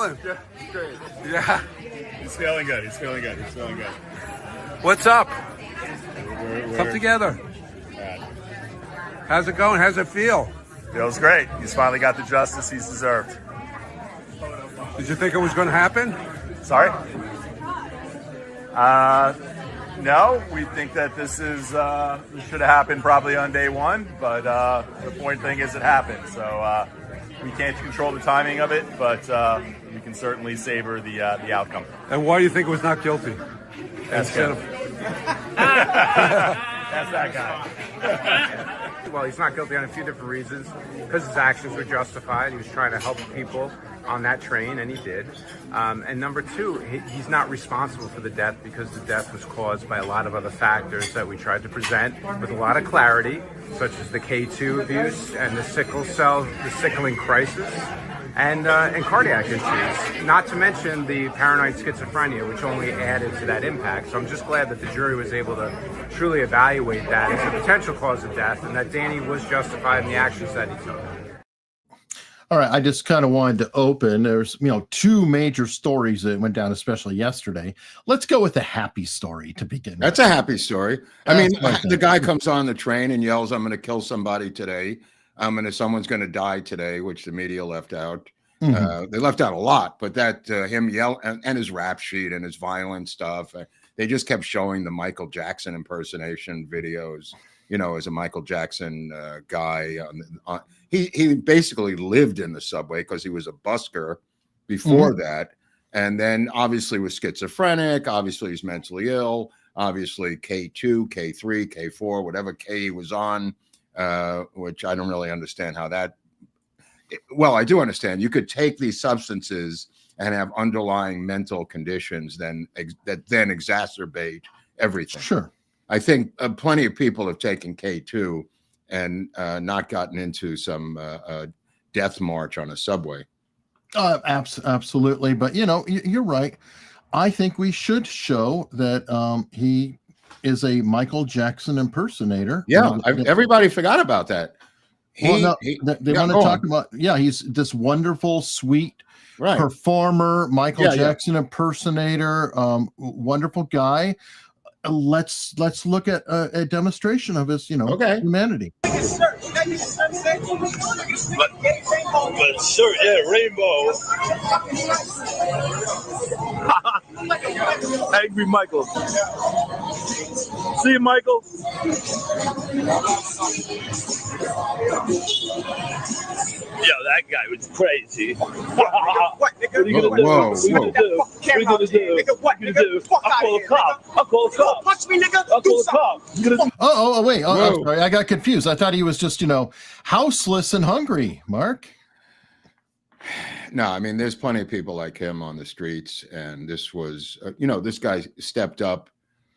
feeling? Yeah, great. Yeah. He's feeling good. He's feeling good. He's feeling good. What's up? We're Come together. How's it going? How's it feel? Feels great. He's finally got the justice he's deserved. Did you think it was going to happen? Sorry? No, we think that this should have happened probably on day one, but the point thing is it happened. So we can't control the timing of it, but we can certainly savor the outcome. And why do you think it was not guilty? That's Instead good. That's that guy. Well, he's not guilty on a few different reasons. Because his actions were justified. He was trying to help people on that train, and he did. And number two, he's not responsible for the death because the death was caused by a lot of other factors that we tried to present with a lot of clarity, such as the K2 abuse and the sickling crisis, and cardiac issues. Not to mention the paranoid schizophrenia, which only added to that impact. So I'm just glad that the jury was able to truly evaluate that as a potential cause of death, and that Danny was justified in the actions that he took. All right, I just kind of wanted to open. There's, two major stories that went down, especially yesterday. Let's go with the happy story to begin with. That's a happy story. I mean, the guy comes on the train and yells, "I'm going to kill somebody today. Someone's going to die today," which the media left out. They left out a lot, but that him yell and his rap sheet and his violent stuff. They just kept showing the Michael Jackson impersonation videos. As a Michael Jackson guy. He basically lived in the subway because he was a busker before that. And then obviously was schizophrenic. Obviously he's mentally ill. Obviously K2, K3, K4, whatever K he was on, which I don't really understand how that. Well, I do understand. You could take these substances and have underlying mental conditions that then exacerbate everything. Sure. I think plenty of people have taken K2 and not gotten into some death march on a subway. Absolutely. But, you're right. I think we should show that he is a Michael Jackson impersonator. Yeah, everybody forgot about that. They want to talk about, he's this wonderful, sweet performer, Michael Jackson impersonator, wonderful guy. Let's look at a demonstration of his, humanity. But sure, yeah, rainbow. Angry Michael. See you, Michael. Yo, that guy was crazy. What, nigga? What are you gonna do? Whoa. What are you gonna do? What are you gonna do? Nigga, what, nigga? Fuck I'll call a cop. I'll call a cop. Punch me, nigga. I'll call a cop. Wait. I'm sorry. I got confused. I thought he was just, houseless and hungry, Mark. No, I mean, there's plenty of people like him on the streets. And this was, this guy stepped up.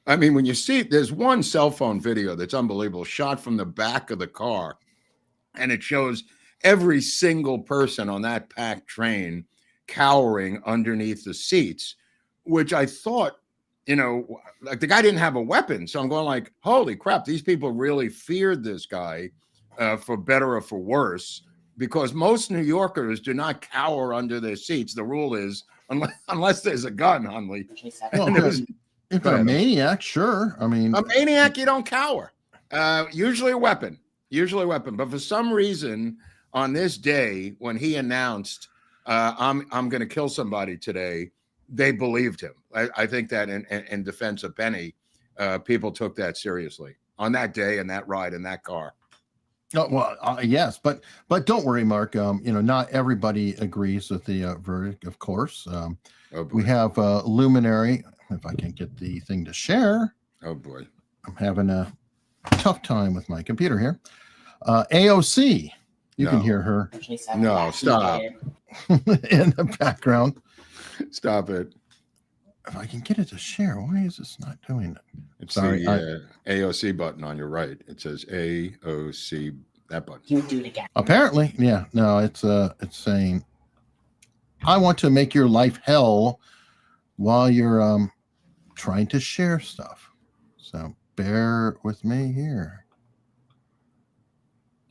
I mean, when you see, there's one cell phone video that's unbelievable, shot from the back of the car. And it shows every single person on that packed train cowering underneath the seats, which I thought, like the guy didn't have a weapon. So I'm going like, holy crap, these people really feared this guy for better or for worse, because most New Yorkers do not cower under their seats. The rule is unless there's a gun, Hunley. If you're a maniac, sure. I mean, a maniac, you don't cower. Usually a weapon. But for some reason, on this day when he announced, "I'm going to kill somebody today," they believed him. I think that in defense of Penny, people took that seriously on that day and that ride in that car. Oh, well, yes, but don't worry, Mark. Not everybody agrees with the verdict, of course. We have Luminary. If I can get the thing to share. Oh boy, I'm having a tough time with my computer here. AOC, you can hear her. No, stop. In the background. Stop it. If I can get it to share, why is this not doing it? It's the AOC button on your right. It says AOC, that button. You do it again. Apparently, it's saying, "I want to make your life hell while you're trying to share stuff." So bear with me here.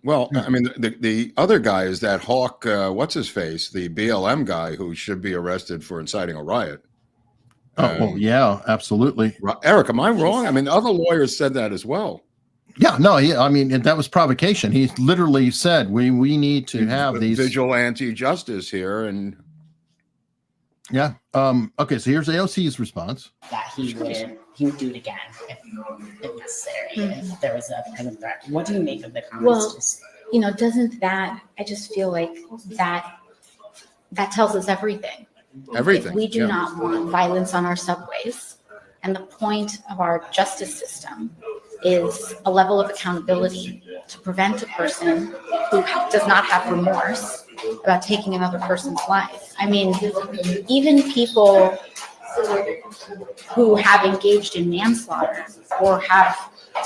Well, I mean, the other guy is that hawk, what's his face, the BLM guy who should be arrested for inciting a riot. Well, yeah, absolutely. Eric, am I wrong? I mean, other lawyers said that as well. Yeah, no, I mean, that was provocation. He literally said, we need to have these vigilante justice here. And yeah. Okay, so here's AOC's response. That he would do it again if necessary, if there was a kind of threat. What do you make of the comments? Well, doesn't that, I just feel like that tells us everything. Everything. If we do not want violence on our subways, and the point of our justice system is a level of accountability to prevent a person who does not have remorse about taking another person's life. I mean, even people who have engaged in manslaughter or have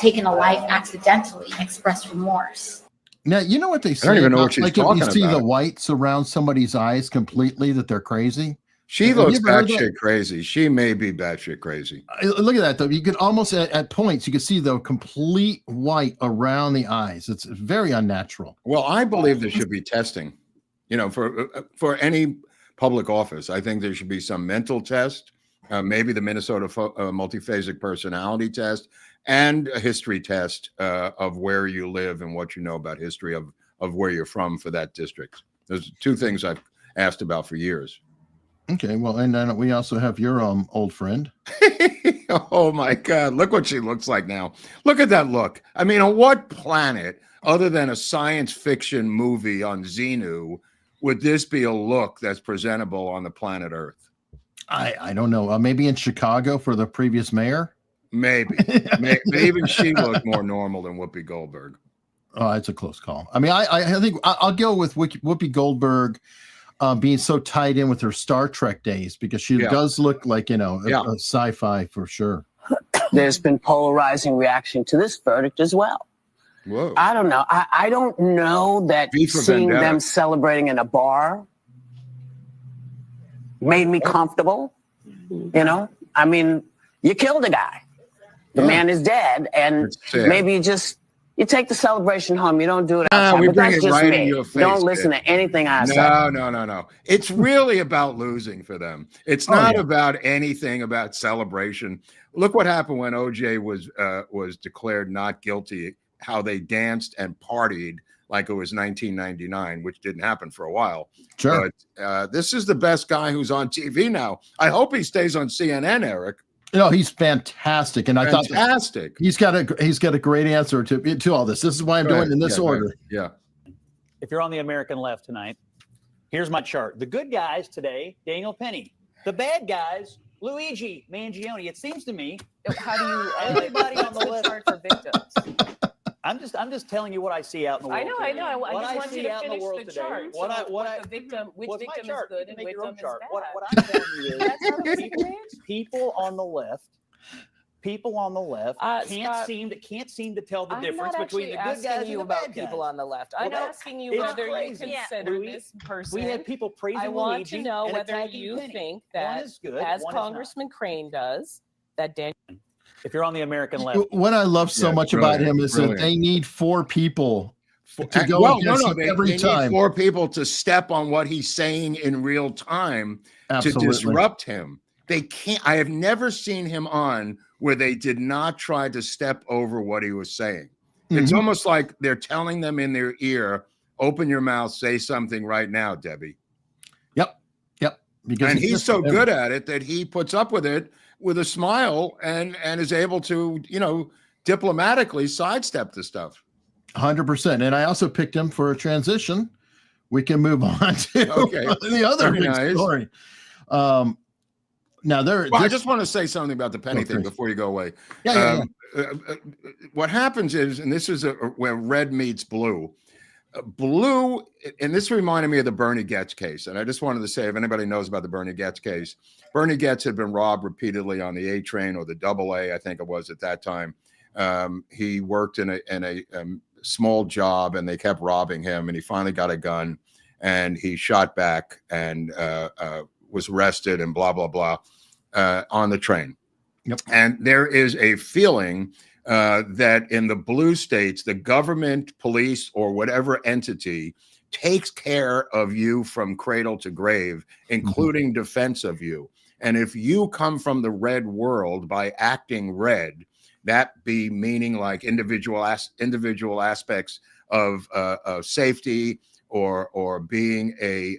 taken a life accidentally express remorse. Now, you know what they say? I don't even know what she's like talking if you see about. the whites around somebody's eyes completely, that they're crazy. She looks batshit crazy. She may be batshit crazy. Look at that, though. You could almost, at points, you can see the complete white around the eyes. It's very unnatural. Well, I believe there should be testing, for any public office. I think there should be some mental test, maybe the Minnesota multiphasic personality test, and a history test of where you live and what you know about history of where you're from for that district. Those are two things I've asked about for years. Okay, well, and then we also have your old friend. Oh my God, look what she looks like now. Look at that look. I mean, on what planet, other than a science fiction movie on Xenu, would this be a look that's presentable on the planet Earth? I don't know. Maybe in Chicago for the previous mayor? Maybe. Maybe even she looked more normal than Whoopi Goldberg. Oh, it's a close call. I mean, I think I'll go with Whoopi Goldberg being so tied in with her Star Trek days, because she does look like, a sci-fi for sure. There's been polarizing reaction to this verdict as well. Whoa. I don't know. I don't know that seeing them celebrating in a bar made me comfortable. I mean, you killed a guy. The man is dead, and maybe you take the celebration home. You don't do it outside. We but bring that's it just right me. in your face. Don't listen to anything I say. No. It's really about losing for them. It's not about anything about celebration. Look what happened when OJ was declared not guilty, how they danced and partied like it was 1999, which didn't happen for a while. Sure. But this is the best guy who's on TV now. I hope he stays on CNN, Eric. He's fantastic, and I thought he's got a great answer to all this. This is why I'm doing it in this order. Yeah. If you're on the American left tonight, here's my chart. The good guys today, Daniel Penny. The bad guys, Luigi Mangione. It seems to me, how do you everybody on the left for victims? I'm just telling you what I see out in the world. I know. I just want you to out in the finish world the today. chart. Which victim is good and which victim is bad. What I'm telling you is people on the left can't seem to tell the difference between the good guys and the bad guys. People on the left. I'm asking you whether you consider this person. We had people praising I want Luigi to know whether you think that, as Congressman Crane does, that Daniel. If you're on the American left, what I love so much about him is that they need 4 people to go against him every time. Need 4 people to step on what he's saying in real time to disrupt him. They can't. I have never seen him on where they did not try to step over what he was saying. It's almost like they're telling them in their ear, "Open your mouth, say something right now, Debbie." Yep. And he's so good at it that he puts up with it with a smile and is able to, diplomatically sidestep the stuff. 100%. And I also picked him for a transition. We can move on to the other big story. I just want to say something about the Penny thing before you go away. What happens is, and this is where red meets blue. Blue, and this reminded me of the Bernie Goetz case. And I just wanted to say, if anybody knows about the Bernie Goetz case, Bernie Goetz had been robbed repeatedly on the A train or the AA, I think it was at that time. He worked in a small job, and they kept robbing him. And he finally got a gun, and he shot back and was arrested and blah, blah, blah on the train. Yep. And there is a feeling that in the blue states, the government, police, or whatever entity takes care of you from cradle to grave, including defense of you. And if you come from the red world by acting red, that be meaning like individual aspects of safety, or being a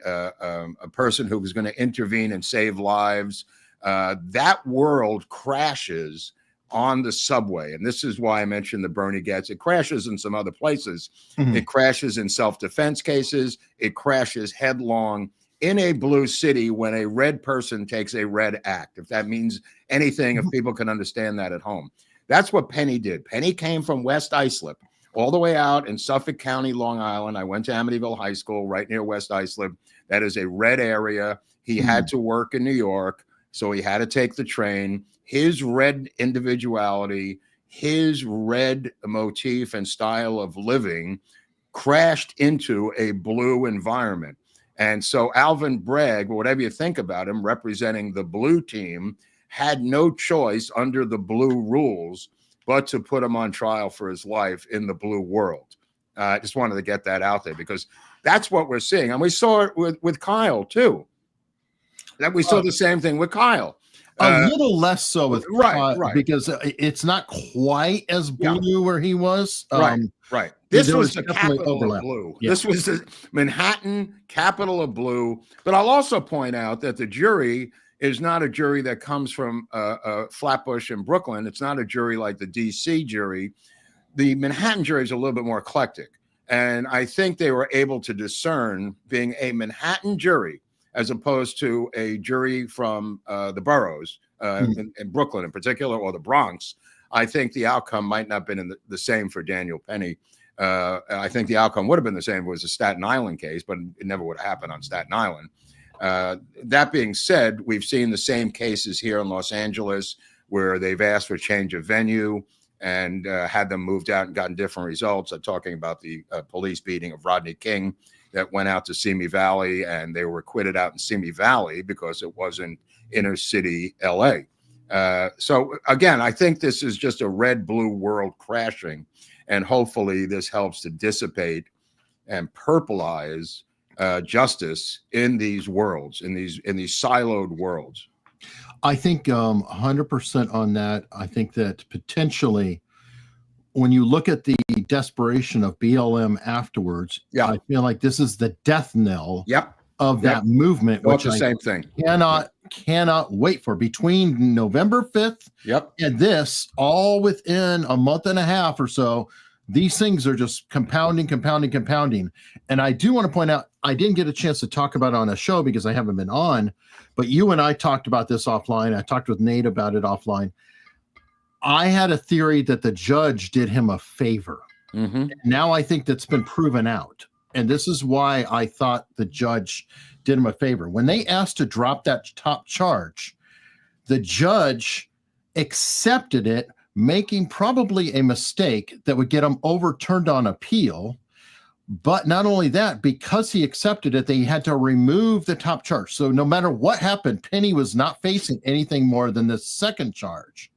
person who is going to intervene and save lives, that world crashes on the subway. And this is why I mentioned the Bernie gets. It crashes in some other places. It crashes in self-defense cases. It crashes headlong in a blue city when a red person takes a red act, if that means anything, if people can understand that at home. That's what Penny did. Penny came from West Islip all the way out in Suffolk County, Long Island. I went to Amityville High School right near West Islip. That is a red area. He had to work in New York, so he had to take the train. His red individuality, his red motif and style of living crashed into a blue environment. And so Alvin Bragg, whatever you think about him, representing the blue team, had no choice under the blue rules but to put him on trial for his life in the blue world. I just wanted to get that out there because that's what we're seeing. And we saw it with Kyle, too. That we saw the same thing with Kyle. A little less so with right, because it's not quite as blue where he was. Right. This was the capital of blue. Yeah. This was the Manhattan capital of blue. But I'll also point out that the jury is not a jury that comes from Flatbush in Brooklyn. It's not a jury like the D.C. jury. The Manhattan jury is a little bit more eclectic. And I think they were able to discern, being a Manhattan jury, as opposed to a jury from the boroughs in Brooklyn in particular, or the Bronx. I think the outcome might not have been the same for Daniel Penny. I think the outcome would have been the same if it was a Staten Island case, but it never would have happened on Staten Island. That being said, we've seen the same cases here in Los Angeles where they've asked for change of venue and had them moved out and gotten different results. I'm talking about the police beating of Rodney King that went out to Simi Valley, and they were acquitted out in Simi Valley because it wasn't inner city LA. So again, I think this is just a red-blue world crashing, and hopefully this helps to dissipate and purplize justice in these worlds, in these siloed worlds. I think 100% on that. I think that potentially, when you look at the desperation of BLM afterwards, I feel like this is the death knell of that movement, which the same thing. Cannot wait for. Between November 5th and this, all within a month and a half or so, these things are just compounding. And I do want to point out, I didn't get a chance to talk about it on a show because I haven't been on, but you and I talked about this offline. I talked with Nate about it offline. I had a theory that the judge did him a favor. Now I think that's been proven out. And this is why I thought the judge did him a favor. When they asked to drop that top charge, the judge accepted it, making probably a mistake that would get him overturned on appeal. But not only that, because he accepted it, they had to remove the top charge. So no matter what happened, Penny was not facing anything more than the second charge.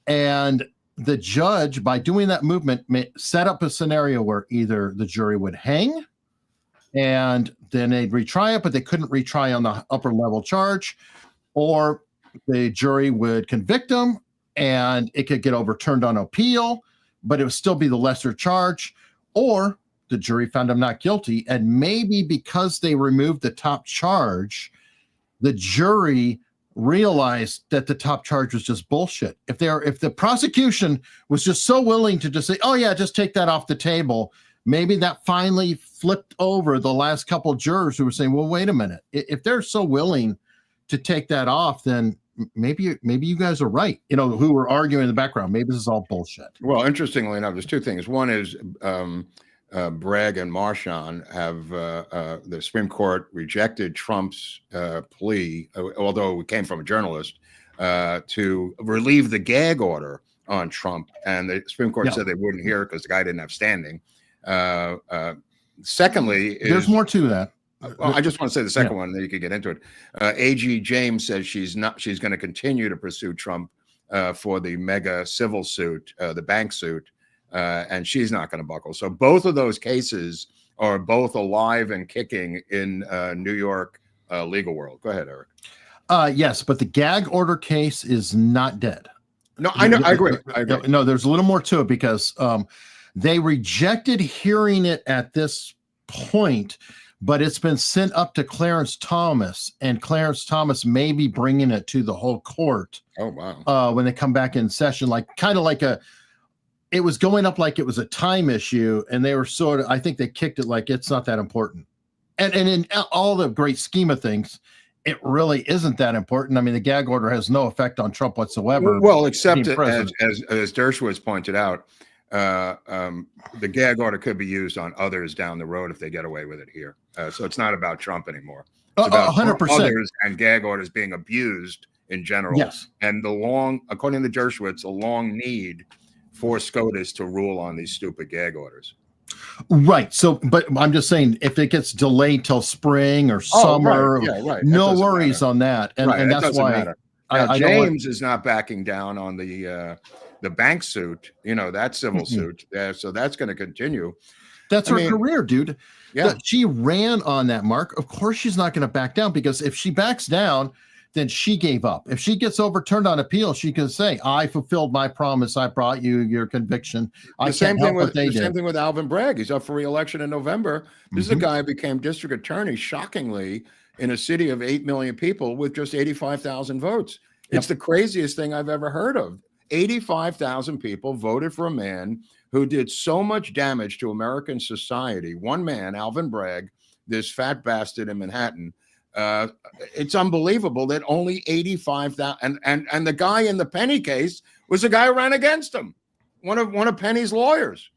And the judge, by doing that movement, set up a scenario where either the jury would hang and then they'd retry it, but they couldn't retry on the upper level charge, or the jury would convict him and it could get overturned on appeal, but it would still be the lesser charge, or the jury found him not guilty. And maybe because they removed the top charge, the jury realized that the top charge was just bullshit. If the prosecution was just so willing to just say, oh yeah, just take that off the table, maybe that finally flipped over the last couple of jurors who were saying, well, wait a minute. If they're so willing to take that off, then maybe you guys are right. Who were arguing in the background. Maybe this is all bullshit. Well, interestingly enough, there's two things. One is Bragg and Marchand have the Supreme Court rejected Trump's plea, although it came from a journalist, to relieve the gag order on Trump. And the Supreme Court said they wouldn't hear it because the guy didn't have standing. Secondly, there's more to that. Well, I just want to say the second one, and then you can get into it. A.G. James says she's going to continue to pursue Trump for the mega civil suit, the bank suit, and she's not going to buckle. So both of those cases are both alive and kicking in New York legal world. Go ahead, Eric. Yes, but the gag order case is not dead. No, I know. I agree. No, there's a little more to it because they rejected hearing it at this point, but it's been sent up to Clarence Thomas, and Clarence Thomas may be bringing it to the whole court. Oh, wow. When they come back in session, kind of like it was going up like it was a time issue, and they were I think they kicked it like it's not that important. And in all the great scheme of things, it really isn't that important. I mean, the gag order has no effect on Trump whatsoever. Well, except as Dershowitz pointed out, the gag order could be used on others down the road if they get away with it here. So it's not about Trump anymore. It's about 100%. others and gag orders being abused in general. Yes. And according to Dershowitz, a long need for SCOTUS to rule on these stupid gag orders. Right. So, but I'm just saying, if it gets delayed till spring or summer, right. No worries on that. And that's why James is not backing down on the bank suit, that civil suit. So that's going to continue. That's her career, dude. Yeah. She ran on that, Mark. Of course, she's not going to back down, because if she backs down, then she gave up. If she gets overturned on appeal, she can say, I fulfilled my promise. I brought you your conviction. The same thing with Alvin Bragg. He's up for re-election in November. This is a guy who became district attorney, shockingly, in a city of 8 million people with just 85,000 votes. It's the craziest thing I've ever heard of. 85,000 people voted for a man who did so much damage to American society. One man, Alvin Bragg, this fat bastard in Manhattan. It's unbelievable that only 85,000, and the guy in the Penny case was the guy who ran against him, one of Penny's lawyers.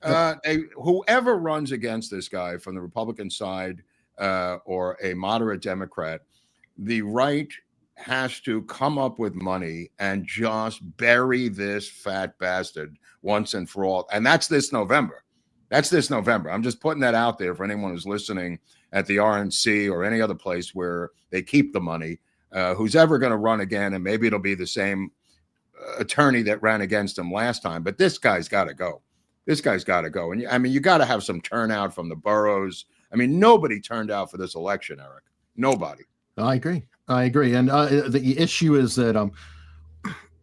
Whoever runs against this guy from the Republican side or a moderate Democrat, the right has to come up with money and just bury this fat bastard once and for all. And that's this November. I'm just putting that out there for anyone who's listening at the RNC or any other place where they keep the money, who's ever going to run again. And maybe it'll be the same attorney that ran against him last time. But this guy's got to go. And I mean, you got to have some turnout from the boroughs. I mean, nobody turned out for this election, Eric. Nobody. I agree. And the issue is that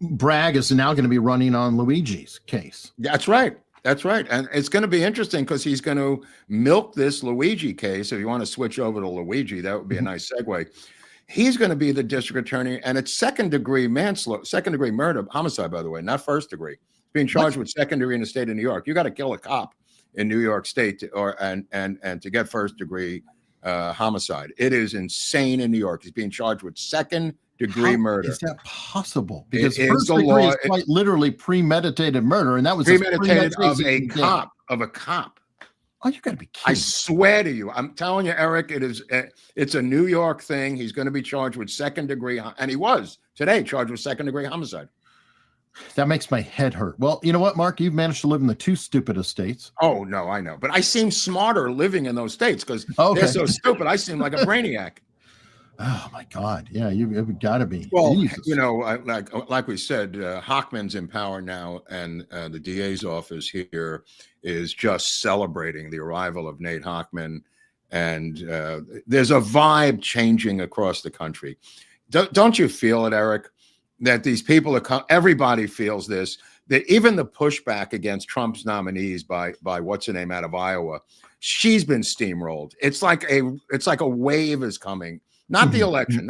Bragg is now going to be running on Luigi's case. That's right. And it's going to be interesting because he's going to milk this Luigi case. If you want to switch over to Luigi, that would be a nice segue. He's going to be the district attorney, and it's second-degree murder, homicide, by the way, not first degree. Being charged with second degree in the state of New York. You got to kill a cop in New York State to get first-degrry homicide. It is insane in New York. He's being charged with second-degree murder. Is that possible? Because first degree is quite literally premeditated murder, and that was premeditated of a cop. Oh, you got to be kidding! I swear to you, I'm telling you, Eric. It's a New York thing. He's going to be charged with second-degree, and he was today charged with second-degree homicide. That makes my head hurt. Well, you know what, Mark? You've managed to live in the two stupidest states. Oh, no, I know. But I seem smarter living in those states because they're so stupid. I seem like a brainiac. Oh, my God. Yeah, you've got to be. Well, Jesus. Like we said, Hochman's in power now, and the DA's office here is just celebrating the arrival of Nate Hochman. And there's a vibe changing across the country. Don't you feel it, Eric? That these people everybody feels this, that even the pushback against Trump's nominees by what's her name out of Iowa, she's been steamrolled. It's like a wave is coming, not the election.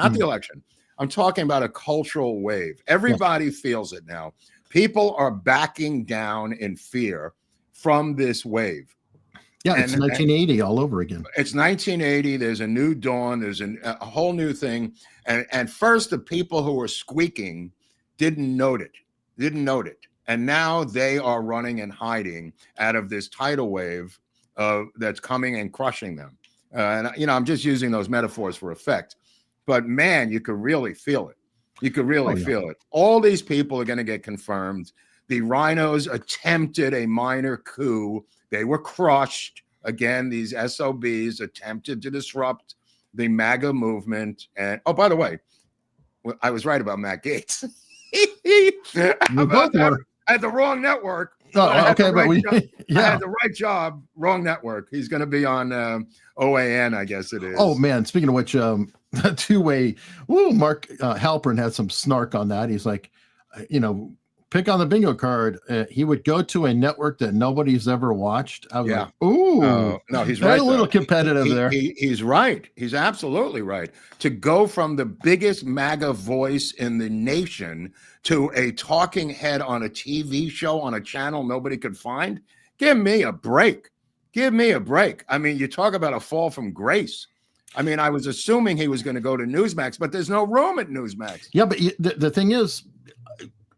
I'm talking about a cultural wave. Everybody feels it now. People are backing down in fear from this wave. Yeah, it's 1980 all over again. It's 1980. There's a new dawn. There's a whole new thing. And first, the people who were squeaking didn't note it. And now they are running and hiding out of this tidal wave that's coming and crushing them. I'm just using those metaphors for effect. But, man, you could really feel it. Feel it. All these people are going to get confirmed. The rhinos attempted a minor coup. They were crushed. Again, these SOBs attempted to disrupt the MAGA movement. And, oh, by the way, I was right about Matt Gaetz. We both were. At the wrong network. Oh, okay, but I had the right job, wrong network. He's going to be on OAN, I guess it is. Oh man, speaking of which, two-way. Mark Halpern had some snark on that. He's like, pick on the bingo card. He would go to a network that nobody's ever watched. I was like, ooh, no, he's right. A little competitive there. He's right. He's absolutely right. To go from the biggest MAGA voice in the nation to a talking head on a TV show on a channel nobody could find. Give me a break. Give me a break. I mean, you talk about a fall from grace. I mean, I was assuming he was going to go to Newsmax, but there's no room at Newsmax. Yeah, but the thing is,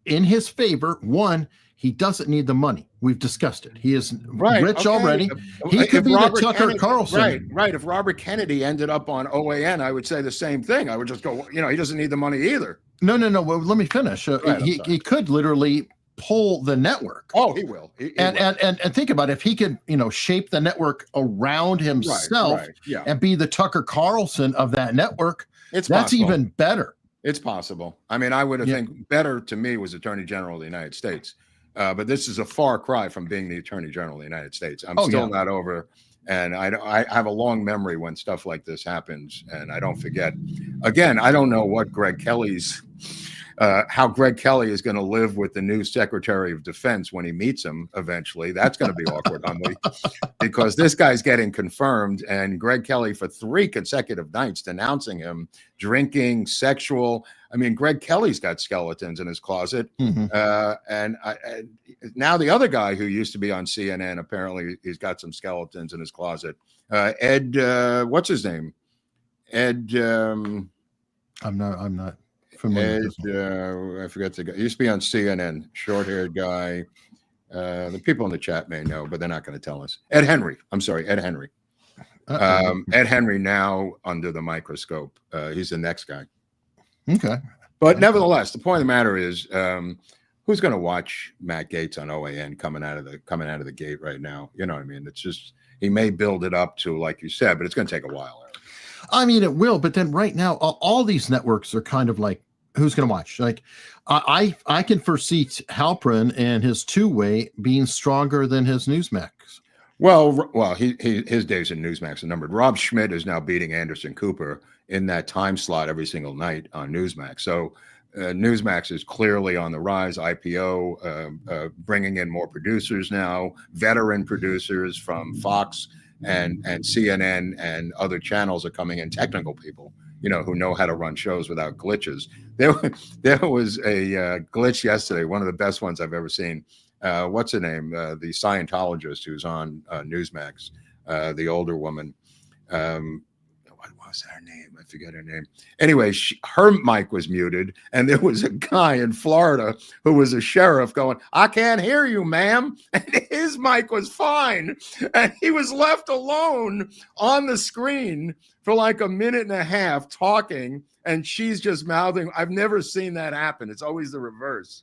in his favor, one, he doesn't need the money. We've discussed it. He is rich already. He could be the Tucker Carlson. Right. If Robert Kennedy ended up on OAN, I would say the same thing. I would just go, he doesn't need the money either. No. Well, let me finish. He could literally pull the network. Oh, he will. And think about it. If he could, shape the network around himself and be the Tucker Carlson of that network, that's possible. Even better. It's possible. I mean, I would have think better to me was Attorney General of the United States. But this is a far cry from being the Attorney General of the United States. I'm still not over. And I have a long memory when stuff like this happens, and I don't forget. Again, I don't know what how Greg Kelly is going to live with the new Secretary of Defense when he meets him eventually. That's going to be awkward, Hunley, because this guy's getting confirmed, and Greg Kelly for 3 consecutive nights denouncing him, drinking, sexual. I mean, Greg Kelly's got skeletons in his closet. And now the other guy who used to be on CNN, apparently he's got some skeletons in his closet. Ed, what's his name? Ed. I'm not familiar. Ed, I forget the guy. He used to be on CNN, short-haired guy. The people in the chat may know, but they're not going to tell us. Ed Henry. I'm sorry, Ed Henry. Ed Henry now under the microscope. He's the next guy. Okay. But nevertheless, the point of the matter is, who's going to watch Matt Gaetz on OAN coming out of the gate right now? You know what I mean? It's just, he may build it up to, like you said, but it's going to take a while. I mean, it will. But then right now, all these networks are kind of like, who's going to watch? Like, I can foresee Halpern and his two-way being stronger than his Newsmax. Well, his days in Newsmax are numbered. Rob Schmidt is now beating Anderson Cooper in that time slot every single night on Newsmax. So Newsmax is clearly on the rise. IPO bringing in more producers now, veteran producers from Fox and CNN and other channels are coming in. Technical people, who know how to run shows without glitches. There was a glitch yesterday, one of the best ones I've ever seen. What's her name? The Scientologist who's on Newsmax, the older woman. What was her name? I forget her name. Anyway, her mic was muted, and there was a guy in Florida who was a sheriff going, "I can't hear you, ma'am." And his mic was fine. And he was left alone on the screen for like a minute and a half talking, and she's just mouthing. I've never seen that happen. It's always the reverse.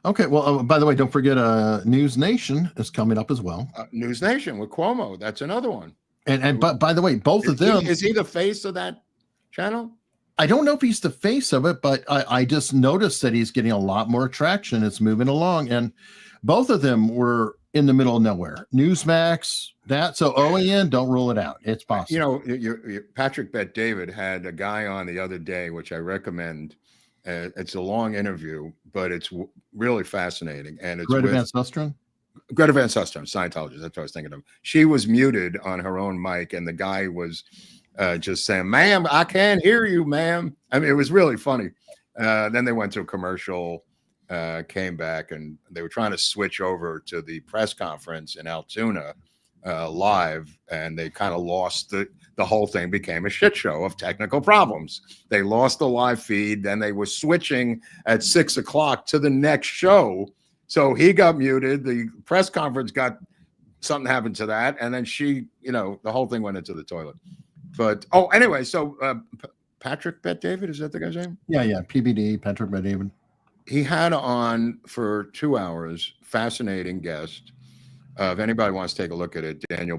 Okay. Well, by the way, don't forget News Nation is coming up as well. News Nation with Cuomo. That's another one. But by the way, both of them. Is he the face of that channel? I don't know if he's the face of it, but I just noticed that he's getting a lot more traction. It's moving along. And both of them were in the middle of nowhere. Newsmax, so OAN, don't rule it out. It's possible. Patrick Bet David had a guy on the other day, which I recommend. It's a long interview, but it's really fascinating. And it's Greta Van Susteren? Greta Van Susteren, Scientologist. That's what I was thinking of. She was muted on her own mic, and the guy was just saying, "Ma'am, I can't hear you, ma'am." I mean, it was really funny. Then they went to a commercial, came back, and they were trying to switch over to the press conference in Altoona live, and they kind of lost the whole thing. Became a shit show of technical problems. They lost the live feed. Then they were switching at 6 o'clock to the next show. So he got muted. The press conference got something happened to that. And then she, the whole thing went into the toilet. But, anyway, so Patrick Bet David, is that the guy's name? Yeah. PBD, Patrick Bet David. He had on for 2 hours, fascinating guest. If anybody wants to take a look at it, Daniel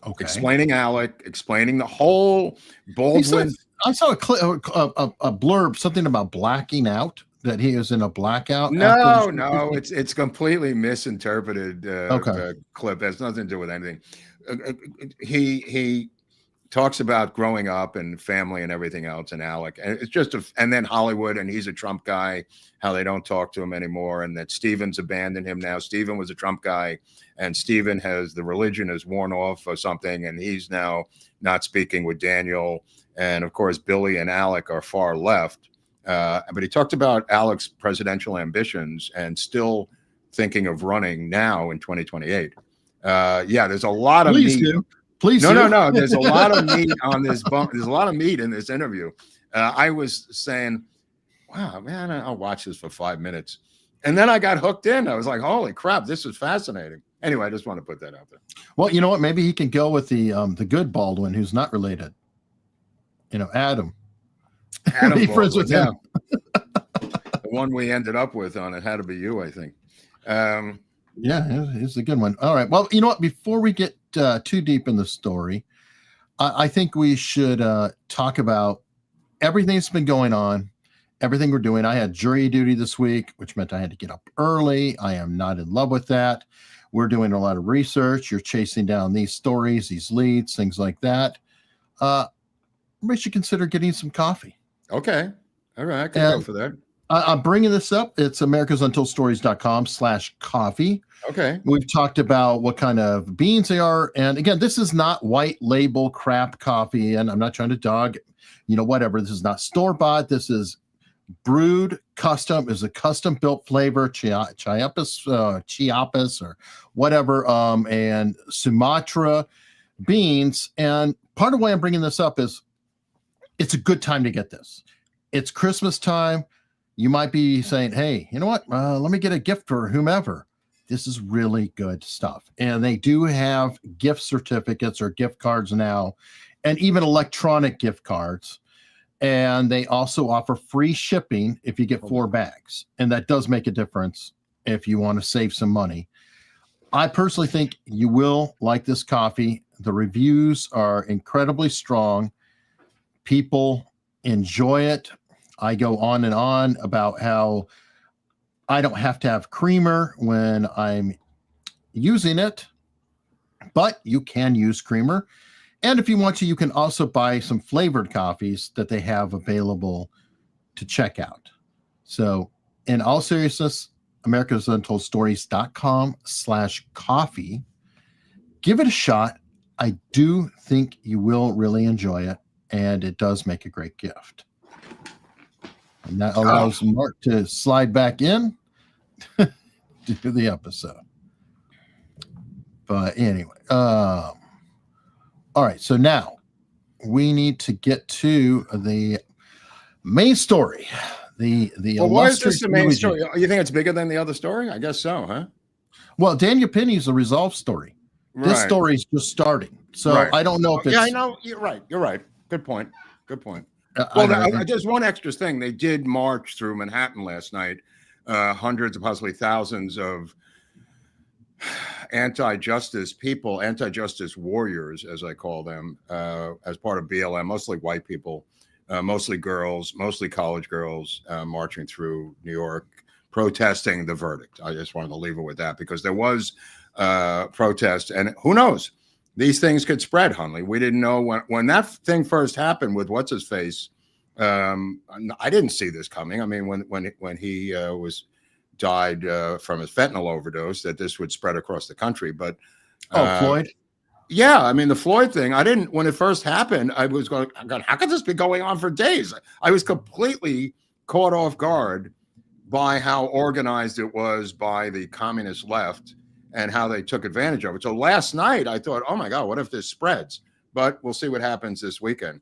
Okay. Explaining Alec, explaining the whole Baldwin. I saw a blurb, something about blacking out, that he is in a blackout. No, it's completely misinterpreted. Clip has nothing to do with anything. He talks about growing up and family and everything else, and Alec, and it's just and then Hollywood, and he's a Trump guy, how they don't talk to him anymore, and that Stephen's abandoned him now. Stephen was a Trump guy, and Stephen the religion has worn off or something, and he's now not speaking with Daniel, and of course Billy and Alec are far left. But he talked about Alec's presidential ambitions and still thinking of running now in 2028. There's a lot of meat. Please no. There's a lot of meat on this bump. There's a lot of meat in this interview. I was saying, wow, man, I'll watch this for 5 minutes. And then I got hooked in. I was like, holy crap, this is fascinating. Anyway, I just want to put that out there. Well, you know what? Maybe he can go with the good Baldwin, who's not related. Adam. Adam friends with him. The one we ended up with on It Had to Be You, I think. It's a good one. All right. Well, you know what? Before we get too deep in the story, I think we should talk about everything that's been going on, everything we're doing. I had jury duty this week, which meant I had to get up early. I am not in love with that. We're doing a lot of research. You're chasing down these stories, these leads, things like that. Everybody should consider getting some coffee. Okay. All right. I can go for that. I'm bringing this up. It's americasuntoldstories.com/coffee. Okay. We've talked about what kind of beans they are. And again, this is not white label crap coffee. And I'm not trying to dog, whatever. This is not store-bought. This is brewed custom. Is a custom built flavor, Chiapas or whatever, and Sumatra beans. And part of why I'm bringing this up is it's a good time to get this. It's Christmas time. You might be saying, hey, you know what? Let me get a gift for whomever. This is really good stuff. And they do have gift certificates or gift cards now, and even electronic gift cards. And they also offer free shipping if you get 4 bags. And that does make a difference if you want to save some money. I personally think you will like this coffee. The reviews are incredibly strong. People enjoy it. I go on and on about how I don't have to have creamer when I'm using it, but you can use creamer. And if you want to, you can also buy some flavored coffees that they have available to check out. So in all seriousness, americasuntoldstories.com/coffee. Give it a shot. I do think you will really enjoy it, and it does make a great gift. And that allows Mark to slide back in to the episode. But anyway, all right. So now we need to get to the main story. Why is this the main story? You think it's bigger than the other story? I guess so, huh? Well, Daniel Penny's a resolved story. Right. This story is just starting. So I don't know if it's... Yeah, I know. You're right. Good point. Just one extra thing. They did march through Manhattan last night. Hundreds, possibly thousands of anti-justice people, anti-justice warriors, as I call them, as part of BLM, mostly white people, mostly girls, mostly college girls, marching through New York, protesting the verdict. I just wanted to leave it with that because there was protest, and who knows? These things could spread, Hunley. We didn't know when that thing first happened with what's his face. I didn't see this coming. I mean, when he died from his fentanyl overdose, that this would spread across the country. But Floyd. Yeah, I mean the Floyd thing. I didn't when it first happened. I was going, God, how could this be going on for days? I was completely caught off guard by how organized it was by the communist left and how they took advantage of it. So last night I thought, oh my God, what if this spreads? But we'll see what happens this weekend.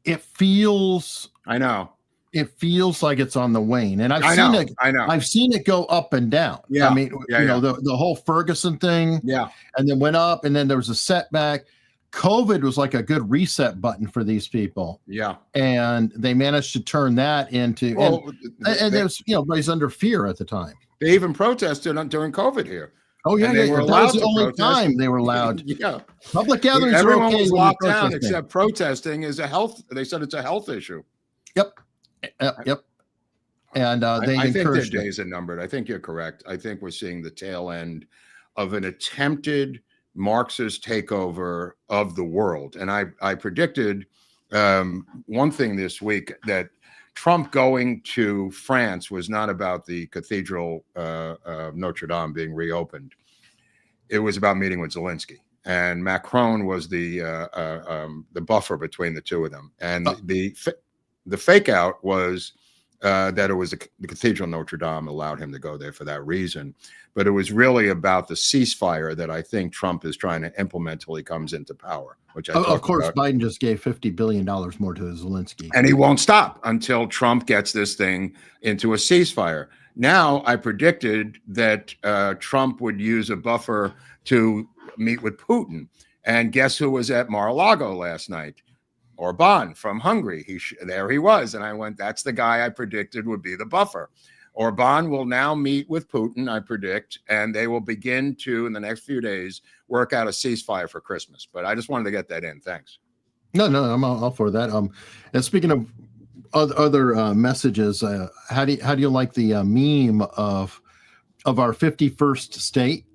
It feels, I know. It feels like it's on the wane. And I've seen it go up and down. Yeah. I mean, you know, the whole Ferguson thing. Yeah. And then went up and then there was a setback. COVID was like a good reset button for these people. Yeah. And they managed to turn that into, and there's, you know, everybody's under fear at the time. They even protested during COVID here. Oh yeah, and they yeah. were That allowed was the to only protest. time they were allowed. Yeah, Public gatherings everyone are okay was when locked you're down protesting. except protesting is a health. They said it's a health issue. Yep. Yep. And they I think their encouraged it. days are numbered. I think you're correct. I think we're seeing the tail end of an attempted Marxist takeover of the world. And I predicted one thing this week, that Trump going to France was not about the Cathedral of Notre Dame being reopened. It was about meeting with Zelensky. And Macron was the buffer between the two of them. And the fake out was that it was the Cathedral Notre Dame allowed him to go there for that reason. But it was really about the ceasefire that I think Trump is trying to implement till he comes into power, which I of course, about. Biden just gave $50 billion more to Zelensky. And he won't stop until Trump gets this thing into a ceasefire. Now, I predicted that Trump would use a buffer to meet with Putin. And guess who was at Mar-a-Lago last night? Orban from Hungary. There he was. And I went, that's the guy I predicted would be the buffer. Orban will now meet with Putin, I predict, and they will begin to, in the next few days, work out a ceasefire for Christmas. But I just wanted to get that in. Thanks. No, I'm all for that. And speaking of other messages, how do you like the meme of our 51st state?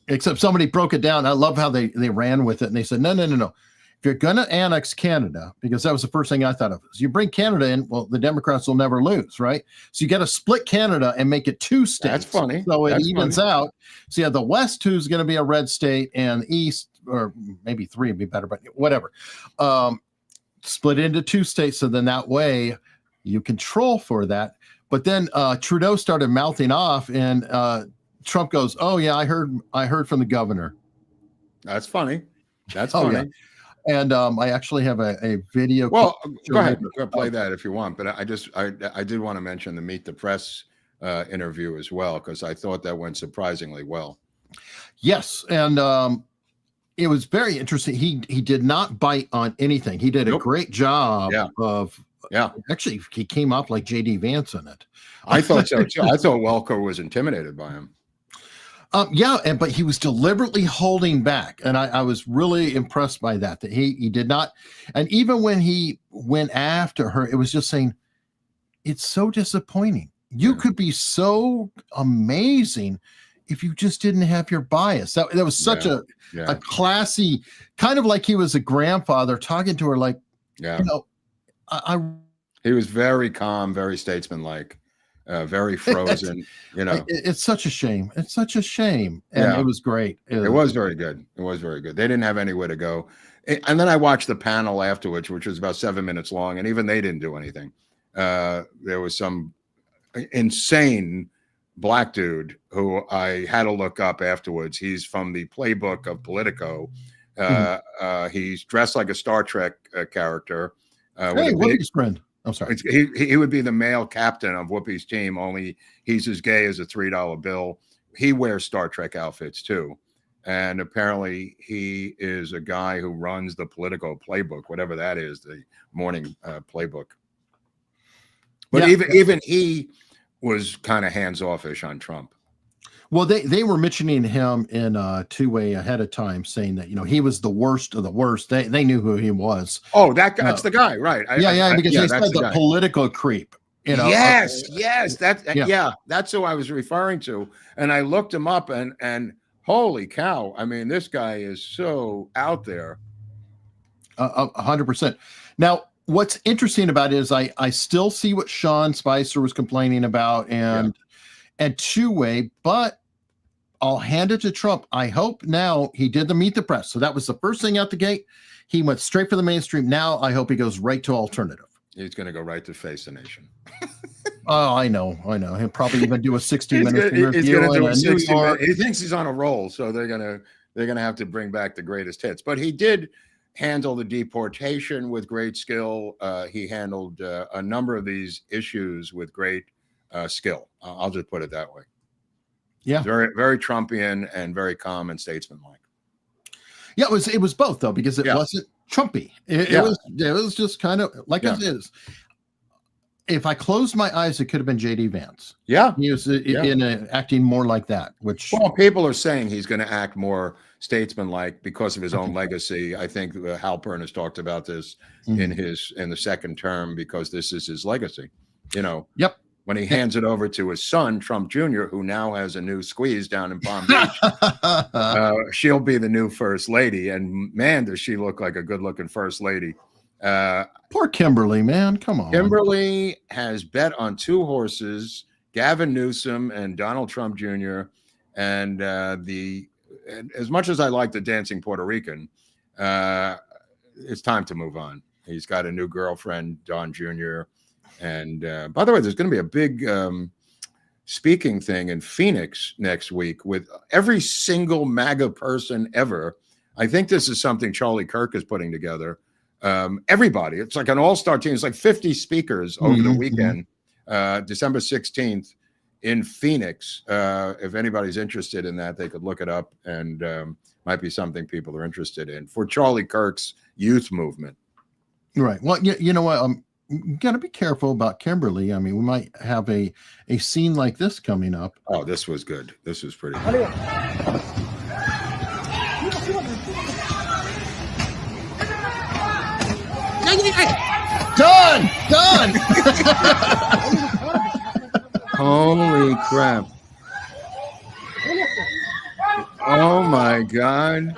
Except somebody broke it down. I love how they ran with it, and they said, no. If you're going to annex Canada, because that was the first thing I thought of, is you bring Canada in, well, the Democrats will never lose, right? So you got to split Canada and make it 2 states. That's funny. So it evens out. So you have the West, who's going to be a red state, and the East, or maybe 3 would be better, but whatever. Split into 2 states, so then that way you control for that. But then Trudeau started mouthing off, and Trump goes, "Oh yeah, I heard from the governor." That's funny. That's funny. Yeah. And I actually have a video. Well, go ahead. Go play that if you want. But I did want to mention the Meet the Press interview as well, because I thought that went surprisingly well. Yes, and it was very interesting. He did not bite on anything. He did a great job of. Yeah, actually, he came up like J.D. Vance in it. I thought so too. I thought Welker was intimidated by him. But he was deliberately holding back, and I was really impressed by that he did not. And even when he went after her, it was just saying, "It's so disappointing. You could be so amazing if you just didn't have your bias." That was such a classy, kind of like he was a grandfather talking to her, like, he was very calm, very statesmanlike. Very frozen, It's such a shame. It's such a shame. And it was great. It was very good. It was very good. They didn't have anywhere to go. And then I watched the panel afterwards, which was about 7 minutes long, and even they didn't do anything. There was some insane black dude who I had to look up afterwards. He's from the playbook of Politico. He's dressed like a Star Trek character. Hey, Whoopi's friend. I'm sorry. He would be the male captain of Whoopi's team, only he's as gay as a $3 bill. He wears Star Trek outfits too. And apparently he is a guy who runs the Politico playbook, whatever that is, the morning playbook. But even he was kind of hands-off-ish on Trump. Well, they were mentioning him in two-way ahead of time, saying that he was the worst of the worst. They knew who he was. Oh, that's the guy, right? Because they said the political creep. Yes, that's who I was referring to. And I looked him up, and holy cow! I mean, this guy is so out there. 100%. Now, what's interesting about it is I still see what Sean Spicer was complaining about, and two-way, but I'll hand it to Trump. I hope now he did the Meet the Press. So that was the first thing out the gate. He went straight for the mainstream. Now I hope he goes right to alternative. He's going to go right to Face the Nation. Oh, I know. He'll probably even do a 60-minute review. He thinks he's on a roll, so they're gonna have to bring back the greatest hits. But he did handle the deportation with great skill. He handled a number of these issues with great skill. I'll just put it that way. Yeah, very, very Trumpian and very calm and statesmanlike. Yeah, it was both though, because it wasn't Trumpy. It was just kind of like it is. if I closed my eyes, it could have been J.D. Vance. Yeah. He was acting more like that, which. Well, people are saying he's going to act more statesman-like because of his own legacy. I think Halpern has talked about this in the second term because this is his legacy. Yep. When he hands it over to his son, Trump Jr., who now has a new squeeze down in Palm Beach, she'll be the new first lady. And man, does she look like a good-looking first lady. Poor Kimberly, man. Come on. Kimberly has bet on 2 horses, Gavin Newsom and Donald Trump Jr. And as much as I like the dancing Puerto Rican, it's time to move on. He's got a new girlfriend, Don Jr. And by the way, there's going to be a big speaking thing in Phoenix next week with every single MAGA person ever. I think this is something Charlie Kirk is putting together. Everybody, it's like an all-star team. It's like 50 speakers over the weekend, December 16th in Phoenix. If anybody's interested in that, they could look it up, and might be something people are interested in for Charlie Kirk's youth movement. Right. Well, you know what? You got to be careful about Kimberly. I mean, we might have a scene like this coming up. Oh, this was good. This was pretty good. Done. Holy crap. Oh my God.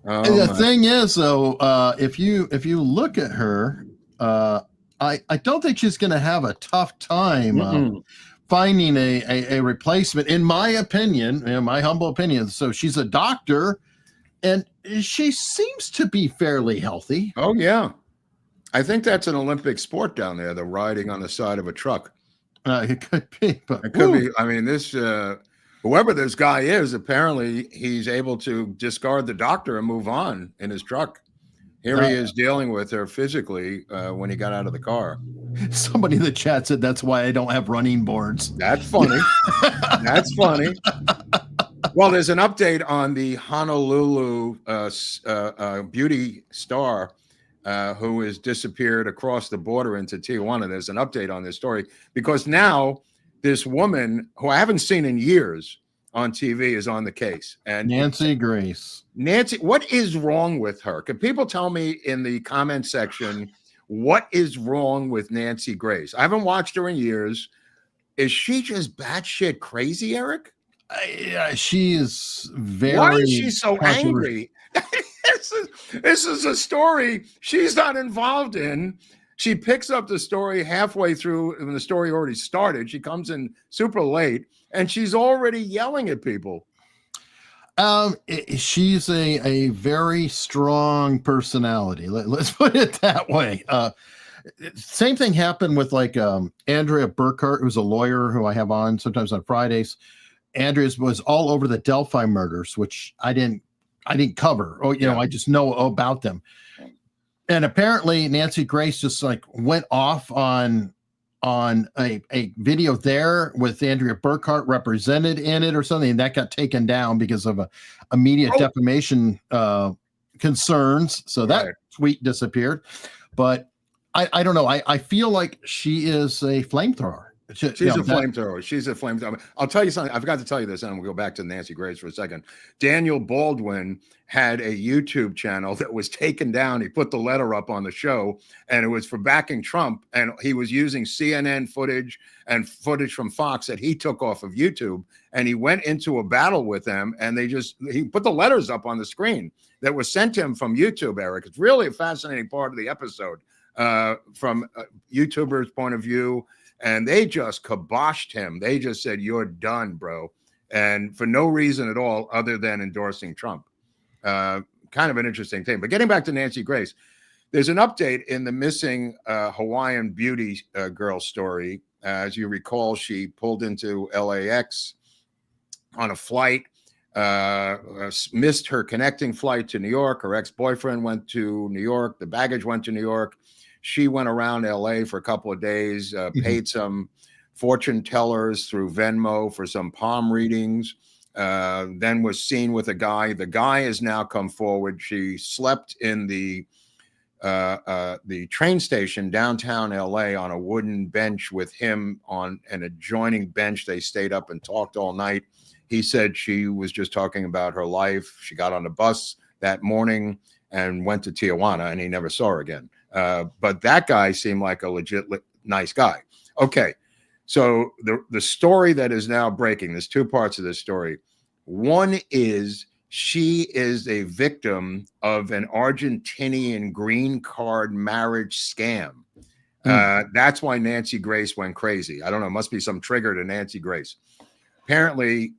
And the thing is, though, if you look at her, I don't think she's going to have a tough time finding a replacement, in my opinion, in my humble opinion. So she's a doctor, and she seems to be fairly healthy. Oh yeah, I think that's an Olympic sport down there. The riding on the side of a truck. It could be, but it could be. I mean, this. Whoever this guy is, apparently he's able to discard the doctor and move on in his truck. Here he is dealing with her physically when he got out of the car. Somebody in the chat said that's why I don't have running boards. That's funny. That's funny. Well, there's an update on the Honolulu beauty star who has disappeared across the border into Tijuana. There's an update on this story because now this woman who I haven't seen in years on TV is on the case. And Nancy Grace. Nancy, what is wrong with her? Can people tell me in the comment section what is wrong with Nancy Grace? I haven't watched her in years. Is she just batshit crazy, Eric? She is very. Why is she so angry? This is a story she's not involved in. She picks up the story halfway through when the story already started. She comes in super late, and she's already yelling at people. She's a very strong personality. Let's put it that way. Same thing happened with like Andrea Burkhart, who's a lawyer who I have on sometimes on Fridays. Andrea was all over the Delphi murders, which I didn't cover. I just know about them. And apparently Nancy Grace just like went off on a video there with Andrea Burkhart represented in it or something, and that got taken down because of a media defamation concerns. So that tweet disappeared. But I don't know. I feel like she is a flamethrower. She's a flamethrower. She's a flamethrower. I'll tell you something. I forgot to tell you this, and we'll go back to Nancy Grace for a second. Daniel Baldwin had a YouTube channel that was taken down. He put the letter up on the show, and it was for backing Trump. And he was using CNN footage and footage from Fox that he took off of YouTube. And he went into a battle with them, and he put the letters up on the screen that was sent to him from YouTube, Eric. It's really a fascinating part of the episode from a YouTuber's point of view. And they just kiboshed him. They just said, "You're done, bro." And for no reason at all other than endorsing Trump. Kind of an interesting thing. But getting back to Nancy Grace, there's an update in the missing Hawaiian beauty girl story. As you recall, she pulled into LAX on a flight, missed her connecting flight to New York. Her ex-boyfriend went to New York. The baggage went to New York. She went around LA for a couple of days, paid some fortune tellers through Venmo for some palm readings, then was seen with a guy. The guy has now come forward. She slept in the the train station downtown LA on a wooden bench with him on an adjoining bench. They stayed up and talked all night. He said she was just talking about her life. She got on a bus that morning and went to Tijuana, and he never saw her again. But that guy seemed like a legit nice guy. Okay, so the story that is now breaking, there's two parts of this story. One is she is a victim of an Argentinian green card marriage scam. That's why Nancy Grace went crazy. I don't know, must be some trigger to Nancy Grace. Apparently,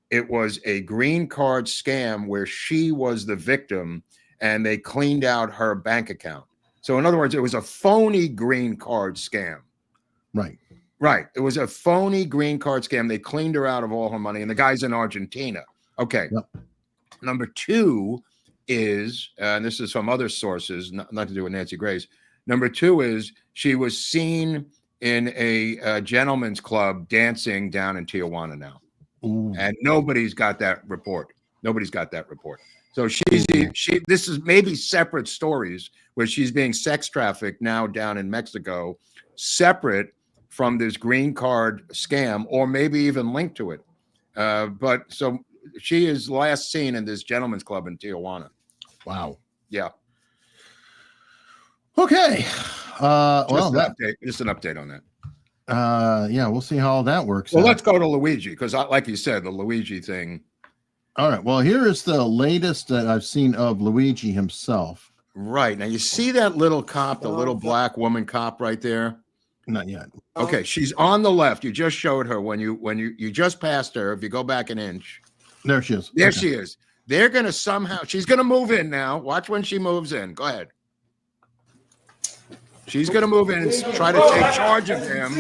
it was a green card scam where she was the victim and they cleaned out her bank account. So in other words, it was a phony green card scam. Right. Right. It was a phony green card scam. They cleaned her out of all her money, and the guy's in Argentina. Okay. Yep. Number two is, and this is from other sources, not to do with Nancy Grace. Number two is she was seen in a gentleman's club dancing down in Tijuana now. Ooh. And nobody's got that report. Nobody's got that report. So this is maybe separate stories where she's being sex trafficked now down in Mexico, separate from this green card scam, or maybe even linked to it. But so she is last seen in this gentleman's club in Tijuana. Wow. Yeah. Okay. Just an update on that. Yeah, we'll see how that works. Well, let's go to Luigi, because like you said, the Luigi thing. All right. Well, here is the latest that I've seen of Luigi himself. Right. Now, you see that little cop, the little black woman cop right there? Not yet. Okay. She's on the left. You just showed her when you just passed her. If you go back an inch. There she is. There she is. They're going to she's going to move in now. Watch when she moves in. Go ahead. She's going to move in and try to take charge of him.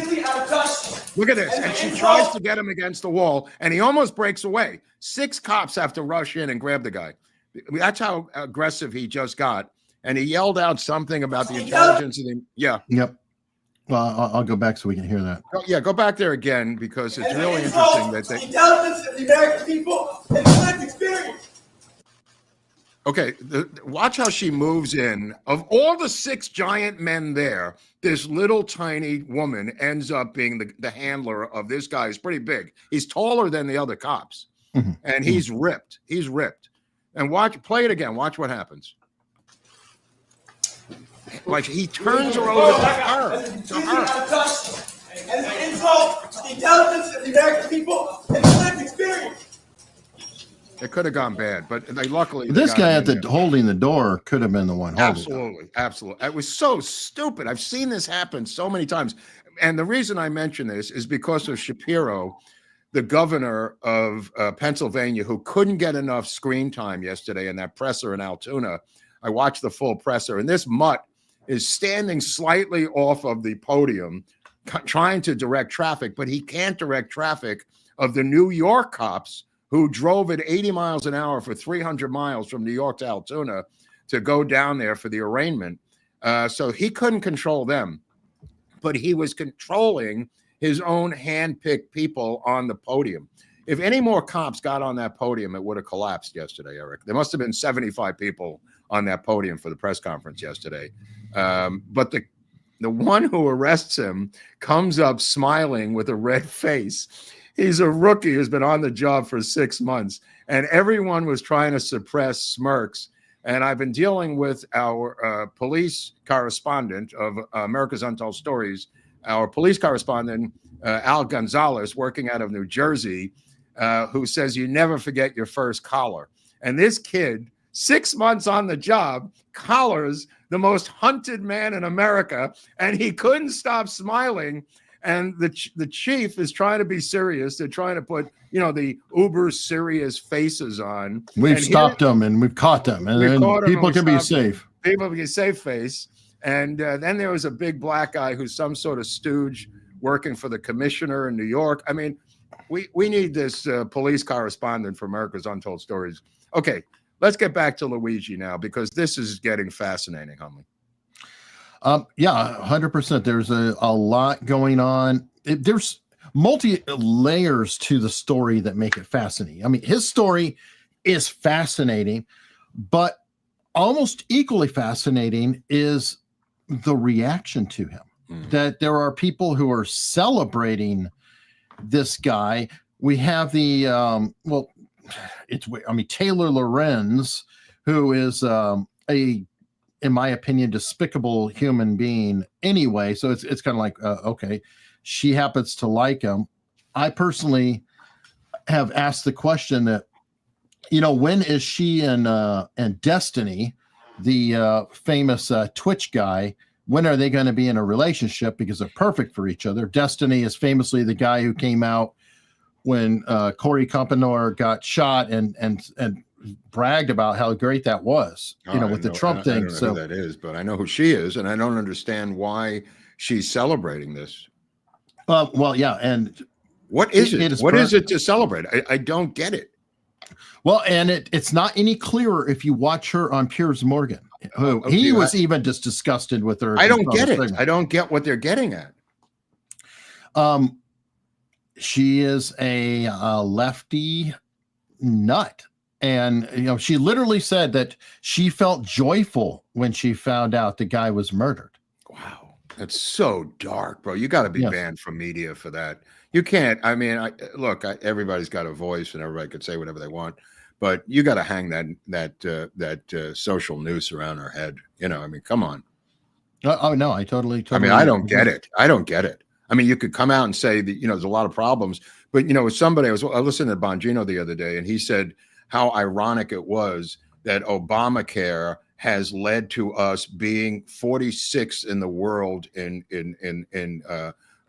Look at this. And she tries to get him against the wall, and he almost breaks away. 6 cops have to rush in and grab the guy. That's how aggressive he just got. And he yelled out something about the intelligence of the, yeah. Yep. Well, I'll go back so we can hear that. Go back there again, because it's really interesting that they. Intelligence of the American people and lived experience. Okay, watch how she moves in. Of all the 6 giant men there, this little tiny woman ends up being the handler of this guy. He's pretty big. He's taller than the other cops, and he's ripped. He's ripped. And play it again. Watch what happens. Like he turns her over to her. And the insult to the intelligence of the American people and lived experience. It could have gone bad, but luckily this guy holding the door could have been the one holding. Absolutely. It was so stupid. I've seen this happen so many times. And the reason I mention this is because of Shapiro, the governor of Pennsylvania, who couldn't get enough screen time yesterday in that presser in Altoona. I watched the full presser, and this mutt is standing slightly off of the podium trying to direct traffic, but he can't direct traffic of the New York cops who drove at 80 miles an hour for 300 miles from New York to Altoona to go down there for the arraignment. So he couldn't control them, but he was controlling his own hand-picked people on the podium. If any more cops got on that podium, it would have collapsed yesterday, Eric. There must have been 75 people on that podium for the press conference yesterday. But the one who arrests him comes up smiling with a red face. He's a rookie who's been on the job for 6 months, and everyone was trying to suppress smirks. And I've been dealing with our police correspondent of America's Untold Stories, our police correspondent, Al Gonzalez, working out of New Jersey, who says you never forget your first collar. And this kid, 6 months on the job, collars the most hunted man in America, and he couldn't stop smiling. And the chief is trying to be serious. They're trying to put, the uber serious faces on. We've stopped them and we've caught them, and people can be safe. People can be safe face. And then there was a big black guy who's some sort of stooge working for the commissioner in New York. I mean, we need this police correspondent for America's Untold Stories. Okay, let's get back to Luigi now, because this is getting fascinating, Hunley. Yeah, 100%. There's a lot going on. There's multi layers to the story that make it fascinating. I mean, his story is fascinating, but almost equally fascinating is the reaction to him. That there are people who are celebrating this guy. We have the Taylor Lorenz, who is in my opinion, despicable human being anyway. So it's kind of like, okay, she happens to like him. I personally have asked the question that, when is she and Destiny, the famous Twitch guy, when are they going to be in a relationship? Because they're perfect for each other. Destiny is famously the guy who came out when Corey Campanor got shot and bragged about how great that was, with the Trump thing. I don't know who that is, but I know who she is, and I don't understand why she's celebrating this. Well, yeah, and what is it? What is it to celebrate? I don't get it. Well, and it's not any clearer if you watch her on Piers Morgan. He was even just disgusted with her. I don't get it. I don't get what they're getting at. She is a lefty nut. And, she literally said that she felt joyful when she found out the guy was murdered. Wow. That's so dark, bro. You got to be banned from media for that. You can't. I mean, everybody's got a voice and everybody could say whatever they want, but you got to hang that social noose around her head. Come on. Oh, no, I totally. I mean, I don't get it. I don't get it. I mean, you could come out and say that, there's a lot of problems, but, with somebody, I listened to Bongino the other day, and he said how ironic it was that Obamacare has led to us being 46th in the world in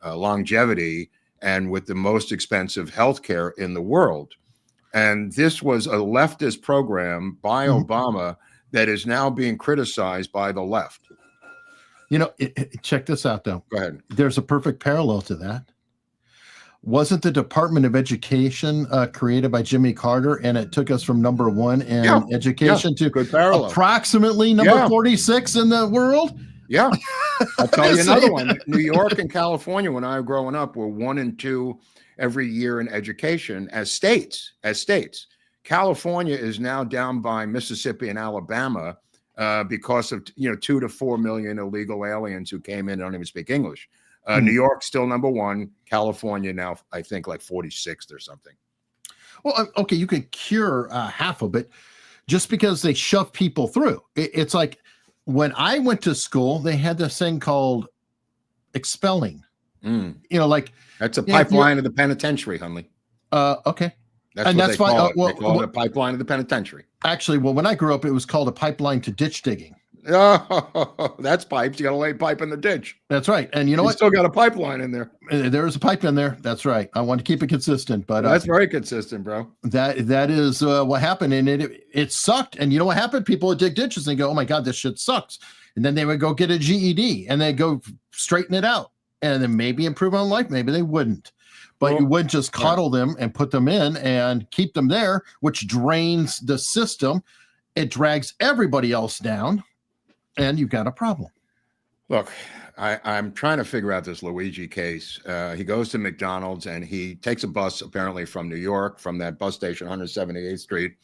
longevity and with the most expensive healthcare in the world. And this was a leftist program by Obama that is now being criticized by the left. Check this out, though. Go ahead. There's a perfect parallel to that. Wasn't the Department of Education created by Jimmy Carter, and it took us from number 1 in education to approximately number 46 in the world? Yeah. I'll tell you another one. New York and California, when I was growing up, were 1 and 2 every year in education as states. California is now down by Mississippi and Alabama because of 2 to 4 million illegal aliens who came in and don't even speak English. New York still number 1. California now, I think, like 46th or something. Well, okay, you could cure half of it just because they shove people through. It's like when I went to school, they had this thing called expelling. That's a pipeline of the penitentiary, Hunley. Okay. That's fine. They call it a pipeline of the penitentiary. Actually, when I grew up, it was called a pipeline to ditch digging. Oh, that's pipes. You got to lay pipe in the ditch. That's right. And you know what? Still got a pipeline in there. There is a pipe in there. That's right. I want to keep it consistent, but that's very consistent, bro. That is what happened, and it sucked. And you know what happened? People would dig ditches and go, "Oh my God, this shit sucks," and then they would go get a GED and they go straighten it out, and then maybe improve on life. Maybe they wouldn't. But you wouldn't just coddle them and put them in and keep them there, which drains the system. It drags everybody else down. And you've got a problem. Look, I'm trying to figure out this Luigi case. He goes to McDonald's and he takes a bus apparently from New York, from that bus station, 178th Street,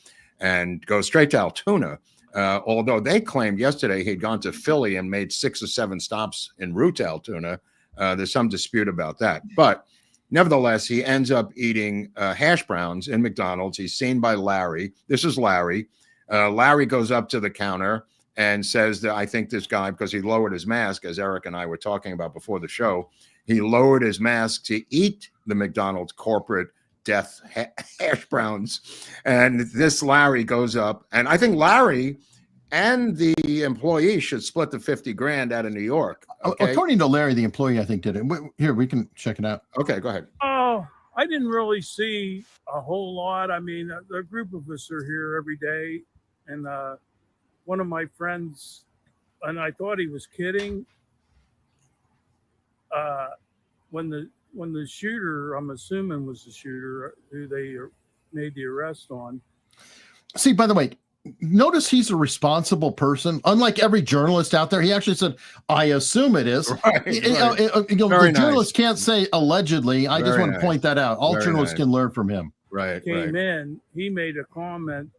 and goes straight to Altoona. Although they claimed yesterday he'd gone to Philly and made 6 or 7 stops en route to Altoona. There's some dispute about that. But nevertheless, he ends up eating hash browns in McDonald's. He's seen by Larry. This is Larry. Larry goes up to the counter and says that I think this guy, because he lowered his mask, as Eric and I were talking about before the show, he lowered his mask to eat the McDonald's corporate death hash browns. And this Larry goes up, and I think Larry and the employee should split the 50 grand out of New York. Okay? According to Larry, the employee, I think, did it. Here, we can check it out. Okay, go ahead. Oh, I didn't really see a whole lot. I mean, a group of us are here every day, and one of my friends, and I thought he was kidding. When the shooter, I'm assuming was the shooter who they made the arrest on. See, by the way, notice he's a responsible person. Unlike every journalist out there, he actually said, "I assume it is." Right, the journalist can't say allegedly. I just want to point that out. All Very journalists can learn from him. Right. Came in, he made a comment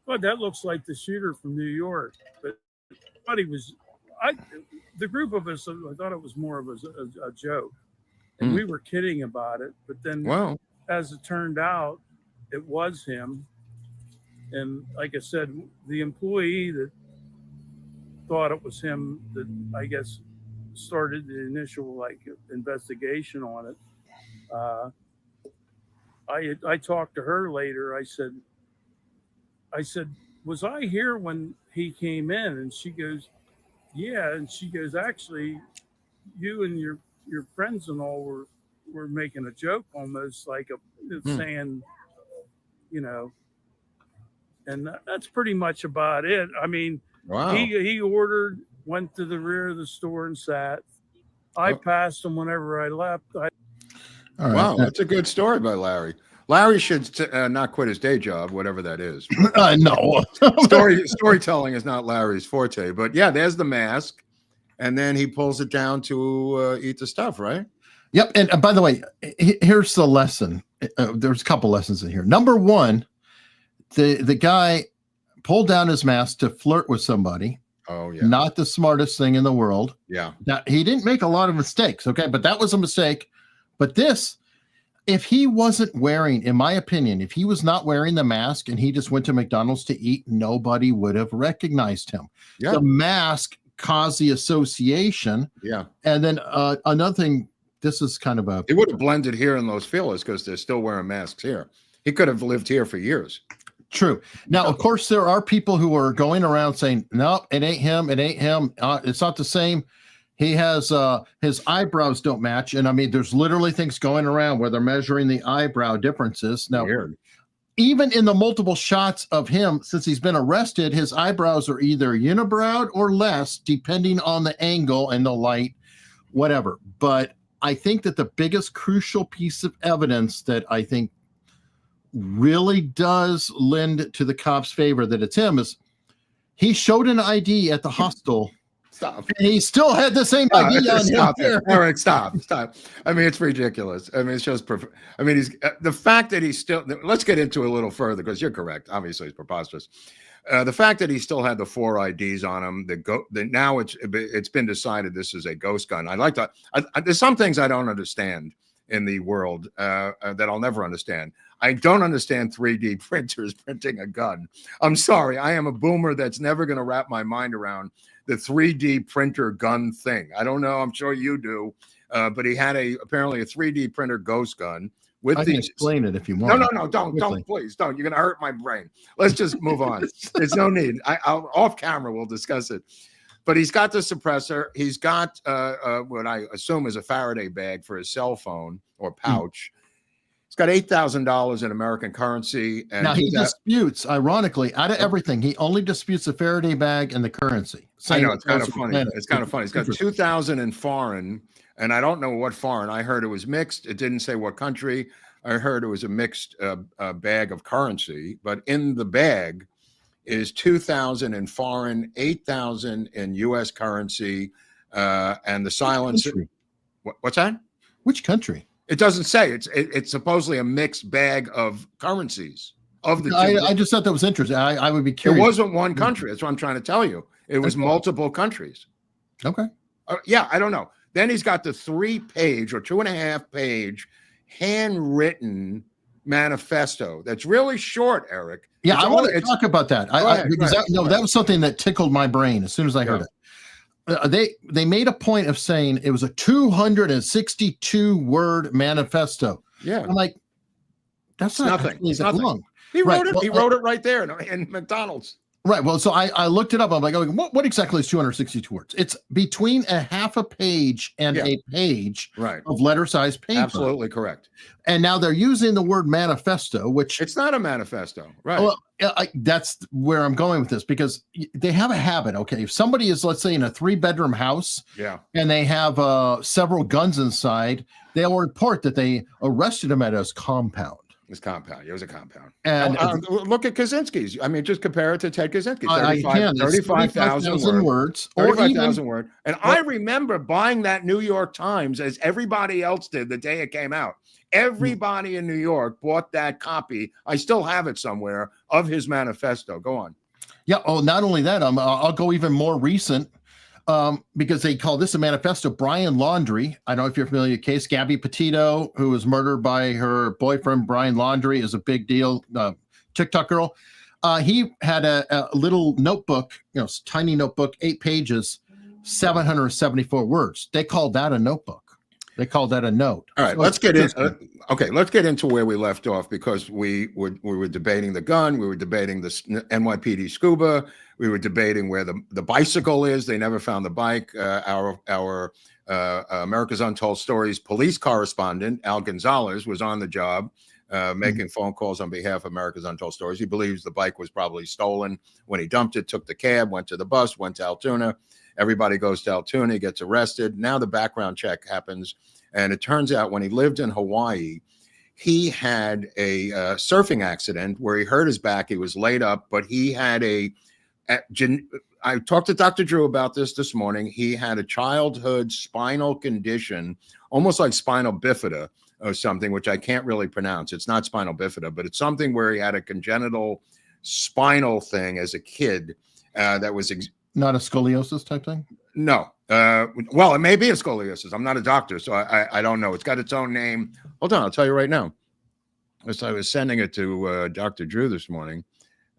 But that looks like the shooter from New York. But I thought he was, the group of us, I thought it was more of a joke. And we were kidding about it. But then, as it turned out, it was him. And like I said, the employee that thought it was him that I guess started the initial investigation on it. I talked to her later. I said, was I here when he came in? And she goes, yeah. And she goes, actually, you and your friends and all were making a joke, almost like saying, and that's pretty much about it. I mean, he ordered, went to the rear of the store and sat. I passed him whenever I left. Wow, that's a good story by Larry. Larry should not quit his day job, whatever that is. No. Storytelling is not Larry's forte. But yeah, there's the mask. And then he pulls it down to eat the stuff, right? Yep. And by the way, here's the lesson. There's a couple lessons in here. Number one, the guy pulled down his mask to flirt with somebody. Oh, yeah. Not the smartest thing in the world. Yeah. Now, he didn't make a lot of mistakes, okay? But that was a mistake. But this, if he wasn't wearing, in my opinion, if he was not wearing the mask and he just went to McDonald's to eat, nobody would have recognized him. Yeah. The mask caused the association. Yeah. And then another thing, this is kind of a... He would have blended here in Los Feliz because they're still wearing masks here. He could have lived here for years. True. Now, of course, there are people who are going around saying, no, it ain't him. It ain't him. It's not the same. He has his eyebrows don't match. And I mean, there's literally things going around where they're measuring the eyebrow differences. Now, even in the multiple shots of him, since he's been arrested, his eyebrows are either unibrowed or less, depending on the angle and the light, whatever. But I think that the biggest crucial piece of evidence that I think really does lend to the cops' favor that it's him is he showed an ID at the hostel. Stop. And he still had the same ID on him. Eric, stop. I mean, it's ridiculous. I mean, it shows. I mean, he's the fact that he's still. Let's get into it a little further because you're correct. Obviously, it's preposterous. The fact that he still had the 4 IDs on him. Now it's been decided this is a ghost gun. I like that. There's some things I don't understand in the world that I'll never understand. I don't understand 3D printers printing a gun. I'm sorry. I am a boomer that's never going to wrap my mind around the 3D printer gun thing. I don't know. I'm sure you do. But he had apparently a 3D printer ghost gun. I can explain it if you want. No, don't, please don't. You're going to hurt my brain. Let's just move on. There's no need. I'll off camera, we'll discuss it. But he's got the suppressor. He's got what I assume is a Faraday bag for his cell phone or pouch. He's got $8,000 in American currency. And now he disputes, ironically, out of everything, he only disputes the Faraday bag and the currency. I know, it's kind of funny. It's kind of funny. He's got 2,000 in foreign, and I don't know what foreign. I heard it was mixed. It didn't say what country. I heard it was a mixed bag of currency, but in the bag is 2,000 in foreign, 8,000 in U.S. currency, and the silencer. What's that? Which country? It doesn't say. It's supposedly a mixed bag of currencies of the. I just thought that was interesting. I would be curious. It wasn't one country. That's what I'm trying to tell you. It was multiple countries. Okay. Yeah, I don't know. Then he's got the 3-page or 2.5-page handwritten manifesto that's really short, Eric. Yeah, I want to talk about that. That was something that tickled my brain as soon as I heard it. They made a point of saying it was a 262-word manifesto. Yeah, I'm like, that's nothing. It's nothing. Long. He wrote it. He wrote it right there in McDonald's. Right. Well, so I looked it up. I'm like, what exactly is 262 words? It's between a half a page and a page of letter-sized paper. Absolutely correct. And now they're using the word manifesto, which it's not a manifesto, right? Well, that's where I'm going with this because they have a habit. Okay, if somebody is, let's say, in a 3-bedroom house, and they have several guns inside, they'll report that they arrested him at his compound. It's compound. It was a compound. And look at Kaczynski's. I mean, just compare it to Ted Kaczynski. 35,000 words. 35,000 words. And I remember buying that New York Times as everybody else did the day it came out. Everybody in New York bought that copy. I still have it somewhere of his manifesto. Go on. Yeah. Oh, not only that, I'll go even more recent. Because they call this a manifesto. Brian Laundrie, I don't know if you're familiar with the case. Gabby Petito, who was murdered by her boyfriend, Brian Laundrie, is a big deal. TikTok girl. He had a little notebook, tiny notebook, 8 pages, 774 words. They called that a notebook. They called that a note. All right, so let's get into where we left off, because we were debating the gun, we were debating the NYPD scuba, we were debating where the bicycle is. They never found the bike. Our America's Untold Stories police correspondent Al Gonzalez was on the job, making phone calls on behalf of America's Untold Stories. He believes the bike was probably stolen when he dumped it, took the cab, went to the bus, went to Altoona. Everybody goes to Altoona, he gets arrested. Now the background check happens. And it turns out when he lived in Hawaii, he had a surfing accident where he hurt his back. He was laid up, but he had I talked to Dr. Drew about this morning. He had a childhood spinal condition, almost like spinal bifida or something, which I can't really pronounce. It's not spinal bifida, but it's something where he had a congenital spinal thing as a kid that was not a scoliosis type thing? No. Well, it may be a scoliosis. I'm not a doctor, so I don't know. It's got its own name. Hold on, I'll tell you right now. I was sending it to Dr. Drew this morning.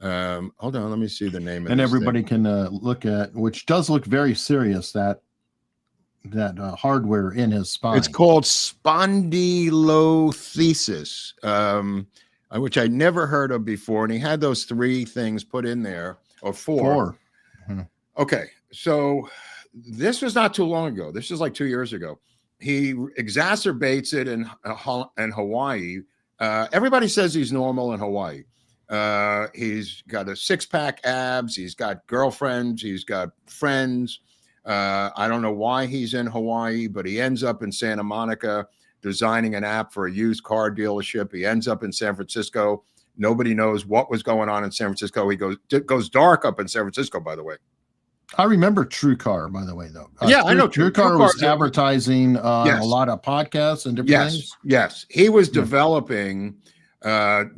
Hold on, let me see the name of it. And everybody can look at, which does look very serious, that hardware in his spine. It's called spondylolisthesis, which I never heard of before. And he had those 3 things put in there, or 4. Mm-hmm. Okay, so this was not too long ago. This is like 2 years ago. He exacerbates it in Hawaii. Everybody says he's normal in Hawaii. He's got a 6-pack abs. He's got girlfriends. He's got friends. I don't know why he's in Hawaii, but he ends up in Santa Monica designing an app for a used car dealership. He ends up in San Francisco. Nobody knows what was going on in San Francisco. He goes dark up in San Francisco, by the way. I remember TrueCar, by the way, though. Yeah, I know. TrueCar was advertising a lot of podcasts and different things. Yes, he was developing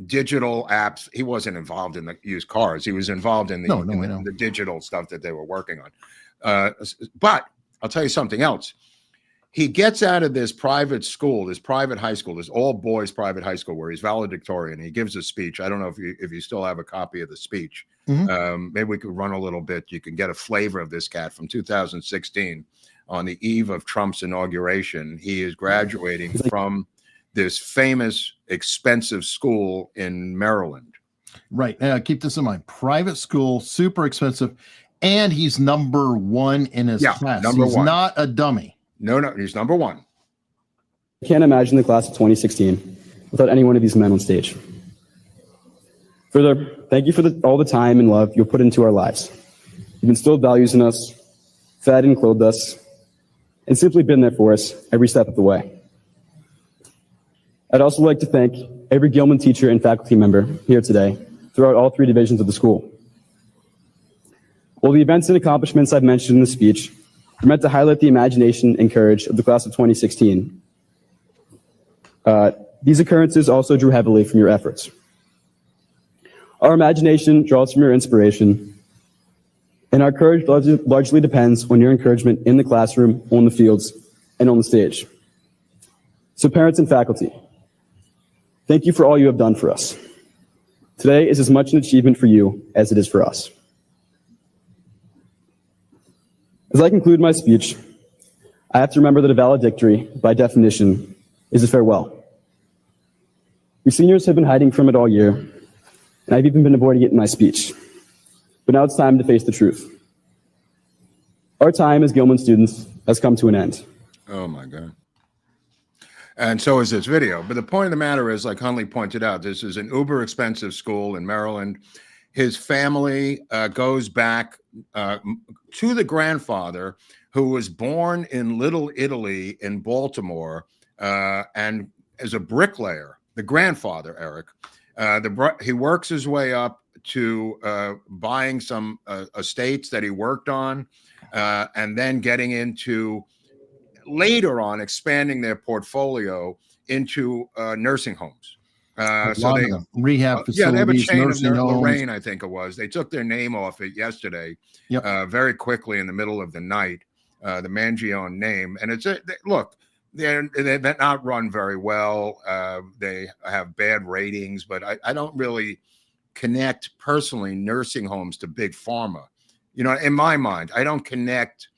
digital apps. He wasn't involved in the used cars. He was involved in the digital stuff that they were working on. But I'll tell you something else. He gets out of this private school, this private high school, this all-boys private high school where he's valedictorian. He gives a speech. I don't know if you still have a copy of the speech. Mm-hmm. Maybe we could run a little bit. You can get a flavor of this cat from 2016 on the eve of Trump's inauguration. He is graduating from this famous, expensive school in Maryland. Right. Keep this in mind. Private school, super expensive, and he's number 1 in his class. He's not a dummy. No, he's number 1. I can't imagine the class of 2016 without any one of these men on stage. Further, thank you for all the time and love you've put into our lives. You've instilled values in us, fed and clothed us, and simply been there for us every step of the way. I'd also like to thank every Gilman teacher and faculty member here today throughout all 3 divisions of the school. While the events and accomplishments I've mentioned in the speech are meant to highlight the imagination and courage of the class of 2016, these occurrences also drew heavily from your efforts. Our imagination draws from your inspiration, and our courage largely depends on your encouragement in the classroom, on the fields, and on the stage. So parents and faculty, thank you for all you have done for us. Today is as much an achievement for you as it is for us. As I conclude my speech, I have to remember that a valedictory, by definition, is a farewell. We seniors have been hiding from it all year, and I've even been avoiding it in my speech. But now it's time to face the truth. Our time as Gilman students has come to an end. Oh my God. And so is this video. But the point of the matter is, like Hunley pointed out, this is an uber expensive school in Maryland. His family goes back to the grandfather who was born in Little Italy in Baltimore and as a bricklayer. the grandfather, Eric. He works his way up to buying some estates that he worked on, and then getting into later on expanding their portfolio into nursing homes. So they rehab facilities, yeah, they have a chain nursing of homes. Lorraine, I think it was. They took their name off it yesterday, very quickly in the middle of the night. The Mangione name, and look. They're not run very well. They have bad ratings, but I don't really connect personally nursing homes to big pharma. You know, in my mind, I don't connect,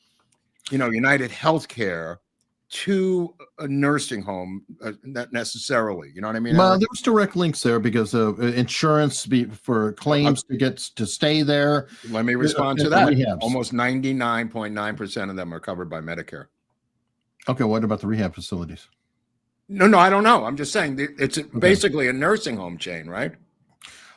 United Healthcare to a nursing home, not necessarily. You know what I mean? Well, there's direct links there because of insurance for claims to stay there. Let me respond to that. Almost 99.9% of them are covered by Medicare. Okay, what about the rehab facilities? No, I don't know. I'm just saying it's basically a nursing home chain, right?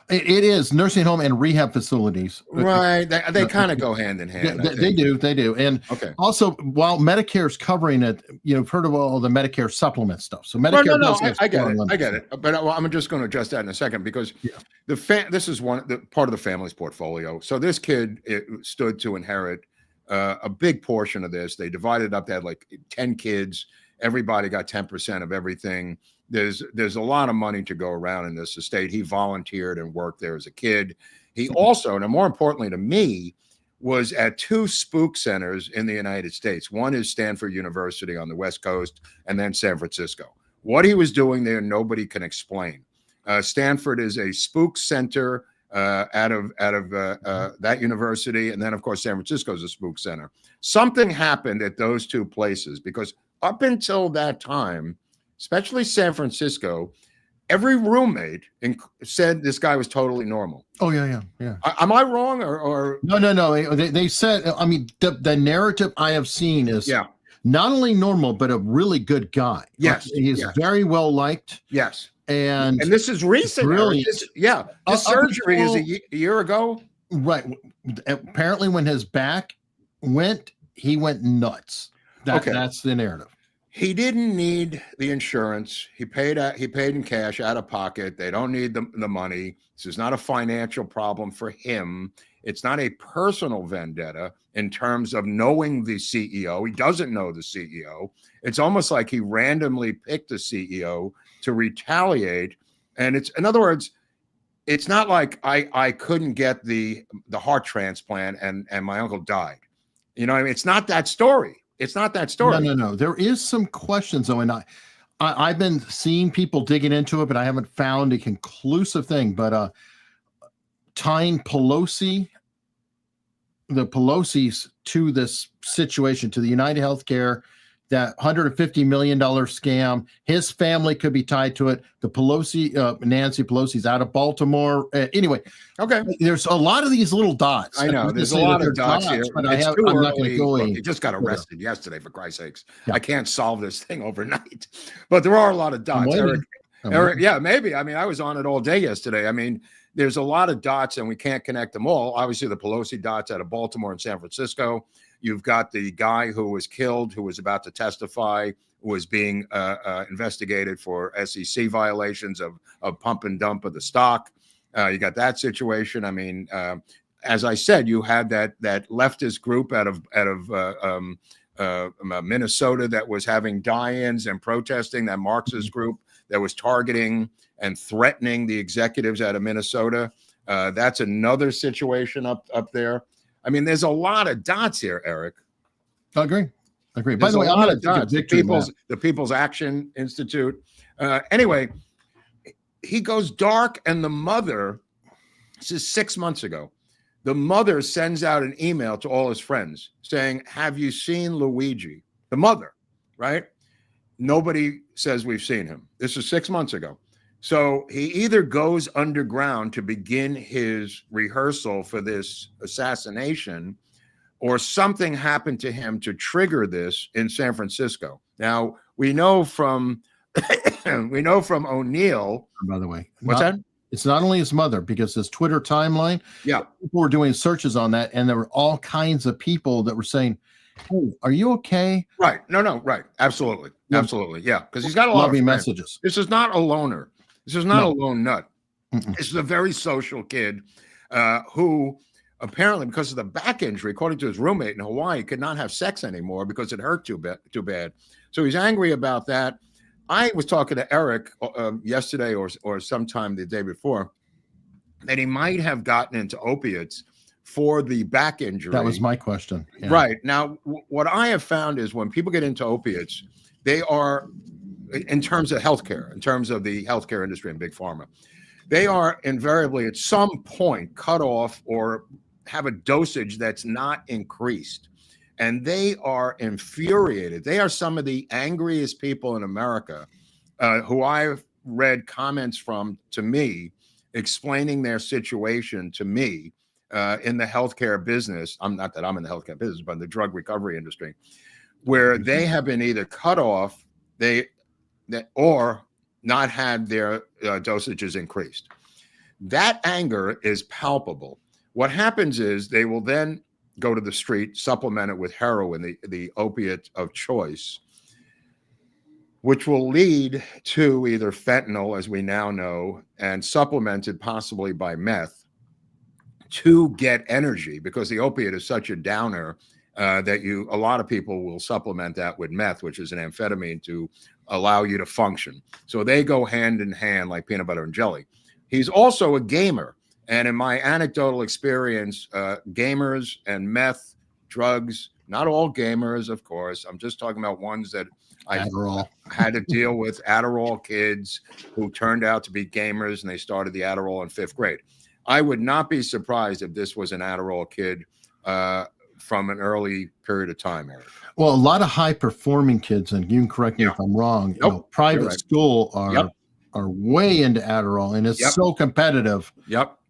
It is nursing home and rehab facilities. Right. They kind of go hand in hand. They do. And also, while Medicare's covering it, you've heard of all the Medicare supplement stuff. So Medicare I get it. But I'm just going to address that in a second because this is part of the family's portfolio. So this kid stood to inherit a big portion of this. They divided up. They had like 10 kids. Everybody got 10% of everything. There's a lot of money to go around in this estate. He volunteered and worked there as a kid. He also, and more importantly to me, was at 2 Spook centers in the United States. One is Stanford University on the West Coast, and then San Francisco. What he was doing there, nobody can explain. Stanford is a Spook center out of that university, and then of course San Francisco is a Spook center. Something happened at those 2 places because up until that time, especially San Francisco, every roommate said this guy was totally normal. Oh yeah. Am I wrong or no? They said. I mean, the narrative I have seen is not only normal but a really good guy. Yes, he's very well liked. Yes. And this is recent. Really, the surgery is a year ago. Right. Apparently, when his back went, he went nuts. That's the narrative. He didn't need the insurance. He paid in cash out of pocket. They don't need the money. This is not a financial problem for him. It's not a personal vendetta in terms of knowing the CEO. He doesn't know the CEO. It's almost like he randomly picked the CEO to retaliate. And in other words, it's not like I couldn't get the heart transplant and my uncle died. You know what I mean? It's not that story. It's not that story. No. There is some questions though, and I've been seeing people digging into it, but I haven't found a conclusive thing. But tying the Pelosi's to this situation, to the United Healthcare, that $150 million scam, his family could be tied to it. The Nancy Pelosi's out of Baltimore. Anyway, there's a lot of these little dots. I know there's a lot of dots here, but I'm not going to go in. He just got arrested yesterday, for Christ's sakes. Yeah. I can't solve this thing overnight, but there are a lot of dots. Eric, yeah, maybe. I mean, I was on it all day yesterday. I mean, there's a lot of dots, and we can't connect them all. Obviously, the Pelosi dots out of Baltimore and San Francisco. You've got the guy who was killed, who was about to testify, was being investigated for SEC violations of pump and dump of the stock. You got that situation. I mean, as I said, you had that leftist group out of Minnesota that was having die-ins and protesting, that Marxist group that was targeting and threatening the executives out of Minnesota. That's another situation up there. I mean, there's a lot of dots here, Eric. I agree. By the way, a lot of dots. The People's Action Institute. Anyway, he goes dark, and the mother, this is 6 months ago, the mother sends out an email to all his friends saying, "Have you seen Luigi?" The mother, right? Nobody says we've seen him. This is 6 months ago. So he either goes underground to begin his rehearsal for this assassination, or something happened to him to trigger this in San Francisco. Now we know from O'Neill. By the way, what's that? It's not only his mother, because his Twitter timeline. Yeah, people were doing searches on that, and there were all kinds of people that were saying, "Hey, are you okay?" Right? No, right. Absolutely. Yeah, because he's got a lot of messages. This is not a loner. This is not a lone nut. This is a very social kid who apparently, because of the back injury, according to his roommate in Hawaii, could not have sex anymore because it hurt too bad. So he's angry about that. I was talking to Eric yesterday or sometime the day before that he might have gotten into opiates for the back injury. That was my question. Yeah. Right. Now, what I have found is when people get into opiates, they are, in terms of healthcare, in terms of the healthcare industry and big pharma, they are invariably at some point cut off or have a dosage that's not increased. And they are infuriated. They are some of the angriest people in America who I've read comments from to me explaining their situation to me in the healthcare business. I'm not that I'm in the healthcare business, but in the drug recovery industry, where they have been either cut off, or not had their dosages increased. That anger is palpable. What happens is they will then go to the street, supplement it with heroin, the opiate of choice, which will lead to either fentanyl, as we now know, and supplemented possibly by meth, to get energy, because the opiate is such a downer that a lot of people will supplement that with meth, which is an amphetamine, to allow you to function. So they go hand in hand like peanut butter and jelly. He's also a gamer. And in my anecdotal experience, gamers and meth, drugs, not all gamers, of course. I'm just talking about ones that I had to deal with, Adderall kids who turned out to be gamers, and they started the Adderall in 5th grade. I would not be surprised if this was an Adderall kid from an early period of time, Eric. Well, a lot of high-performing kids, and you can correct me if I'm wrong, private school are way into Adderall, and it's so competitive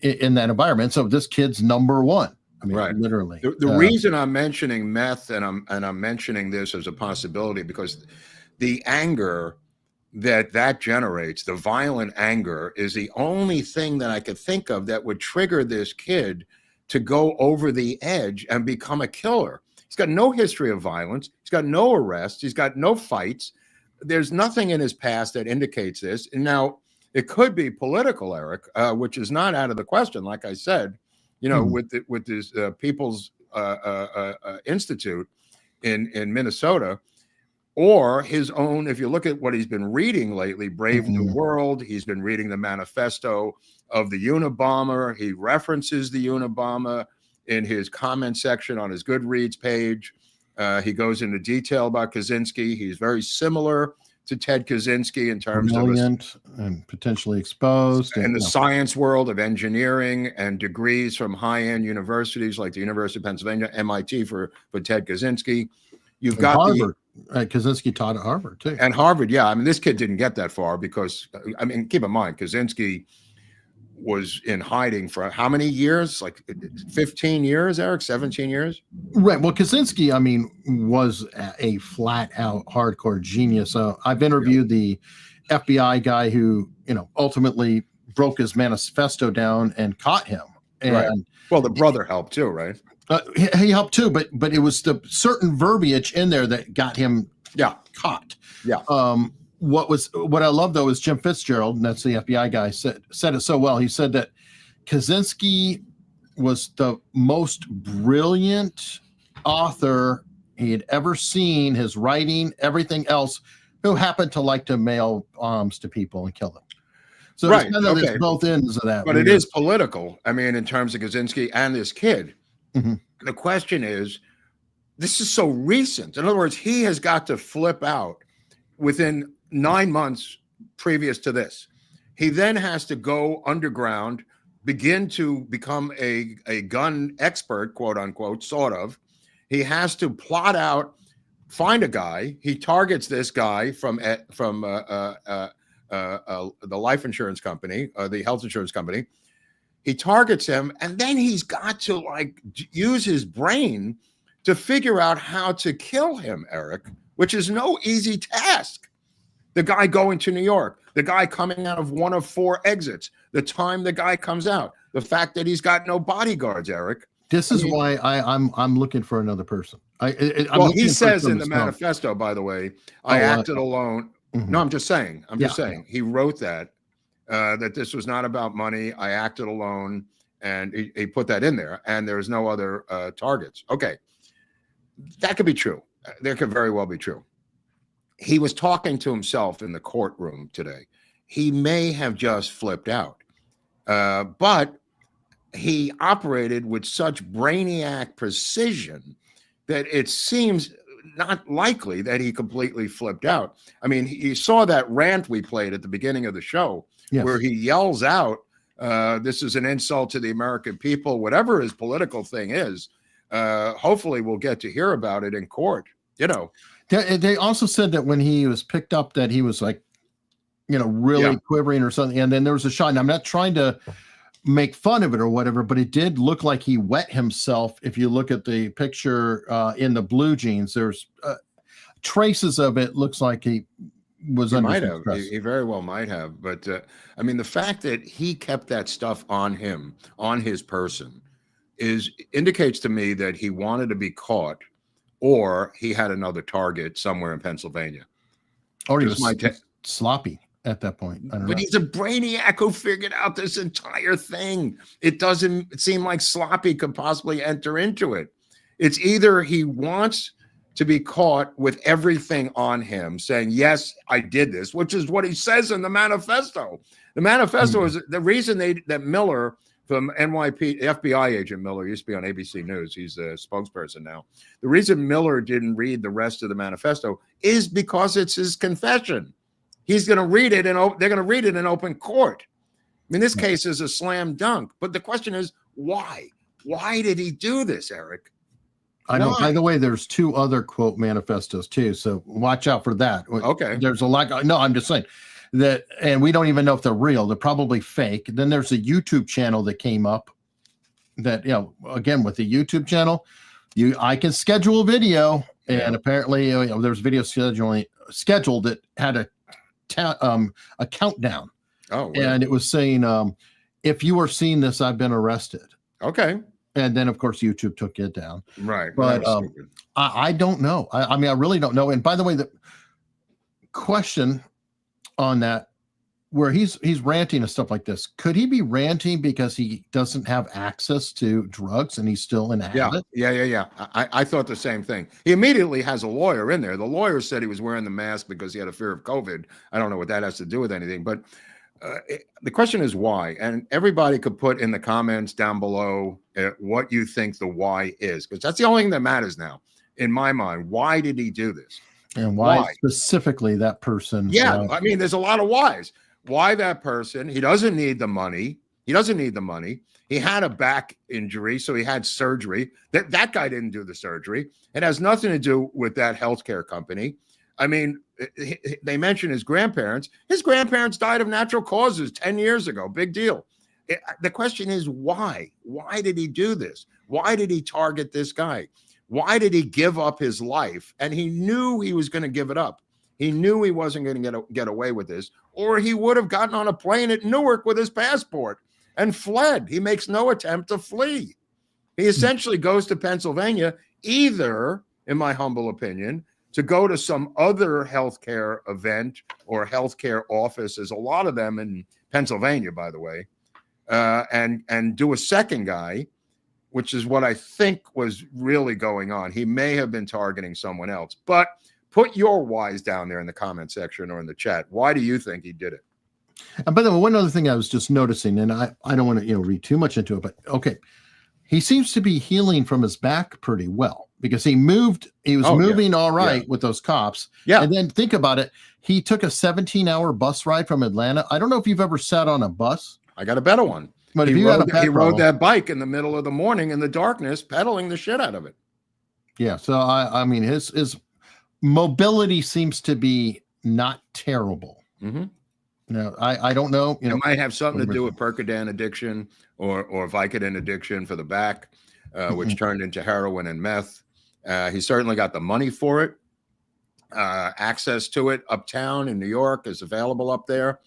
in that environment. So this kid's number one. I mean, literally. The reason I'm mentioning meth and I'm mentioning this as a possibility, because the anger that generates, the violent anger, is the only thing that I could think of that would trigger this kid to go over the edge and become a killer. He's got no history of violence. He's got no arrests. He's got no fights. There's nothing in his past that indicates this. And now it could be political, Eric, which is not out of the question. Like I said, with this People's Institute in Minnesota, or his own. If you look at what he's been reading lately, Brave New World, he's been reading the manifesto of the Unabomber. He references the Unabomber in his comment section on his Goodreads page. He goes into detail about Kaczynski. He's very similar to Ted Kaczynski in terms of and potentially exposed in the science world of engineering and degrees from high-end universities like the University of Pennsylvania, MIT for Ted Kaczynski. You've got Harvard. Kaczynski taught at Harvard too. And Harvard, yeah. I mean, this kid didn't get that far because, I mean, keep in mind, Kaczynski was in hiding for how many years? Like 15 years, Eric? 17 years? Right. Well, Kaczynski, I mean, was a flat out hardcore genius. So I've interviewed the FBI guy who, ultimately broke his manifesto down and caught him. And well, the brother helped too, right? He helped too, but it was the certain verbiage in there that got him caught. Yeah. What I love though is Jim Fitzgerald, and that's the FBI guy, said it so well. He said that Kaczynski was the most brilliant author he had ever seen, his writing, everything else, who happened to like to mail bombs to people and kill them. So it's kind of there's both ends of that. But it is political. I mean, in terms of Kaczynski and this kid. The question is, this is so recent. In other words, he has got to flip out within 9 months previous to this. He then has to go underground, begin to become a gun expert, quote unquote, sort of. He has to plot out, find a guy. He targets this guy from the life insurance company, the health insurance company. He targets him, and then he's got to use his brain to figure out how to kill him, Eric, which is no easy task. The guy going to New York, the guy coming out of one of 4 exits, the time the guy comes out, the fact that he's got no bodyguards, Eric. This is why I'm looking for another person. He says in the manifesto, by the way, I acted alone. No, I'm just saying. He wrote that. that this was not about money. I acted alone, and he put that in there, and there's no other targets. Okay, that could be true. That could very well be true. He was talking to himself in the courtroom today. He may have just flipped out, but he operated with such brainiac precision that it seems not likely that he completely flipped out. I mean, you saw that rant we played at the beginning of the show, yes, where he yells out, this is an insult to the American people, whatever his political thing is. Hopefully we'll get to hear about it in court. You know, they also said that when he was picked up that he was like, you know, really quivering or something. And then there was a shot, and I'm not trying to make fun of it or whatever, but it did look like he wet himself. If you look at the picture in the blue jeans, there's traces of it. Looks like he was under might have. stress. He very well might have. But I mean, the fact that he kept that stuff on him, on his person, indicates to me that he wanted to be caught, or he had another target somewhere in Pennsylvania. Or he was sloppy at that point. I don't know. But he's a brainiac who figured out this entire thing. It doesn't seem like sloppy could possibly enter into it. It's either he wants to be caught with everything on him, saying, yes, I did this, which is what he says in the manifesto. The manifesto is the reason that Miller from NYP, FBI agent Miller, used to be on ABC News. He's a spokesperson now. The reason Miller didn't read the rest of the manifesto is because it's his confession. He's going to read it, and they're going to read it in open court. I mean, this case is a slam dunk. But the question is, why? Why did he do this, Eric? I know. By the way, there's 2 other quote manifestos too, so watch out for that. Okay. There's a lot. No, I'm just saying that, and we don't even know if they're real. They're probably fake. Then there's a YouTube channel that came up. That, you know, again, with the YouTube channel, I can schedule a video, and apparently, you know, there's video scheduled that had a countdown. Oh, wow. And it was saying, if you are seeing this, I've been arrested. Okay. And then, of course, YouTube took it down. Right. But I don't know. I mean, I really don't know. And by the way, the question on that, where he's ranting and stuff like this, could he be ranting because he doesn't have access to drugs and he's still in a habit? Yeah. I thought the same thing. He immediately has a lawyer in there. The lawyer said he was wearing the mask because he had a fear of COVID. I don't know what that has to do with anything, but the question is why. And everybody could put in the comments down below what you think the why is, because that's the only thing that matters now in my mind. Why did he do this? And why specifically that person? Yeah, I mean, there's a lot of whys. Why that person? He doesn't need the money. He had a back injury, so he had surgery. That guy didn't do the surgery. It has nothing to do with that healthcare company. I mean, they mentioned his grandparents. His grandparents died of natural causes 10 years ago. Big deal. The question is why? Why did he do this? Why did he target this guy? Why did he give up his life? And he knew he was going to give it up. He knew he wasn't going to get away with this, or he would have gotten on a plane at Newark with his passport and fled. He makes no attempt to flee. He essentially goes to Pennsylvania, either, in my humble opinion, to go to some other healthcare event or healthcare office. There's a lot of them in Pennsylvania, by the way, and do a second guy, which is what I think was really going on. He may have been targeting someone else, but put your whys down there in the comment section or in the chat. Why do you think he did it? And by the way, one other thing I was just noticing, and I don't want to read too much into it, but okay, he seems to be healing from his back pretty well because he was moving all right with those cops. Yeah. And then think about it. He took a 17-hour bus ride from Atlanta. I don't know if you've ever sat on a bus. I got a better one. But he rode that bike in the middle of the morning in the darkness, pedaling the shit out of it. Yeah. So I mean, his mobility seems to be not terrible. Mm-hmm. No, I don't know. It might have something to do with Percodan addiction or Vicodin addiction for the back, which turned into heroin and meth. He certainly got the money for it. Access to it uptown in New York is available up there.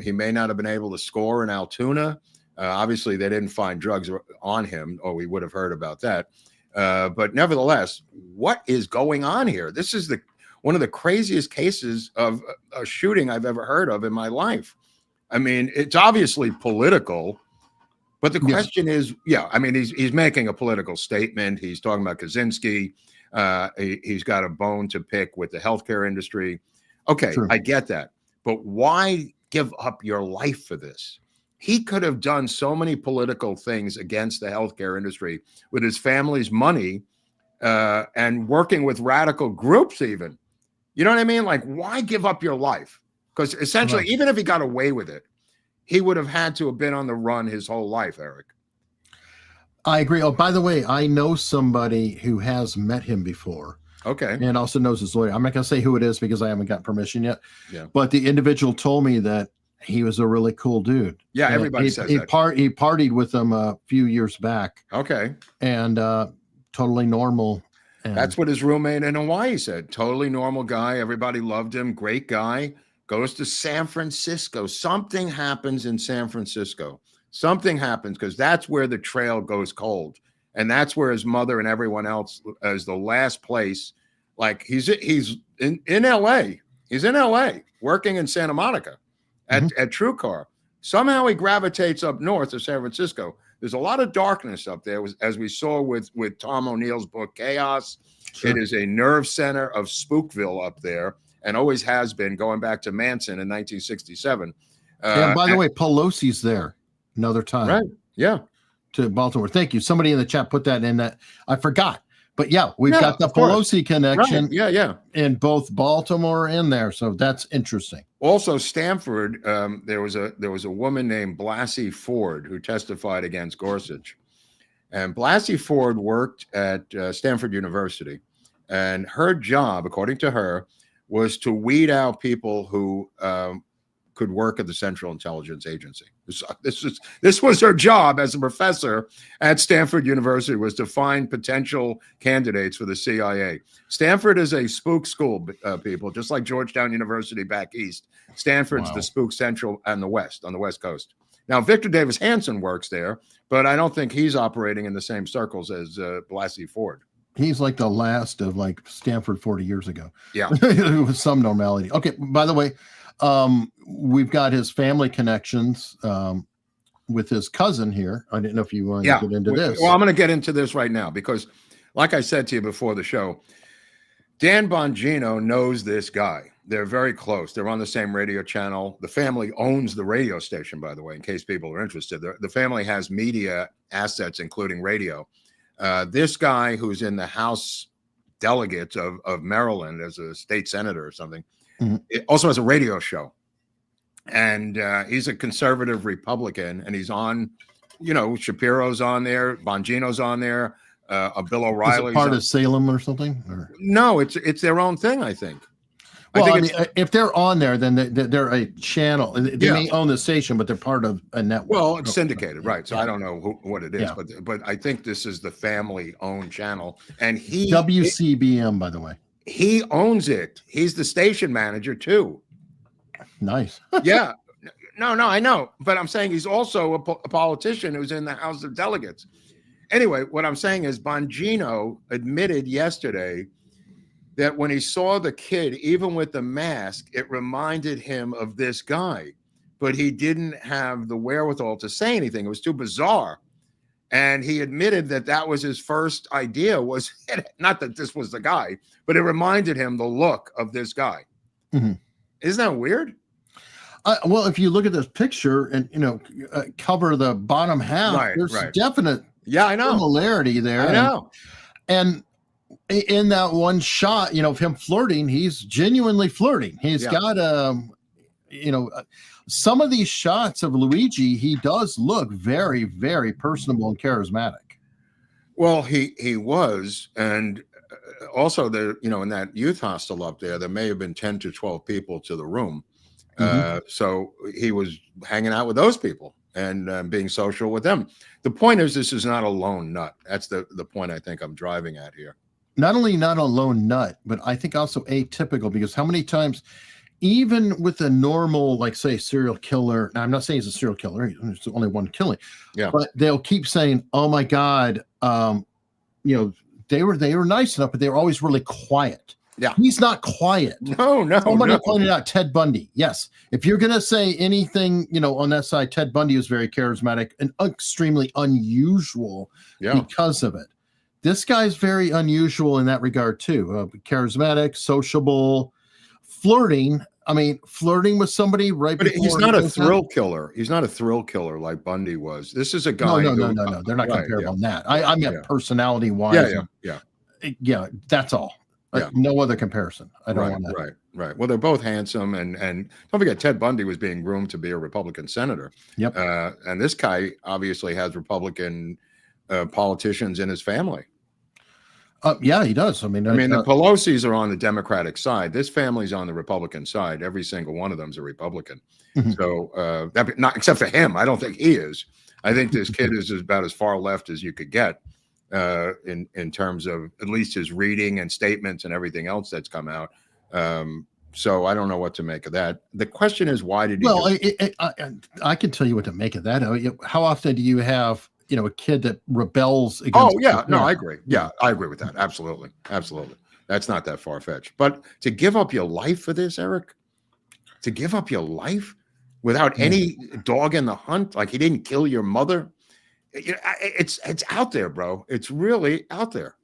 He may not have been able to score in Altoona. Obviously, they didn't find drugs on him, or we would have heard about that. But nevertheless, what is going on here? This is one of the craziest cases of a shooting I've ever heard of in my life. I mean, it's obviously political, but the question is, I mean, he's making a political statement. He's talking about Kaczynski. He's got a bone to pick with the healthcare industry. Okay, I get that. But why give up your life for this? He could have done so many political things against the healthcare industry with his family's money and working with radical groups even. You know what I mean? Like, why give up your life? Because essentially, even if he got away with it, he would have had to have been on the run his whole life, Eric. I agree. Oh, by the way, I know somebody who has met him before. Okay. And also knows his lawyer. I'm not going to say who it is because I haven't got permission yet. Yeah. But the individual told me that he was a really cool dude. Yeah, and everybody says that. He partied with him a few years back. Okay. And totally normal. And that's what his roommate in Hawaii said. Totally normal guy. Everybody loved him. Great guy. Goes to San Francisco. Something happens in San Francisco. Something happens because that's where the trail goes cold. And that's where his mother and everyone else is the last place. Like he's in LA. He's in LA working in Santa Monica at TrueCar. Somehow he gravitates up north to San Francisco. There's a lot of darkness up there, as we saw with Tom O'Neill's book, Chaos. It is a nerve center of Spookville up there and always has been, going back to Manson in 1967. And by the way, Pelosi's there another time. Right. Yeah. To Baltimore. Thank you. Somebody in the chat put that in that. I forgot. But yeah, we've got the Pelosi connection. Right. Yeah. In both Baltimore and there. So that's interesting. Also, Stanford, there was a woman named Blassie Ford who testified against Gorsuch. And Blassie Ford worked at Stanford University. And her job, according to her, was to weed out people who could work at the Central Intelligence Agency. This was her job as a professor at Stanford University, was to find potential candidates for the CIA. Stanford is a spook school, people, just like Georgetown University back east. Stanford's the spook central and on the West Coast. Now, Victor Davis Hanson works there, but I don't think he's operating in the same circles as Blassie Ford. He's like the last of like Stanford 40 years ago. Yeah. With some normality. Okay. By the way, we've got his family connections with his cousin here. I didn't know if you wanted to get into this. Well, I'm going to get into this right now because, like I said to you before the show, Dan Bongino knows this guy. They're very close. They're on the same radio channel. The family owns the radio station, by the way, in case people are interested. The family has media assets, including radio. This guy who's in the House Delegates of Maryland as a state senator or something, it also has a radio show. And he's a conservative Republican, and he's on, Shapiro's on there, Bongino's on there, Bill O'Reilly's part of Salem or something? Or? No, it's their own thing, I think. Well, I mean, if they're on there, then they're a channel. They may own the station, but they're part of a network. Well, it's syndicated, right? So I don't know what it is, but I think this is the family-owned channel, and WCBM, by the way, he owns it. He's the station manager too. Nice. Yeah. No, I know, but I'm saying he's also a politician who's in the House of Delegates. Anyway, what I'm saying is Bongino admitted yesterday that when he saw the kid, even with the mask, it reminded him of this guy, but he didn't have the wherewithal to say anything. It was too bizarre. And he admitted that was his first idea, was not that this was the guy, but it reminded him the look of this guy. Mm-hmm. Isn't that weird? Well, if you look at this picture and, cover the bottom half, there's definite similarity there. I know. And in that one shot, of him flirting, he's genuinely flirting. He's got some of these shots of Luigi, he does look very, very personable and charismatic. Well, he was, and also in that youth hostel up there may have been 10 to 12 people to the room. So he was hanging out with those people and being social with them. The point is, this is not a lone nut. That's the point I think I'm driving at here. Not only not a lone nut, but I think also atypical, because how many times, even with a normal, like say serial killer, now I'm not saying he's a serial killer, there's only one killing, but they'll keep saying, oh my God, they were nice enough, but they were always really quiet. Yeah. He's not quiet. No. Somebody pointed out Ted Bundy. Yes. If you're going to say anything, on that side, Ted Bundy was very charismatic and extremely unusual because of it. This guy's very unusual in that regard too. Charismatic, sociable, flirting. I mean, flirting with somebody right but before. He's not a thrill killer. He's not a thrill killer like Bundy was. This is a guy. No. They're not comparable on that. I meant personality-wise. Yeah. That's all. No other comparison. I don't want that. Right. Well, they're both handsome, and don't forget, Ted Bundy was being groomed to be a Republican senator. Yep. And this guy obviously has Republican politicians in his family. Yeah, he does. I mean, the Pelosi's are on the Democratic side. This family's on the Republican side. Every single one of them's a Republican. So, not except for him. I don't think he is. I think this kid is about as far left as you could get in terms of at least his reading and statements and everything else that's come out. So I don't know what to make of that. The question is, why did he? Well, I can tell you what to make of that. How often do you have a kid that rebels against? Oh yeah, no, I agree. Yeah, I agree with that. Absolutely. That's not that far fetched. But to give up your life for this, Eric, to give up your life without any dog in the hunt, like he didn't kill your mother. It's out there, bro. It's really out there.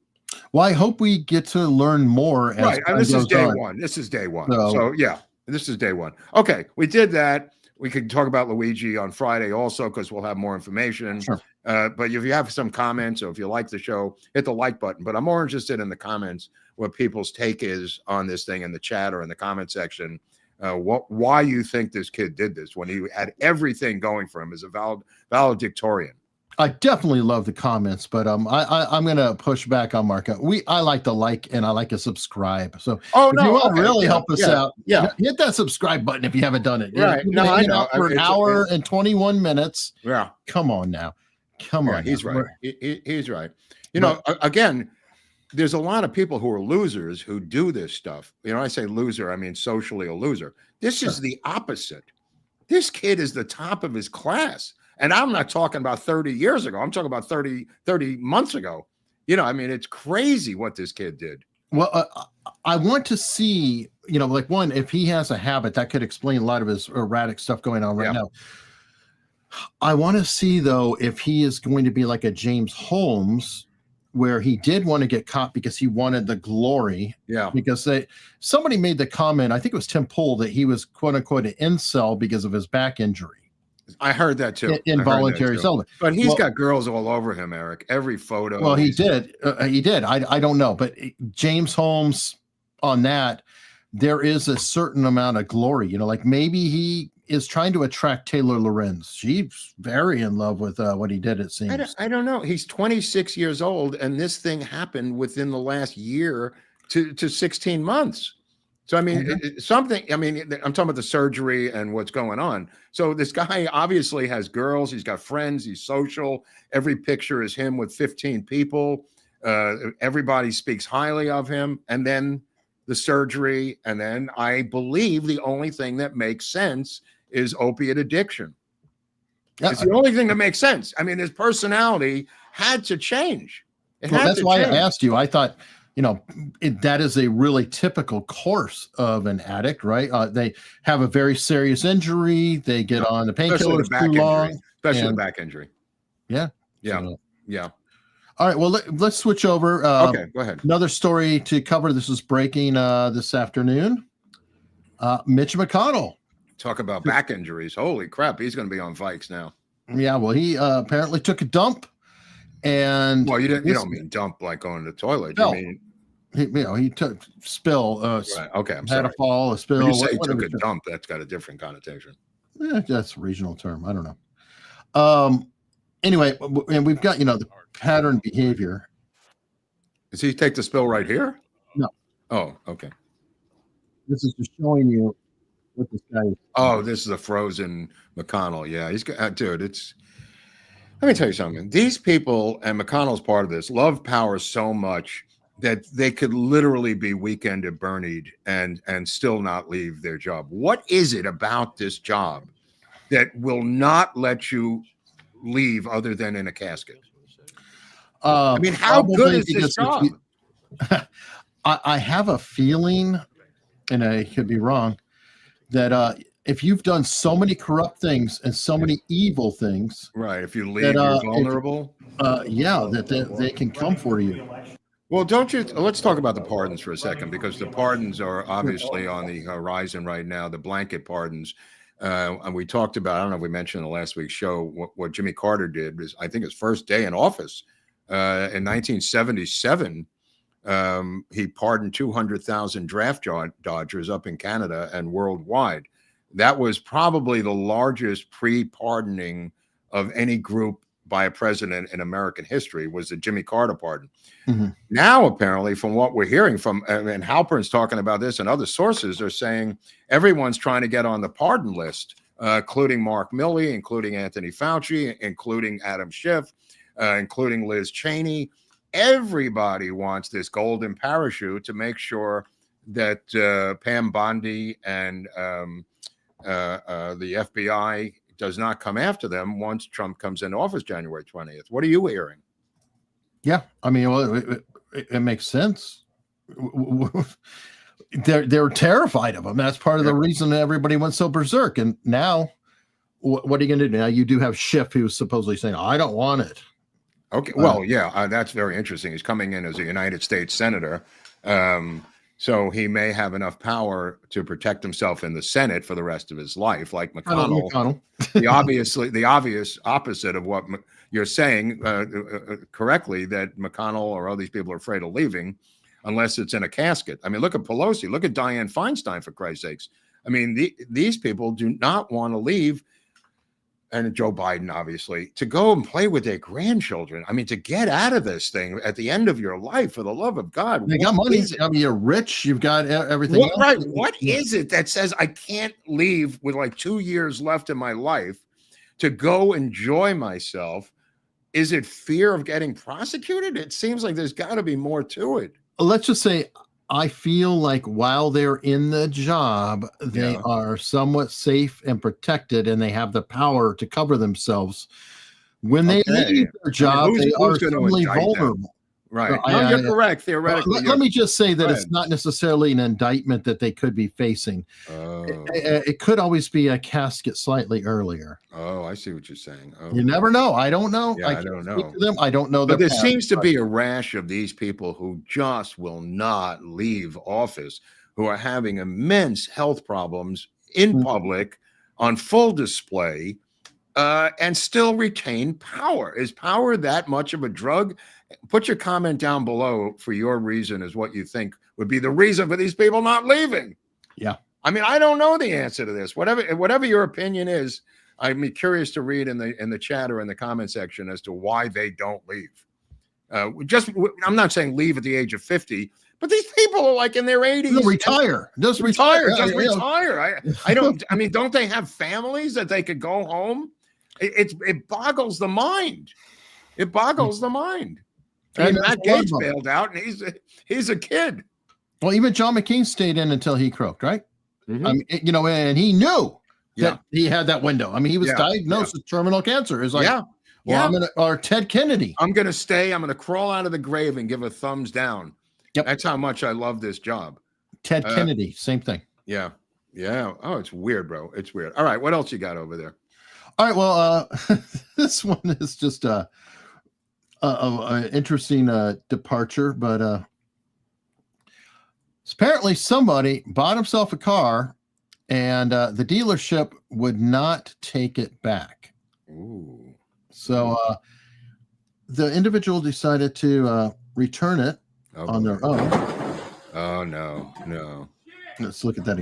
Well, I hope we get to learn more. Right. And this is day one. This is day one. So yeah, this is day one. Okay. We did that. We could talk about Luigi on Friday also, because we'll have more information. Sure. But if you have some comments, or if you like the show, hit the like button. But I'm more interested in the comments, what people's take is on this thing in the chat or in the comment section. Why you think this kid did this when he had everything going for him as a valedictorian. I definitely love the comments, but I'm gonna push back on Mark. I like to like and I like to subscribe. So if you want to really help us out, hit that subscribe button if you haven't done it. Right? No, I know. For an hour and 21 minutes. Yeah. Come on now. Come on. He's right. He's right. Again, there's a lot of people who are losers who do this stuff. I say loser, I mean socially a loser. This is the opposite. This kid is the top of his class. And I'm not talking about 30 years ago. I'm talking about 30 months ago. It's crazy what this kid did. Well, I want to see, one, if he has a habit, that could explain a lot of his erratic stuff going on right now. I want to see, though, if he is going to be like a James Holmes, where he did want to get caught because he wanted the glory. Yeah. Because somebody made the comment, I think it was Tim Pool, that he was, quote unquote, an incel because of his back injury. I heard that too. Involuntary celibate. But he's got girls all over him, Eric. Every photo. Well, he did. He did. I don't know. But James Holmes on that, there is a certain amount of glory. Like maybe he is trying to attract Taylor Lorenz. She's very in love with what he did, it seems. I don't know. He's 26 years old, and this thing happened within the last year to 16 months. So, I'm talking about the surgery and what's going on. So this guy obviously has girls. He's got friends. He's social. Every picture is him with 15 people. Everybody speaks highly of him. And then the surgery. And then I believe the only thing that makes sense is opiate addiction. It's the only thing that makes sense. His personality had to change. That's why I asked you. I thought, that is a really typical course of an addict, right? They have a very serious injury. They get on the painkillers too long. Especially the back injury. Yeah. Yeah. Yeah. All right. Well, let's switch over. Okay, go ahead. Another story to cover. This is breaking this afternoon. Mitch McConnell. Talk about back injuries. Holy crap. He's going to be on Vikes now. Yeah. Well, he apparently took a dump. And well, you don't mean dump like going to the toilet. No. You mean he took spill. Right. Okay, I'm had sorry. a fall, a spill. When you say he took a dump, that's got a different connotation. That's a regional term. I don't know. Anyway, and we've got the pattern behavior. Does he take the spill right here? No. Oh, okay. This is just showing you what this guy is. Oh, this is a frozen McConnell. Yeah, he's got dude. Let me tell you something. These people, and McConnell's part of this, love power so much that they could literally be weekend at Bernied and still not leave their job. What is it about this job that will not let you leave other than in a casket? How good is this job? I have a feeling, and I could be wrong, that if you've done so many corrupt things and so many evil things, right? If you leave, you're vulnerable. That they can come for you. Well, let's talk about the pardons for a second, because the pardons are obviously on the horizon right now, the blanket pardons. And we talked about, I don't know if we mentioned in the last week's show, what Jimmy Carter did was, I think his first day in office in 1977, he pardoned 200,000 draft dodgers up in Canada and worldwide. That was probably the largest pre-pardoning of any group by a president in American history, was the Jimmy Carter pardon. Mm-hmm. Now, apparently, from what we're hearing from, and Halpern's talking about this, and other sources are saying everyone's trying to get on the pardon list, including Mark Milley, including Anthony Fauci, including Adam Schiff, including Liz Cheney. Everybody wants this golden parachute to make sure that Pam Bondi and the FBI does not come after them once Trump comes into office January 20th. What are you hearing? Yeah, I mean, well, it makes sense. They're terrified of him. That's part of the reason everybody went so berserk. And now, what are you going to do? Now you do have Schiff, who's supposedly saying, "I don't want it." Okay, well, that's very interesting. He's coming in as a United States senator. So he may have enough power to protect himself in the Senate for the rest of his life, like McConnell. the obvious opposite of what you're saying correctly, that McConnell or all these people are afraid of leaving unless it's in a casket. I mean, look at Pelosi, look at Dianne Feinstein, for Christ's sakes. I mean, these people do not want to leave. And Joe Biden, obviously, to go and play with their grandchildren. I mean, to get out of this thing at the end of your life, for the love of God. They got money. I mean, you're rich. You've got everything. Right. What is it that says I can't leave with like 2 years left in my life to go enjoy myself? Is it fear of getting prosecuted? It seems like there's got to be more to it. Let's just say, I feel like while they're in the job, they are somewhat safe and protected, and they have the power to cover themselves. When they leave their job, they are suddenly vulnerable. Right. No, you're correct. Theoretically. Let me just say that it's not necessarily an indictment that they could be facing. It could always be a casket slightly earlier. Oh, I see what you're saying. Oh. You never know. I don't know. Yeah, I don't know. Them. I don't know. But there seems to be a rash of these people who just will not leave office, who are having immense health problems in public, on full display, and still retain power. Is power that much of a drug? Put your comment down below for your reason as what you think would be the reason for these people not leaving. Yeah. I mean, I don't know the answer to this. Whatever your opinion is, I'm curious to read in the chat or in the comment section as to why they don't leave. I'm not saying leave at the age of 50, but these people are like in their 80s. They'll retire. Just retire. I don't. I mean, don't they have families that they could go home? It boggles the mind. It boggles the mind. And Matt Gaetz bailed out, and he's a kid. Well, even John McCain stayed in until he croaked, right? Mm-hmm. I mean, and he knew that he had that window. I mean, he was diagnosed with terminal cancer. It's like, or Ted Kennedy. I'm going to stay. I'm going to crawl out of the grave and give a thumbs down. Yep. That's how much I love this job. Ted Kennedy, same thing. Yeah. Yeah. Oh, it's weird, bro. It's weird. All right. What else you got over there? All right. Well, this one is just an interesting departure, but apparently somebody bought himself a car, and the dealership would not take it back. Ooh. So the individual decided to return it on their own. Oh, no. Let's look at that.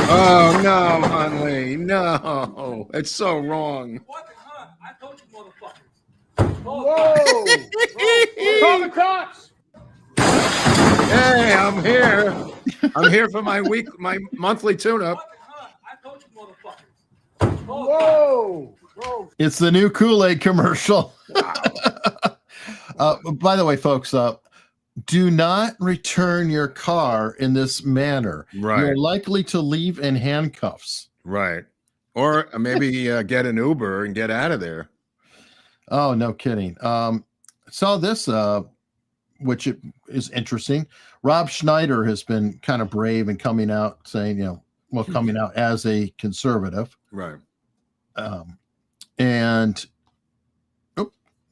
Oh, no, Hunley. No. It's so wrong. What the hell? I told you, motherfuckers. Whoa! Call the cops! Hey, I'm here. I'm here for my monthly tune-up. What the hell? I told you, motherfuckers. Whoa! It's the new Kool-Aid commercial. Wow. By the way, folks, do not return your car in this manner. Right. You're likely to leave in handcuffs. Right. Or maybe get an Uber and get out of there. Oh, no kidding. Saw this which is interesting. Rob Schneider has been kind of brave and coming out saying, coming out as a conservative. Right. And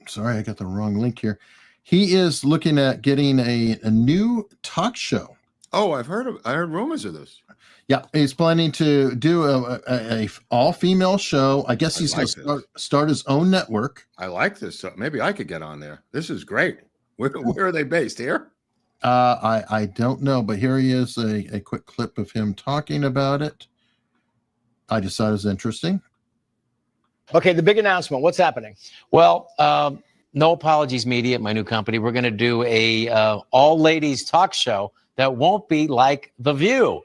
sorry, I got the wrong link here. He is looking at getting a new talk show. Oh, I heard rumors of this. Yeah, he's planning to do a all-female show. I guess he's going to start his own network. I like this. So maybe I could get on there. This is great. Where are they based? Here? I don't know, but here he is, a quick clip of him talking about it. I just thought it was interesting. Okay, the big announcement. What's happening? Well, no apologies, media, my new company. We're going to do a all-ladies talk show that won't be like The View.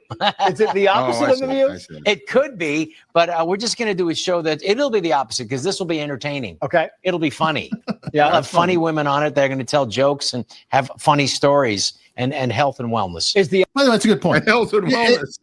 Is it the opposite of The View? It could be, but we're just going to do a show that it'll be the opposite because this will be entertaining. Okay. It'll be funny. Yeah, we'll have funny women on it. They're going to tell jokes and have funny stories and health and wellness. By the way, that's a good point. Health and wellness.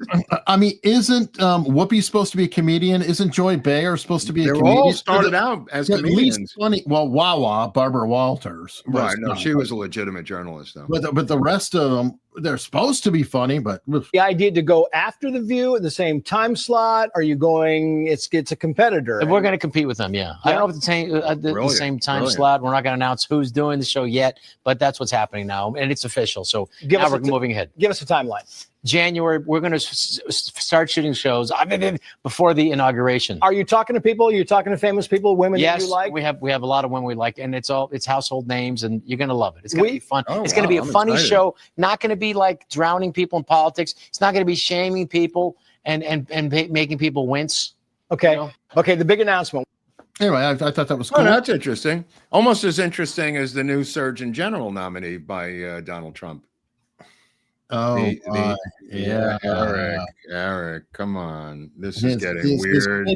I mean, isn't Whoopi supposed to be a comedian? Isn't Joy Behar supposed to be a comedian? They all started out as comedians. At least funny. Well, Wawa, Barbara Walters. Right. No, she was a legitimate journalist, though. But the rest of them, they're supposed to be funny, but the idea to go after The View at the same time slot? Are you going? It's a competitor. We're going to compete with them. Yeah. I don't know if the same time slot. We're not going to announce who's doing the show yet, but that's what's happening now, and it's official. So now we're moving ahead. Give us a timeline. January, we're going to start shooting shows before the inauguration. Are you talking to people? You're talking to famous people, women that you like? we have a lot of women we like, and it's household names, and you're going to love it. It's going to be fun. It's going to be a funny show. Not going to be like drowning people in politics. It's not going to be shaming people and making people wince. Okay. Okay. The big announcement. Anyway, I thought that was cool. Oh, that's interesting. Almost as interesting as the new Surgeon General nominee by Donald Trump. Oh, yeah, Eric, come on. This is getting weird.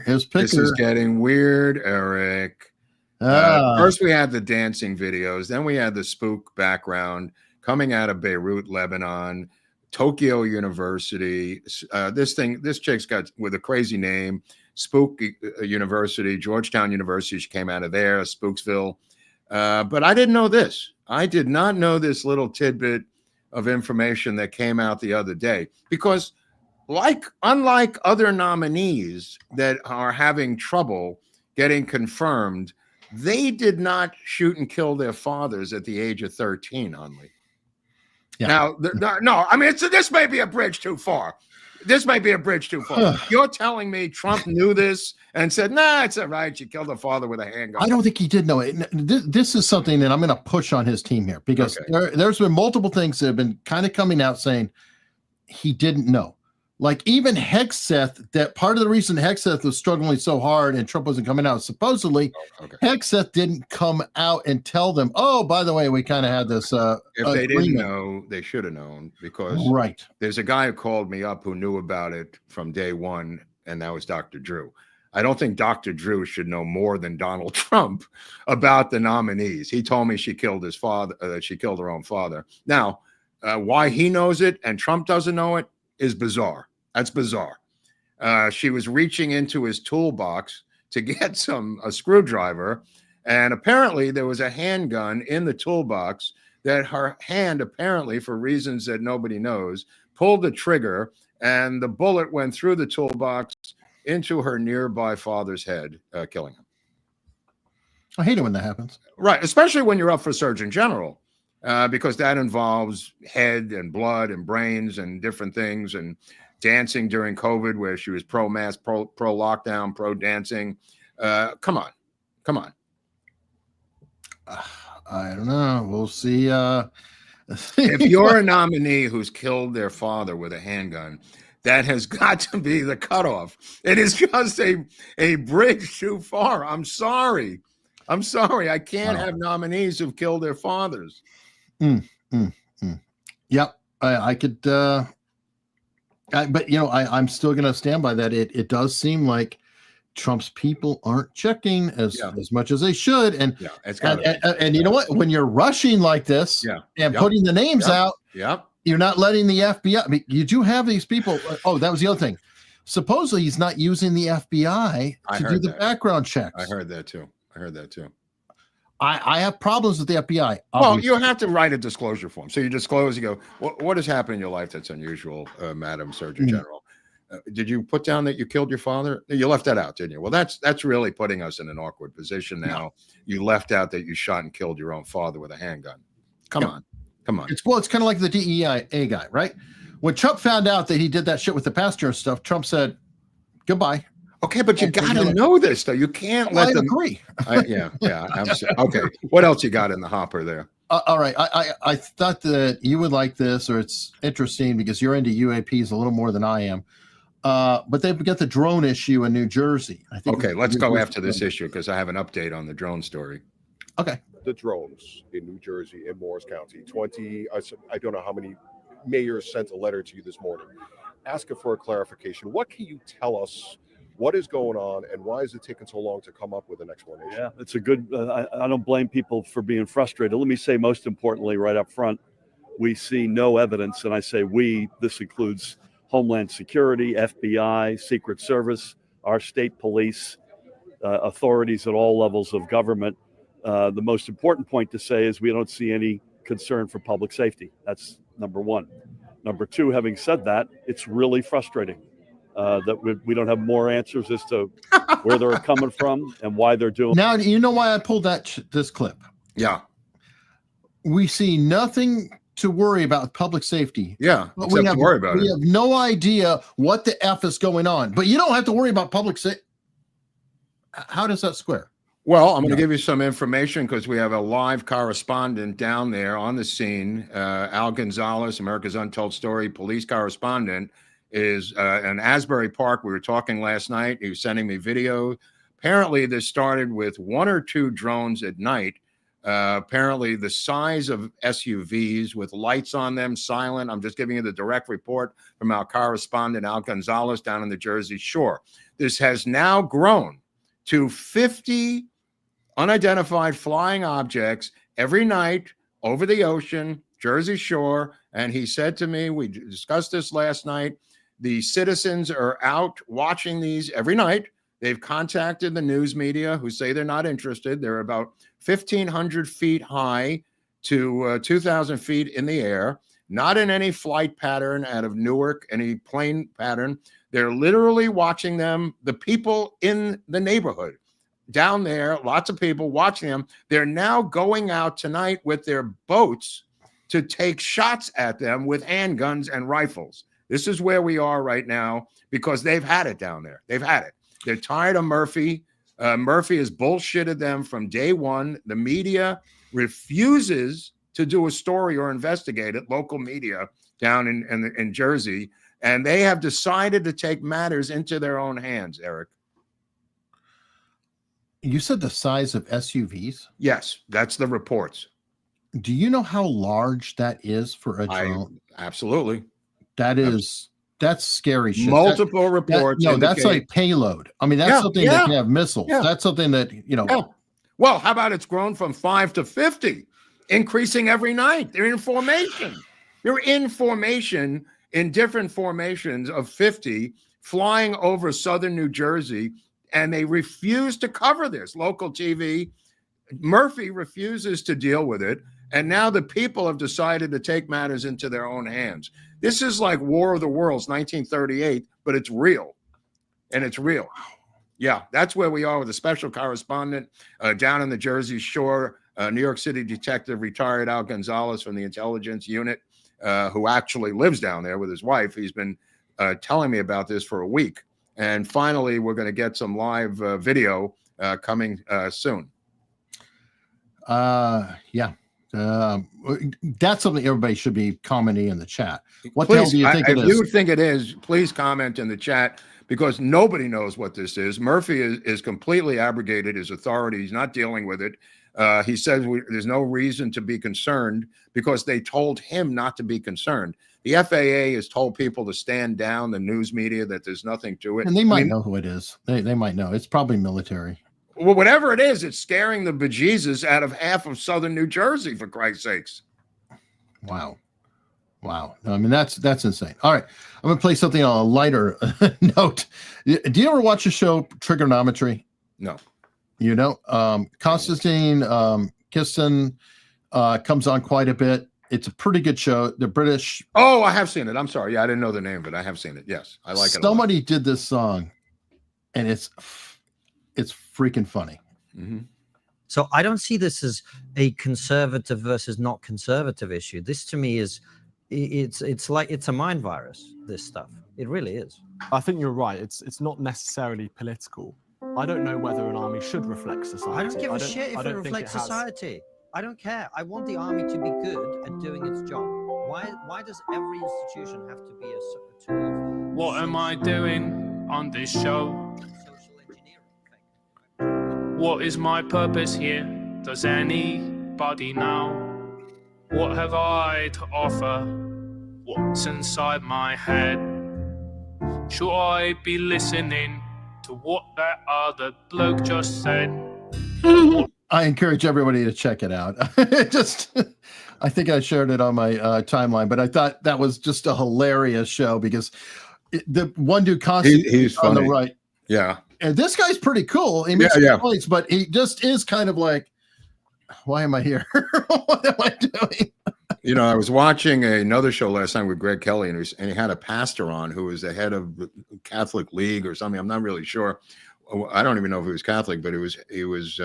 His picker. This is getting weird, Eric. First, we had the dancing videos. Then we had the Spook background coming out of Beirut, Lebanon, Tokyo University. This chick's got with a crazy name. Spook University, Georgetown University. She came out of there, Spooksville. But I didn't know this. I did not know this little tidbit of information that came out the other day, because unlike other nominees that are having trouble getting confirmed, they did not shoot and kill their fathers at the age of 13, Hunley. Yeah. Now, no, I mean, this may be a bridge too far. This might be a bridge too far. You're telling me Trump knew this and said, nah, it's all right. You killed a father with a handgun. I don't think he did know it. This is something that I'm going to push on his team here, because there's been multiple things that have been kind of coming out saying he didn't know. Like even Hegseth, that part of the reason Hegseth was struggling so hard and Trump wasn't coming out, supposedly Hegseth didn't come out and tell them, oh, by the way, we kind of had this if they didn't know, they should have known, because there's a guy who called me up who knew about it from day one, and that was Dr. Drew. I don't think Dr. Drew should know more than Donald Trump about the nominees. He told me she killed his father, she killed her own father. Now, why he knows it and Trump doesn't know it is bizarre. That's bizarre. She was reaching into his toolbox to get a screwdriver, and apparently there was a handgun in the toolbox that her hand, apparently for reasons that nobody knows, pulled the trigger, and the bullet went through the toolbox into her nearby father's head, killing him. I hate it when that happens. Right, especially when you're up for Surgeon General, because that involves head and blood and brains and different things, and dancing during COVID, where she was pro-mask, pro-lockdown, pro-dancing. Come on. I don't know. We'll see. If you're a nominee who's killed their father with a handgun, that has got to be the cutoff. It is just a bridge too far. I'm sorry. I can't have nominees who've killed their fathers. Yep. I could... but I'm still going to stand by that. It does seem like Trump's people aren't checking as much as they should, and you know what? When you're rushing like this and putting the names out, you're not letting the FBI. I mean, you do have these people. Oh, that was the other thing. Supposedly, he's not using the FBI to do the background checks. I heard that too. I have problems with the FBI. Well, you have to write a disclosure form. So you disclose, you go, what has happened in your life that's unusual, Madam Surgeon General? Did you put down that you killed your father? You left that out, didn't you? Well, that's really putting us in an awkward position now. No. You left out that you shot and killed your own father with a handgun. Come on. It's kind of like the DEA guy, right? When Trump found out that he did that shit with the pastor and stuff, Trump said, goodbye. Okay, but you got to know this, though. You can't let them agree. Yeah. Okay. What else you got in the hopper there? All right. I thought that you would like this, or it's interesting because you're into UAPs a little more than I am. But they've got the drone issue in New Jersey. I think let's go after this issue because I have an update on the drone story. Okay. The drones in New Jersey, in Morris County, I don't know how many mayors sent a letter to you this morning asking for a clarification. What can you tell us? What is going on, and why is it taking so long to come up with an explanation? Yeah, it's a good. I don't blame people for being frustrated. Let me say, most importantly, right up front, we see no evidence, and I say we. This includes Homeland Security, FBI, Secret Service, our state police, authorities at all levels of government. The most important point to say is we don't see any concern for public safety. That's number one. Number two, having said that, it's really frustrating. That we don't have more answers as to where they're coming from and why they're doing. Now, you know why I pulled this clip? Yeah. We see nothing to worry about public safety. Yeah, but we have no idea what the F is going on. But you don't have to worry about public safety. How does that square? Well, I'm going to give you some information because we have a live correspondent down there on the scene. Al Gonzalez, America's Untold Story police correspondent, is in Asbury Park. We were talking last night. He was sending me video. Apparently, this started with 1 or 2 drones at night. Apparently, the size of SUVs with lights on them, silent. I'm just giving you the direct report from our correspondent, Al Gonzalez, down in the Jersey Shore. This has now grown to 50 unidentified flying objects every night over the ocean, Jersey Shore. And he said to me, we discussed this last night, the citizens are out watching these every night. They've contacted the news media who say they're not interested. They're about 1,500 feet high to 2,000 feet in the air, not in any flight pattern out of Newark, any plane pattern. They're literally watching them, the people in the neighborhood down there, lots of people watching them. They're now going out tonight with their boats to take shots at them with handguns and rifles. This is where we are right now because they've had it down there. They've had it. They're tired of Murphy. Murphy has bullshitted them from day one. The media refuses to do a story or investigate it, local media down in Jersey, and they have decided to take matters into their own hands, Eric. You said the size of SUVs? Yes, that's the reports. Do you know how large that is for a drone? Absolutely. That's scary shit. Multiple reports. That's like payload. I mean, that's something that can have missiles. Yeah. That's something that, Yeah. Well, how about it's grown from 5 to 50, increasing every night? They're in formation. They're in formation in different formations of 50 flying over southern New Jersey, and they refuse to cover this. Local TV, Murphy refuses to deal with it, and now the people have decided to take matters into their own hands. This is like War of the Worlds, 1938, but it's real, and it's real. Yeah, that's where we are with a special correspondent down in the Jersey Shore, New York City detective, retired Al Gonzalez from the intelligence unit, who actually lives down there with his wife. He's been telling me about this for a week. And finally, we're going to get some live video coming soon. Yeah. That's something everybody should be commenting in the chat. What the hell do you think it is? If you think it is, please comment in the chat because nobody knows what this is. Murphy is completely abrogated his authority. He's not dealing with it. He says there's no reason to be concerned because they told him not to be concerned. The FAA has told people to stand down, the news media, that there's nothing to it. And they might know who it is. They might know. It's probably military. Well, whatever it is, it's scaring the bejesus out of half of southern New Jersey, for Christ's sakes. Wow. I mean, that's insane. All right. I'm going to play something on a lighter note. Do you ever watch the show Trigonometry? No. Konstantin Kissin comes on quite a bit. It's a pretty good show. The British. Oh, I have seen it. I'm sorry. Yeah, I didn't know the name, but I have seen it. Yes, I like it. Somebody did this song, and it's freaking funny. Mm-hmm. So I don't see this as a conservative versus not conservative issue. This to me is, it's like it's a mind virus. This stuff, it really is. I think you're right. It's not necessarily political. I don't know whether an army should reflect society. I don't give a shit if it reflects society. I don't care. I want the army to be good at doing its job. Why does every institution have to be a tool of... What am I doing on this show? What is my purpose here? Does anybody know? What have I to offer? What's inside my head? Should I be listening to what that other bloke just said? I encourage everybody to check it out. I think I shared it on my timeline, but I thought that was just a hilarious show because the one dude constantly he's on funny. the right. Yeah. And this guy's pretty cool. He makes some points, but he just is kind of like, why am I here? What am I doing? I was watching another show last night with Greg Kelly, and he had a pastor on who was the head of the Catholic League or something. I'm not really sure. I don't even know if he was Catholic, but he was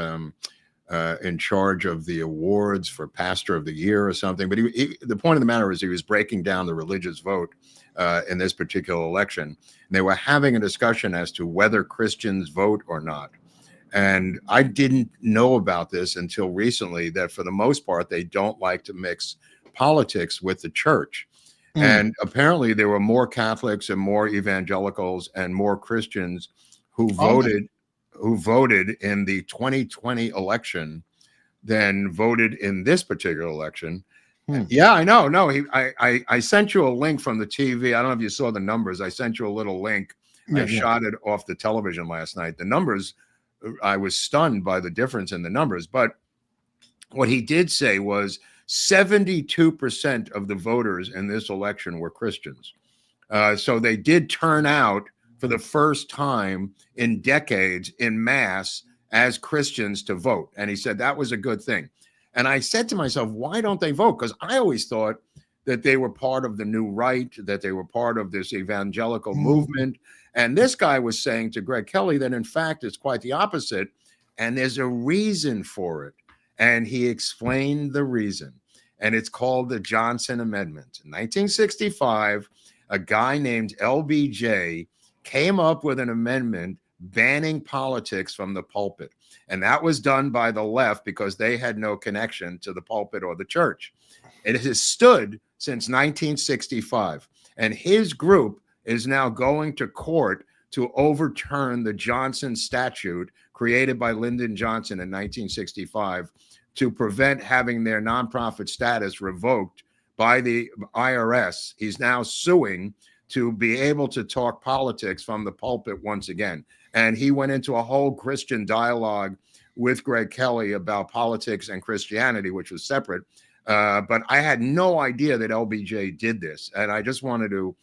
in charge of the awards for Pastor of the Year or something. But the point of the matter is he was breaking down the religious vote in this particular election. And they were having a discussion as to whether Christians vote or not. And I didn't know about this until recently, that for the most part, they don't like to mix politics with the church. And apparently there were more Catholics and more evangelicals and more Christians who voted in the 2020 election than voted in this particular election. Yeah, I know. No, I sent you a link from the TV. I don't know if you saw the numbers. I sent you a little link. I shot it off the television last night. The numbers, I was stunned by the difference in the numbers. But what he did say was 72% of the voters in this election were Christians. So they did turn out for the first time in decades in mass as Christians to vote. And he said that was a good thing. And I said to myself, why don't they vote? Because I always thought that they were part of the new right, that they were part of this evangelical movement. And this guy was saying to Greg Kelly that, in fact, it's quite the opposite. And there's a reason for it. And he explained the reason. And it's called the Johnson Amendment. In 1965, a guy named LBJ came up with an amendment banning politics from the pulpit. And that was done by the left because they had no connection to the pulpit or the church. It has stood since 1965. And his group is now going to court to overturn the Johnson statute created by Lyndon Johnson in 1965 to prevent having their nonprofit status revoked by the IRS. He's now suing to be able to talk politics from the pulpit once again. And he went into a whole Christian dialogue with Greg Kelly about politics and Christianity, which was separate. But I had no idea that LBJ did this. And I just wanted to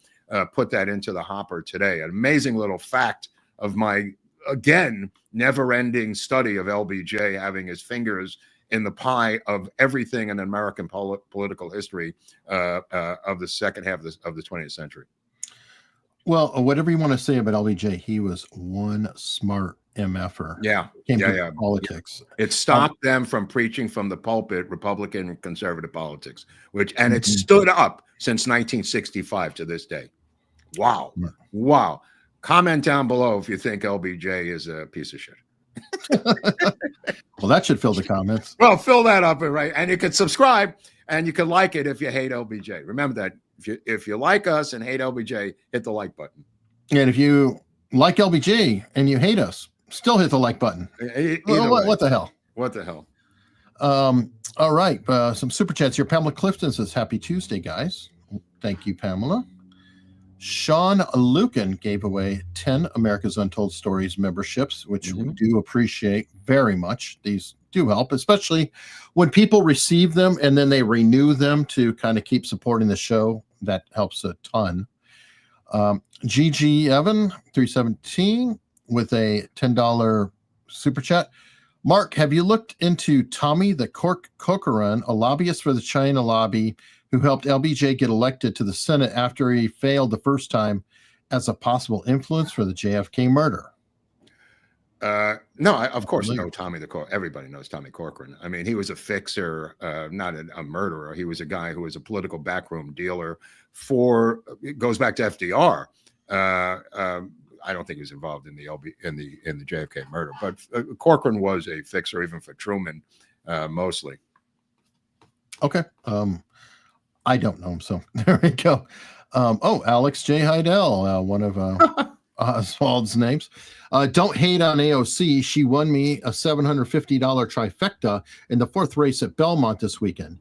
put that into the hopper today. An amazing little fact of my, again, never-ending study of LBJ having his fingers in the pie of everything in American political history of the second half of the 20th century. Well, whatever you want to say about LBJ, he was one smart MFer. Yeah. Politics. It stopped them from preaching from the pulpit, Republican and conservative politics, and it stood up since 1965 to this day. Wow. Wow. Comment down below if you think LBJ is a piece of shit. Well, that should fill the comments. Well, fill that up, right? And you can subscribe and you can like it if you hate LBJ. Remember that. If you like us and hate LBJ, hit the like button. And if you like LBJ and you hate us, still hit the like button. What the hell? What the hell? All right. Some super chats here. Pamela Clifton says, Happy Tuesday, guys. Thank you, Pamela. Sean Lucan gave away 10 America's Untold Stories memberships, which we do appreciate very much. These do help, especially when people receive them and then they renew them to kind of keep supporting the show. That helps a ton. GG Evan 317 with a $10 super chat. Mark, have you looked into Tommy the Corcoran, a lobbyist for the China lobby who helped LBJ get elected to the Senate after he failed the first time, as a possible influence for the JFK murder? No, of course I know Tommy the Corcoran. Everybody knows Tommy Corcoran. I mean, he was a fixer, not a murderer. He was a guy who was a political backroom dealer it goes back to FDR. I don't think he was involved in the JFK murder, but Corcoran was a fixer even for Truman, mostly. Okay. I don't know him, so there we go. Alex J. Heidel, one of Oswald's names. Don't hate on AOC. She won me a $750 trifecta in the 4th race at Belmont this weekend.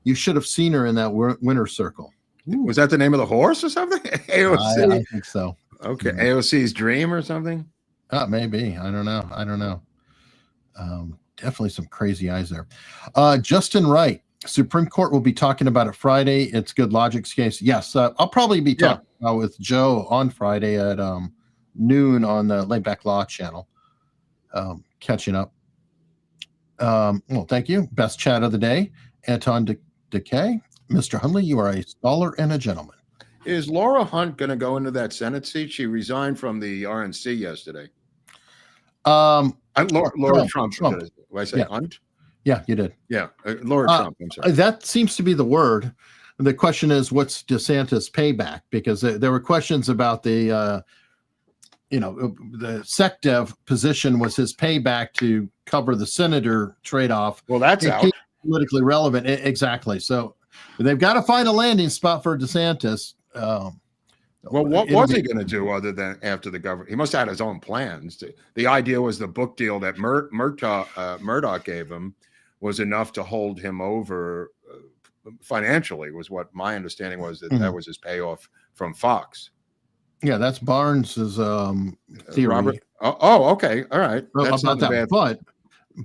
You should have seen her in that winner's circle. Ooh. Was that the name of the horse or something? AOC? I think so. Okay. AOC's dream or something? Maybe. I don't know. Definitely some crazy eyes there. Justin Wright. Supreme Court will be talking about it Friday. It's Good Logic's case. Yes, I'll probably be talking with Joe on Friday at noon on the Laidback Law channel. Catching up. Well, thank you. Best chat of the day. Anton Decay. Mr. Hunley, you are a scholar and a gentleman. Is Laura Hunt going to go into that Senate seat? She resigned from the RNC yesterday. Laura Trump. Did I say Hunt? Yeah, you did. Yeah, Laura Trump. I'm sorry. That seems to be the word. The question is, what's DeSantis' payback? Because there were questions about the SecDev position was his payback to cover the senator trade-off. Well, that's out. Politically relevant. Exactly. So they've got to find a landing spot for DeSantis. Well, what was he going to do other than after the government? He must have had his own plans. The idea was the book deal that Murdoch gave him was enough to hold him over financially, was what my understanding was, that was his payoff from Fox. Yeah, that's Barnes's theory. Robert. Oh, okay. All right. That's about that.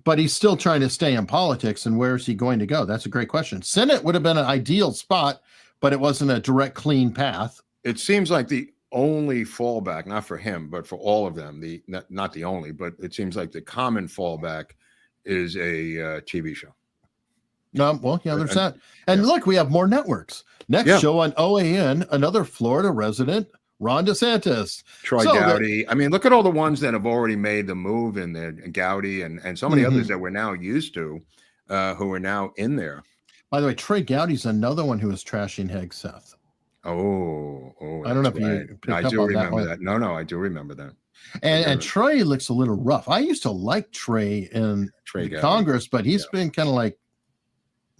But he's still trying to stay in politics, and where is he going to go? That's a great question. Senate would have been an ideal spot, but it wasn't a direct, clean path. It seems like the only fallback, not for him, but for all of them, not the only, but it seems like the common fallback is a TV show. Well, yeah, there's that. And look, we have more networks. Next show on OAN, another Florida resident, Ron DeSantis. Troy Gowdy. I mean, look at all the ones that have already made the move in there, Gowdy and so many others that we're now used to, who are now in there. By the way, Troy Gowdy's another one who is trashing Hegseth. Oh, I don't know if you picked up on remember that. No, I do remember that. And Trey looks a little rough. I used to like Trey in Congress, but he's been kind of like,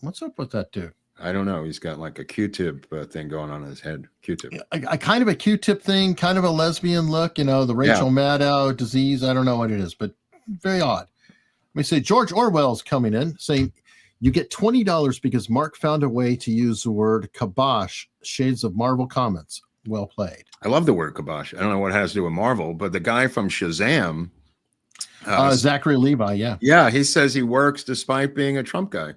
what's up with that dude? I don't know. He's got like a Q-tip thing going on in his head. Q-tip. I kind of a Q-tip thing, kind of a lesbian look, the Rachel Maddow disease. I don't know what it is, but very odd. Let me say George Orwell's coming in saying, you get $20 because Mark found a way to use the word kibosh, shades of Marvel comments. Well played. I love the word kibosh. I don't know what it has to do with Marvel, but the guy from Shazam. Zachary Levi, yeah. Yeah, he says he works despite being a Trump guy.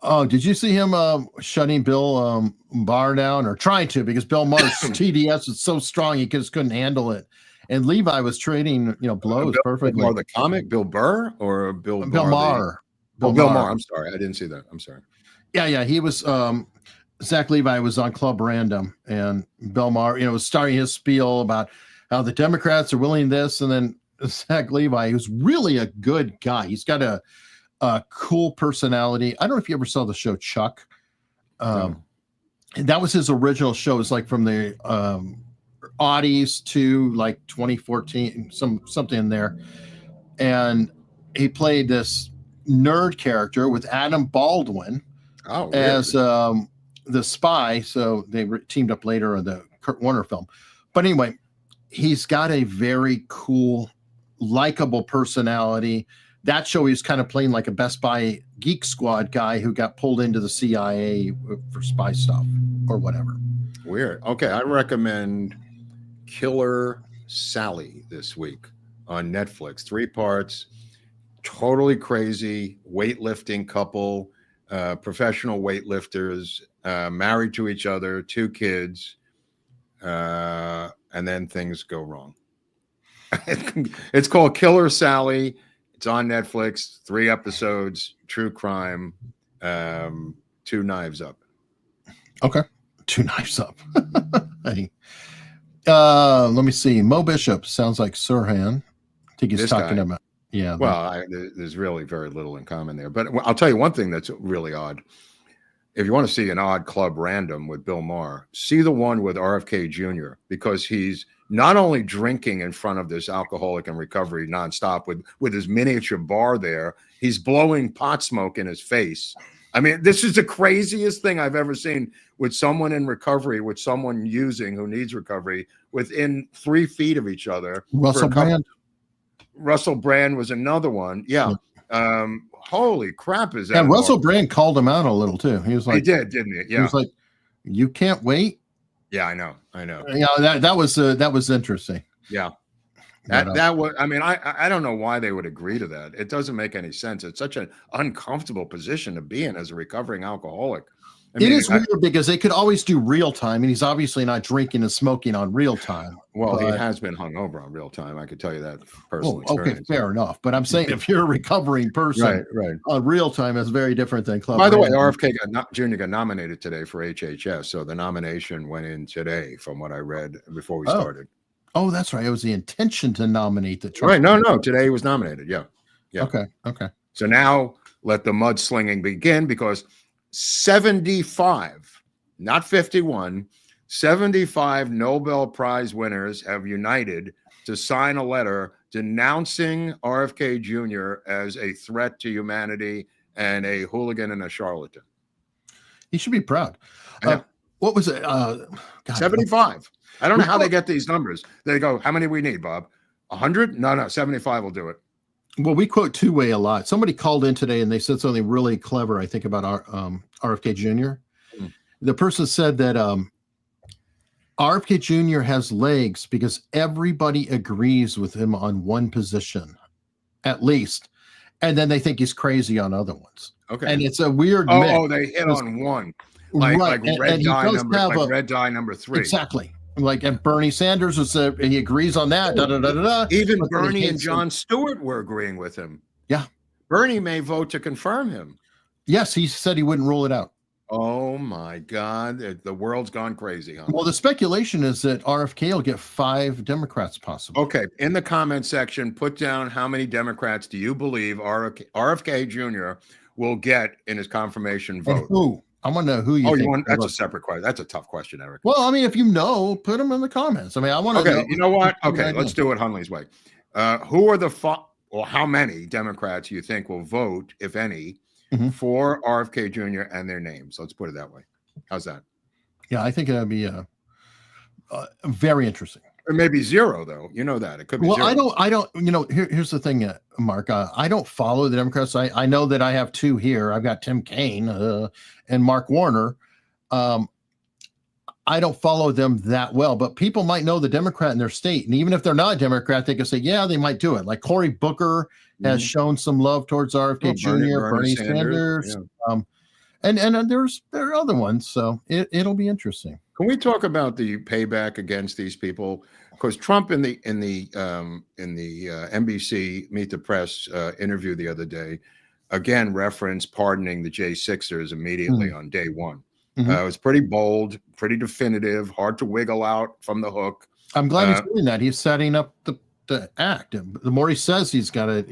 Oh, did you see him shutting Bill Barr down, or trying to, because Bill Maher's TDS is so strong he just couldn't handle it. And Levi was trading, blows perfectly. Or the comic, Bill Burr or Bill Maher? Bill Maher. I'm sorry. I didn't see that. I'm sorry. Yeah. He was, Zach Levi was on Club Random, and Bill Maher, was starting his spiel about how the Democrats are willing this. And then Zach Levi, who's really a good guy. He's got a cool personality. I don't know if you ever saw the show Chuck. That was his original show. It's like from the Audies to like 2014, something in there. And he played this nerd character with Adam Baldwin as the spy. So they teamed up later in the Kurt Warner film. But anyway, he's got a very cool, likable personality. That show, he was kind of playing like a Best Buy Geek Squad guy who got pulled into the CIA for spy stuff or whatever. Weird. Okay, I recommend Killer Sally this week on Netflix. 3 parts. Totally crazy weightlifting couple, professional weightlifters, married to each other, 2 kids, and then things go wrong. It's called Killer Sally. It's It's on Netflix. 3 episodes. True crime. 2 Knives Up. Okay. 2 Knives Up. Hey. Let me see. Mo Bishop sounds like Sirhan. I think he's This talking guy. about. Yeah. Well, there's really very little in common there. But I'll tell you one thing that's really odd. If you want to see an odd club random with Bill Maher, see the one with RFK Jr. because he's not only drinking in front of this alcoholic in recovery nonstop with his miniature bar there, he's blowing pot smoke in his face. I mean, this is the craziest thing I've ever seen with someone in recovery, with someone using who needs recovery within 3 feet of each other. Russell Brand. Russell Brand was another one. Yeah. Holy crap. Is that? And Russell Brand called him out a little too. He was like, he did, didn't he? Yeah. He was like, you can't wait. Yeah, I know. Yeah. That was interesting. Yeah. That was, I mean, I don't know why they would agree to that. It doesn't make any sense. It's such an uncomfortable position to be in as a recovering alcoholic. It is weird because they could always do real time, and he's obviously not drinking and smoking on real time. Well, he has been hungover on real time. I could tell you that personally. Okay, fair enough. But I'm saying if you're a recovering person, right. Real time is very different than club. By the way, RFK Jr. got nominated today for HHS, so the nomination went in today, from what I read before we started. Oh, that's right. It was the intention to nominate the Trump. Right. No. Today he was nominated. Yeah. Okay. So now let the mudslinging begin, because 75, not 51, 75 Nobel Prize winners have united to sign a letter denouncing RFK Jr. as a threat to humanity and a hooligan and a charlatan. He should be proud. What was it? 75. I don't know how they get these numbers. They go, how many we need, Bob? 100? No, 75 will do it. Well, we quote two-way a lot. Somebody called in today and they said something really clever, I think, about our RFK Jr. The person said that RFK Jr. has legs because everybody agrees with him on one position, at least. And then they think he's crazy on other ones. Okay. And it's a weird mix. Oh, they hit on one. Like red dye number 3. Exactly. And Bernie Sanders was he agrees on that. Even Bernie and Jon Stewart were agreeing with him. Yeah. Bernie may vote to confirm him. Yes, he said he wouldn't rule it out. Oh my God. The world's gone crazy, huh? Well, the speculation is that RFK will get 5 Democrats possible. Okay. In the comment section, put down how many Democrats do you believe RFK Jr. will get in his confirmation vote? And who? I want to know who you think. That's a separate question. That's a tough question, Eric. Well, I mean, if you know, put them in the comments. I mean, I want to know. You know what? Okay, let's do it Hunley's way. Who are how many Democrats you think will vote, if any, for RFK Jr. and their names? Let's put it that way. How's that? Yeah, I think that'd be very interesting. Or maybe 0, though. You know that. It could be 0. I don't, here's the thing, Mark. I don't follow the Democrats. I know that I have 2 here. I've got Tim Kaine and Mark Warner. I don't follow them that well, but people might know the Democrat in their state. And even if they're not a Democrat, they can say, yeah, they might do it. Like Cory Booker has shown some love towards RFK Jr., Bernie Sanders. Yeah. And there are other ones. So it'll be interesting. Can we talk about the payback against these people? Because Trump in the NBC Meet the Press interview the other day, again referenced pardoning the J6ers immediately on day 1. It was pretty bold, pretty definitive, hard to wiggle out from the hook. I'm glad he's doing that. He's setting up the act. The more he says he's got it,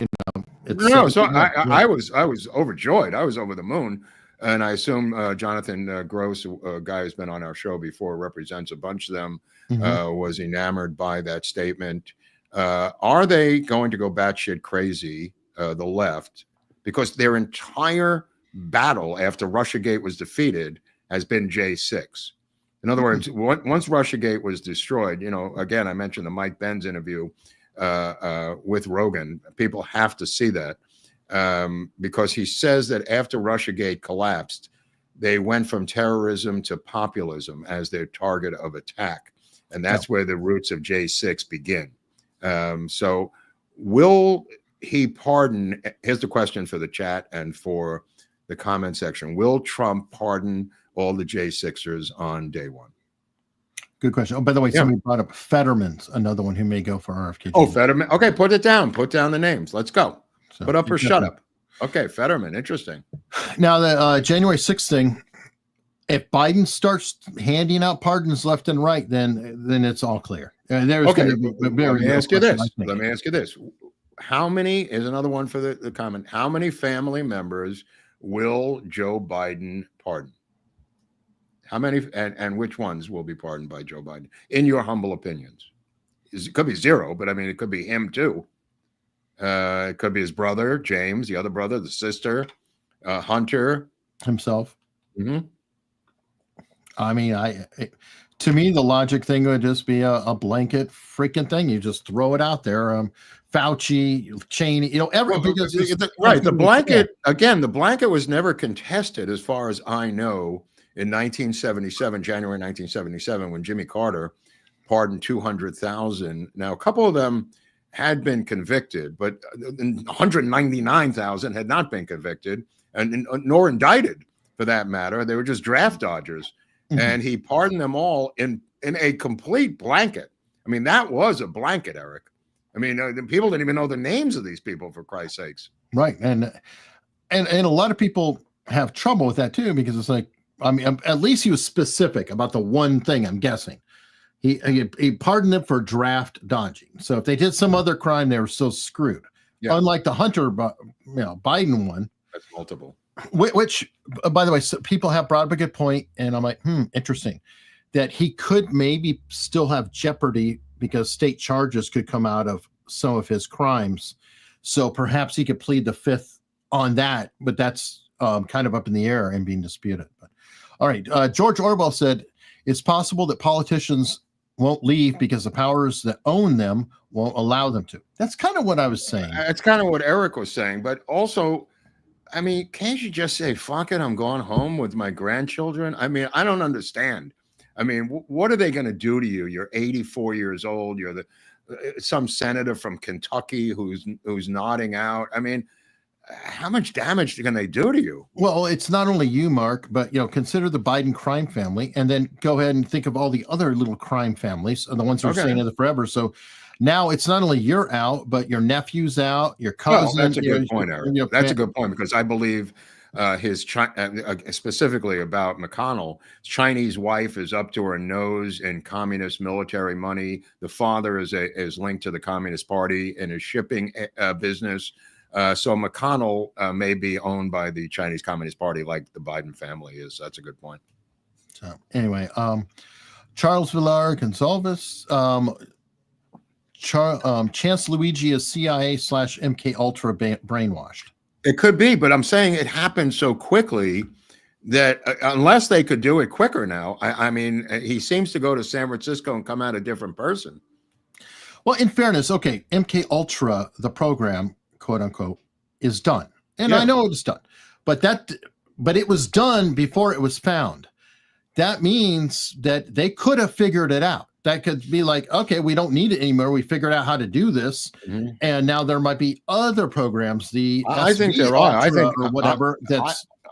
I was overjoyed. I was over the moon. And I assume Jonathan Gross, a guy who's been on our show before, represents a bunch of them, was enamored by that statement. Are they going to go batshit crazy, the left? Because their entire battle after Russiagate was defeated has been J6. In other words, once Russiagate was destroyed, again, I mentioned the Mike Benz interview with Rogan. People have to see that. Because he says that after Russiagate collapsed, they went from terrorism to populism as their target of attack. And that's where the roots of J6 begin. So will he pardon? Here's the question for the chat and for the comment section. Will Trump pardon all the J6ers on day 1? Good question. Oh, by the way, somebody brought up Fetterman's another one who may go for RFK. Oh, Fetterman. Okay, put it down. Put down the names. Let's go. So, put up or shut up. Okay, Fetterman, interesting. Now the January 6th thing, if Biden starts handing out pardons left and right, then it's all clear. There's Okay, going to be let me ask you this. I Let me ask you this. How many is another one for the comment? How many family members will Joe Biden pardon? How many and which ones will be pardoned by Joe Biden, in your humble opinions? It could be zero, but I mean, it could be him too. It could be his brother, James, the other brother, the sister, Hunter. himself. Mm-hmm. I mean, to me, the logic thing would just be a blanket freaking thing. You just throw it out there. Fauci, Cheney, Right. The blanket, again, the blanket was never contested as far as I know in 1977, January 1977, when Jimmy Carter pardoned 200,000. Now, a couple of them had been convicted, but 199,000 had not been convicted and nor indicted for that matter. They were just draft dodgers. And he pardoned them all in a complete blanket. I mean, that was a blanket, Eric. I mean, people didn't even know the names of these people, for Christ's sakes. Right. And a lot of people have trouble with that too, because it's like, I mean, at least he was specific about the one thing, I'm guessing. He pardoned them for draft dodging. So if they did some other crime, they were still screwed. Yeah. Unlike the Hunter, Biden one. That's multiple. Which, by the way, so people have brought up a good point, and I'm like, interesting, that he could maybe still have jeopardy because state charges could come out of some of his crimes. So perhaps he could plead the fifth on that, but that's kind of up in the air and being disputed. But all right, George Orwell said, it's possible that politicians won't leave because the powers that own them won't allow them to. That's kind of what I was saying. That's kind of what Eric was saying, but also, I mean, can't you just say, fuck it, I'm going home with my grandchildren? I mean, I don't understand. I mean, what are they going to do to you? You're 84 years old. You're some senator from Kentucky who's nodding out. I mean, how much damage can they do to you? Well, it's not only you, Mark, but, consider the Biden crime family, and then go ahead and think of all the other little crime families, the ones who are staying in it forever. So now it's not only you're out, but your nephew's out, your cousin. Well, that's a good point, Eric. That's a good point, because I believe specifically about McConnell, his Chinese wife is up to her nose in communist military money. The father is linked to the Communist Party in his shipping business. So McConnell may be owned by the Chinese Communist Party like the Biden family is. That's a good point. So anyway, Charles Villar Gonzalez, Chance Luigi is CIA/MK Ultra brainwashed. It could be, but I'm saying it happened so quickly that unless they could do it quicker now, I mean, he seems to go to San Francisco and come out a different person. Well, in fairness, okay, MK Ultra, the program, quote unquote, is done. And I know it's done, but it was done before it was found. That means that they could have figured it out. That could be like, okay, we don't need it anymore. We figured out how to do this. Mm-hmm. And now there might be other programs. I think there are. I think or whatever.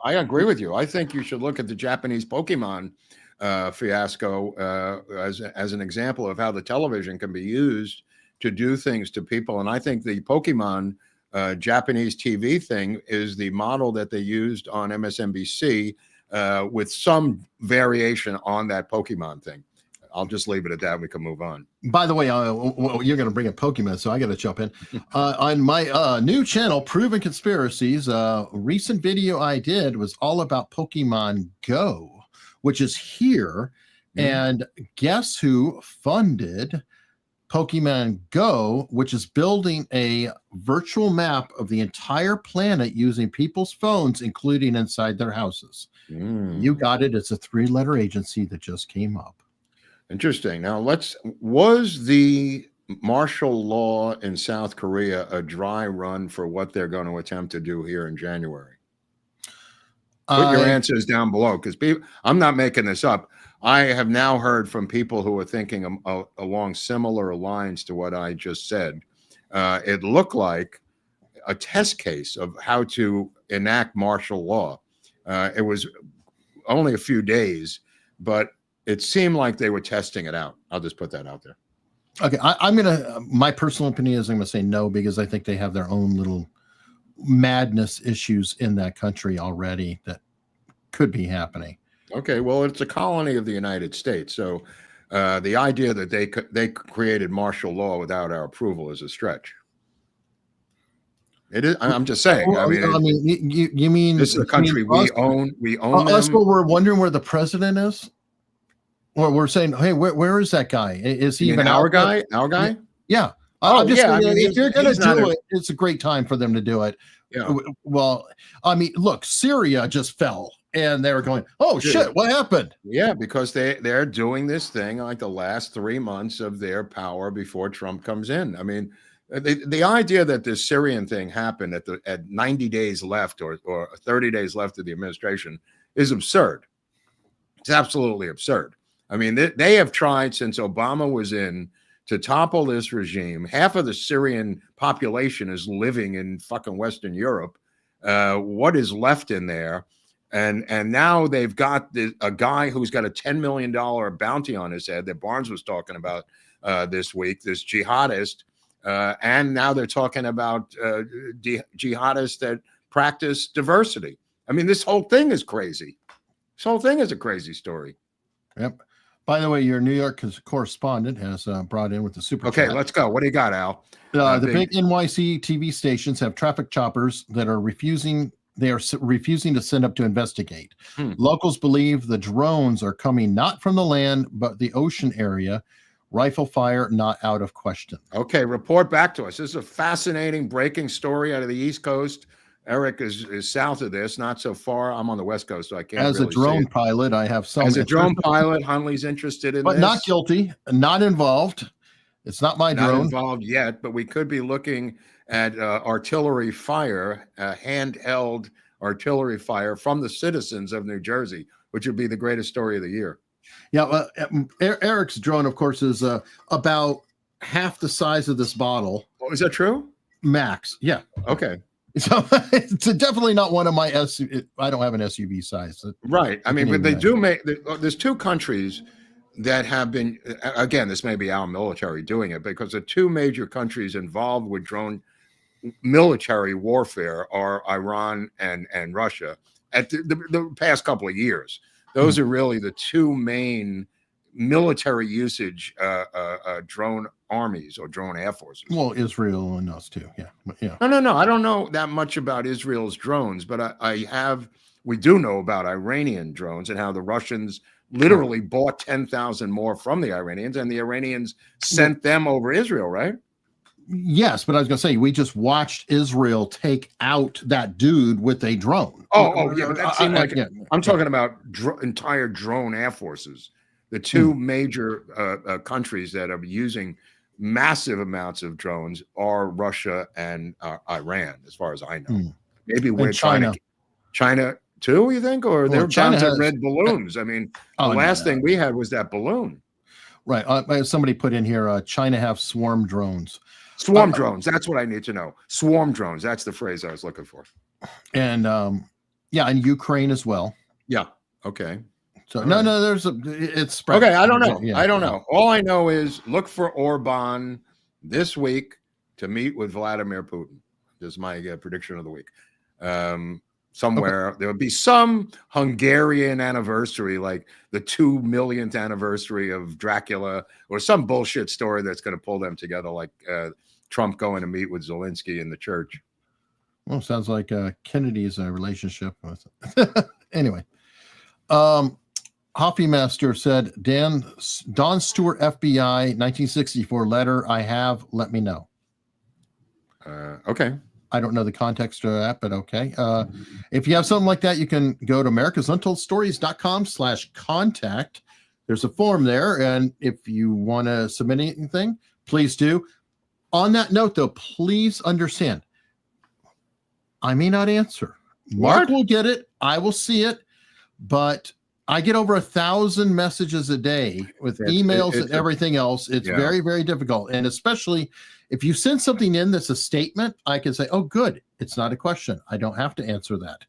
I agree with you. I think you should look at the Japanese Pokemon fiasco as an example of how the television can be used to do things to people. And I think the Pokemon Japanese TV thing is the model that they used on MSNBC with some variation on that Pokemon thing. I'll just leave it at that. We can move on. By the way, you're going to bring up Pokemon, so I got to jump in. On my new channel, Proven Conspiracies, a recent video I did was all about Pokemon Go, which is here. Mm. And guess who funded Pokemon Go, which is building a virtual map of the entire planet using people's phones, including inside their houses. Mm. You got it. It's a 3-letter agency that just came up. Interesting. Now, was the martial law in South Korea a dry run for what they're going to attempt to do here in January? Put your answers down below, because I'm not making this up. I have now heard from people who are thinking along similar lines to what I just said. It looked like a test case of how to enact martial law. It was only a few days, but it seemed like they were testing it out. I'll just put that out there. Okay, my personal opinion is I'm going to say no, because I think they have their own little madness issues in that country already that could be happening. Okay, well, it's a colony of the United States, so the idea that they created martial law without our approval is a stretch. It is. I'm just saying. Well, you mean this is a country we own? We own them. Us, well, we're wondering where the president is. Or we're saying, hey, where is that guy? Is he even our guy? Our guy? Yeah. I'm just saying, if you're going to do it, it's a great time for them to do it. Yeah. Well, I mean, look, Syria just fell, and they were going, "Oh shit, what happened?" Yeah, because they're doing this thing like the last 3 months of their power before Trump comes in. I mean, the idea that this Syrian thing happened at 90 days left or 30 days left of the administration is absurd. It's absolutely absurd. I mean, they have tried since Obama was in to topple this regime. Half of the Syrian population is living in fucking Western Europe. What is left in there? And now they've got a guy who's got a $10 million bounty on his head that Barnes was talking about this week, this jihadist. And now they're talking about jihadists that practice diversity. I mean, this whole thing is crazy. This whole thing is a crazy story. Yep. By the way, your New York correspondent has brought in with the super. Okay, chat. let's go. What do you got, Al? The big NYC TV stations have traffic choppers that are refusing. They are refusing to send up to investigate. Locals believe the drones are coming not from the land but the ocean area. Rifle fire not out of question. Okay, report back to us. This is a fascinating breaking story out of the East Coast. Eric is south of this, not so far. I'm on the West Coast, so I can't. As really a drone pilot, I have some. As a drone pilot, Hunley's interested in but this. Not guilty, not involved. It's not my drone. Not involved yet, but we could be looking at artillery fire, handheld artillery fire from the citizens of New Jersey, which would be the greatest story of the year. Yeah, Eric's drone, of course, is about half the size of this bottle. Oh, is that true? Max, yeah. Okay. So it's definitely not one of my SUV. I don't have an SUV size. Right. I mean, but they do make. There's two countries that have been. Again, this may be our military doing it because the two major countries involved with drone military warfare are Iran and Russia. At the past couple of years, those are really the two main military usage drone armies or drone air forces. Well, Israel and us too. Yeah. But yeah. No. I don't know that much about Israel's drones, but we do know about Iranian drones and how the Russians literally bought 10,000 more from the Iranians and the Iranians sent them over Israel, right? Yes, but I was going to say, we just watched Israel take out that dude with a drone. Oh, yeah, but that seemed like I'm talking about entire drone air forces. The two major countries that are using massive amounts of drones are Russia and Iran, as far as I know. Maybe we're China too, you think? Or they're down to red balloons. I mean, the last thing we had was that balloon. Right. Somebody put in here, China have swarm drones. Swarm drones. That's what I need to know. Swarm drones. That's the phrase I was looking for. And and Ukraine as well. Yeah. Okay. So it's spread. Okay, I don't know. Yeah, I don't know. All I know is look for Orban this week to meet with Vladimir Putin. This is my prediction of the week. Somewhere there will be some Hungarian anniversary, like the 2 millionth anniversary of Dracula, or some bullshit story that's going to pull them together, like Trump going to meet with Zelensky in the church. Well, sounds like Kennedy's relationship with. Anyway. Hoppy Master said, Don Stewart, FBI, 1964 letter. I have. Let me know. Okay. I don't know the context of that, but okay. If you have something like that, you can go to americasuntoldstories.com/contact. There's a form there. And if you want to submit anything, please do. On that note, though, please understand, I may not answer. Mark will get it. I will see it. But I get over 1,000 messages a day with emails and everything else. It's very, very difficult. And especially if you send something in that's a statement, I can say, oh, good. It's not a question. I don't have to answer that.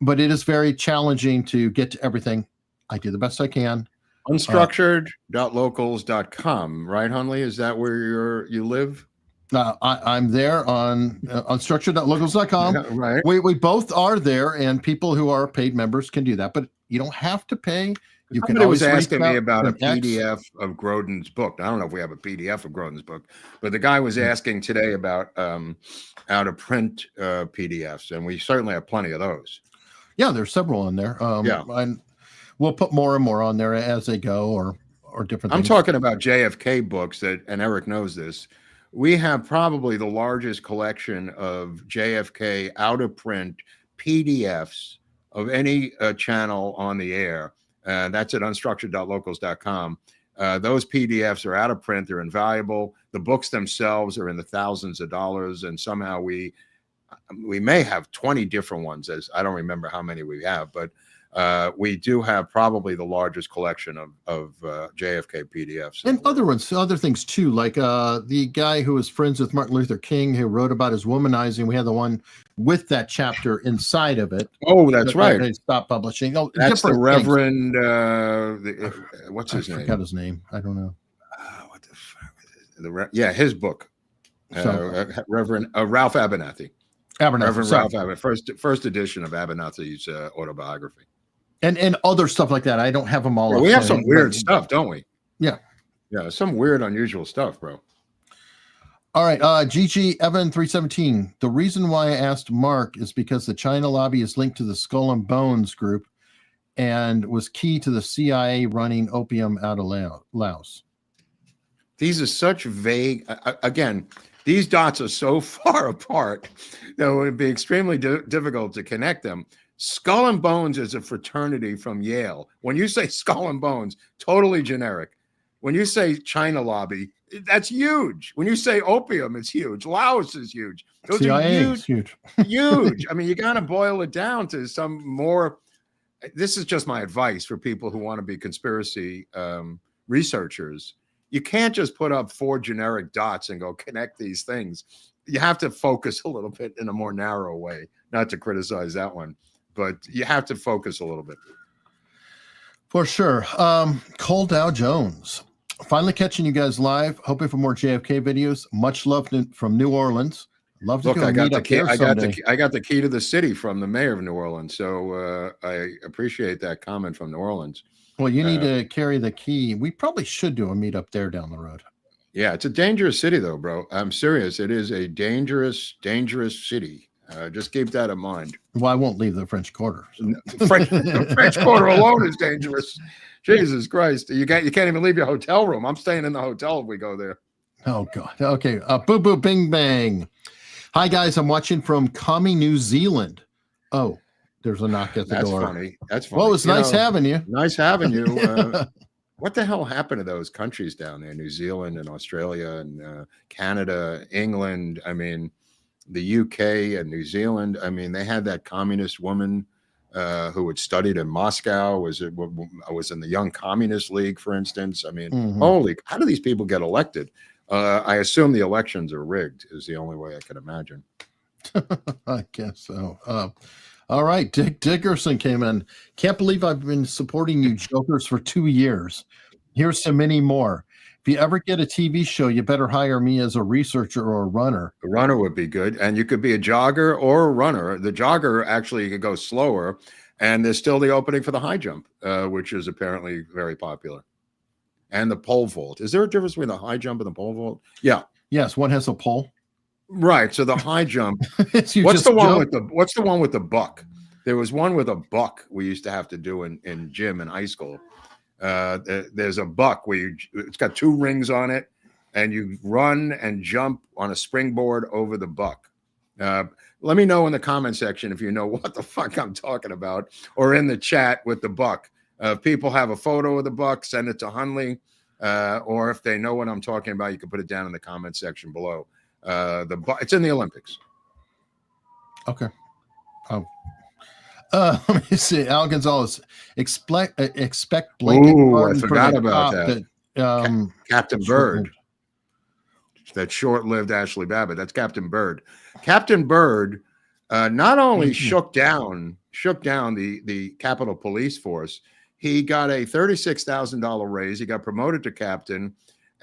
But it is very challenging to get to everything. I do the best I can. Unstructured.locals.com, right, Hunley? Is that where you live? I'm there on unstructured.locals.com. Right. We both are there, and people who are paid members can do that, but you don't have to pay. You can Somebody always was asking reach me out about a to X. PDF of Grodin's book. I don't know if we have a PDF of Grodin's book, but the guy was asking today about out of print PDFs, and we certainly have plenty of those. Yeah, there's several on there. And we'll put more and more on there as they go, or different I'm things. talking about JFK books and Eric knows this. We have probably the largest collection of JFK out of print PDFs of any channel on the air. That's at unstructured.locals.com. Those PDFs are out of print. They're invaluable. The books themselves are in the thousands of dollars, and somehow we may have 20 different ones. As I don't remember how many we have, but we do have probably the largest collection of JFK PDFs. And other things too, like the guy who was friends with Martin Luther King, who wrote about his womanizing. We had the one with that chapter inside of it. Oh, that's right. They stopped publishing. Oh, that's the Reverend. What's his name? I forgot his name. I don't know. What the fuck is it? His book. Reverend Ralph Abernathy. Reverend Ralph Abernathy. First edition of Abernathy's autobiography. And other stuff like that. I don't have them all. Well, we have some weird stuff, don't we? Yeah. Yeah, some weird, unusual stuff, bro. All right. GG Evan 317. The reason why I asked Mark is because the China lobby is linked to the Skull and Bones group and was key to the CIA running opium out of Laos. These are such vague. Again, these dots are so far apart that it would be extremely difficult to connect them. Skull and Bones is a fraternity from Yale. When you say Skull and Bones, totally generic. When you say China lobby, that's huge. When you say opium, it's huge. Laos is huge. Those CIA are is huge. Huge. I mean, you got to boil it down to some more. This is just my advice for people who want to be conspiracy researchers. You can't just put up 4 generic dots and go connect these things. You have to focus a little bit in a more narrow way. Not to criticize that one, but you have to focus a little bit. For sure. Cole Dow Jones. Finally catching you guys live. Hoping for more JFK videos. Much love from New Orleans. Love to go meet up there someday. I got the key to the city from the mayor of New Orleans, so I appreciate that comment from New Orleans. Well, you need to carry the key. We probably should do a meetup there down the road. Yeah, it's a dangerous city, though, bro. I'm serious. It is a dangerous, dangerous city. Just keep that in mind. Well, I won't leave the French Quarter. So. The French Quarter alone is dangerous. Jesus Christ. You can't even leave your hotel room. I'm staying in the hotel if we go there. Oh, God. Okay. Boo Boo Bing Bang. Hi, guys. I'm watching from Commie, New Zealand. Oh, there's a knock at the door. That's funny. Well, it's nice having you. Nice having you. What the hell happened to those countries down there? New Zealand and Australia and Canada, England. I mean, the UK and New Zealand. I mean, they had that communist woman who had studied in Moscow, was in the Young Communist League, for instance. I mean, holy, how do these people get elected? I assume the elections are rigged is the only way I can imagine. I guess so. All right. Dick Dickerson came in. Can't believe I've been supporting you jokers for 2 years. Here's so many more. If you ever get a TV show, you better hire me as a researcher or a runner. A runner would be good. And you could be a jogger or a runner. The jogger actually could go slower. And there's still the opening for the high jump, which is apparently very popular. And the pole vault. Is there a difference between the high jump and the pole vault? Yeah. Yes, one has a pole. Right. So the high jump. What's the one with the buck? There was one with a buck we used to have to do in gym in high school. There's a buck where it's got 2 rings on it, and you run and jump on a springboard over the buck. Let me know in the comment section if you know what the fuck I'm talking about, or in the chat with the buck. If people have a photo of the buck, send it to Hunley, or if they know what I'm talking about, you can put it down in the comment section below. It's in the Olympics. Okay. Oh. Let me see. Al Gonzalez, expect blanket. Ooh, I forgot about that. Captain Bird. That short-lived Ashley Babbitt. That's Captain Bird. Captain Bird not only shook down the Capitol Police Force, he got a $36,000 raise. He got promoted to captain,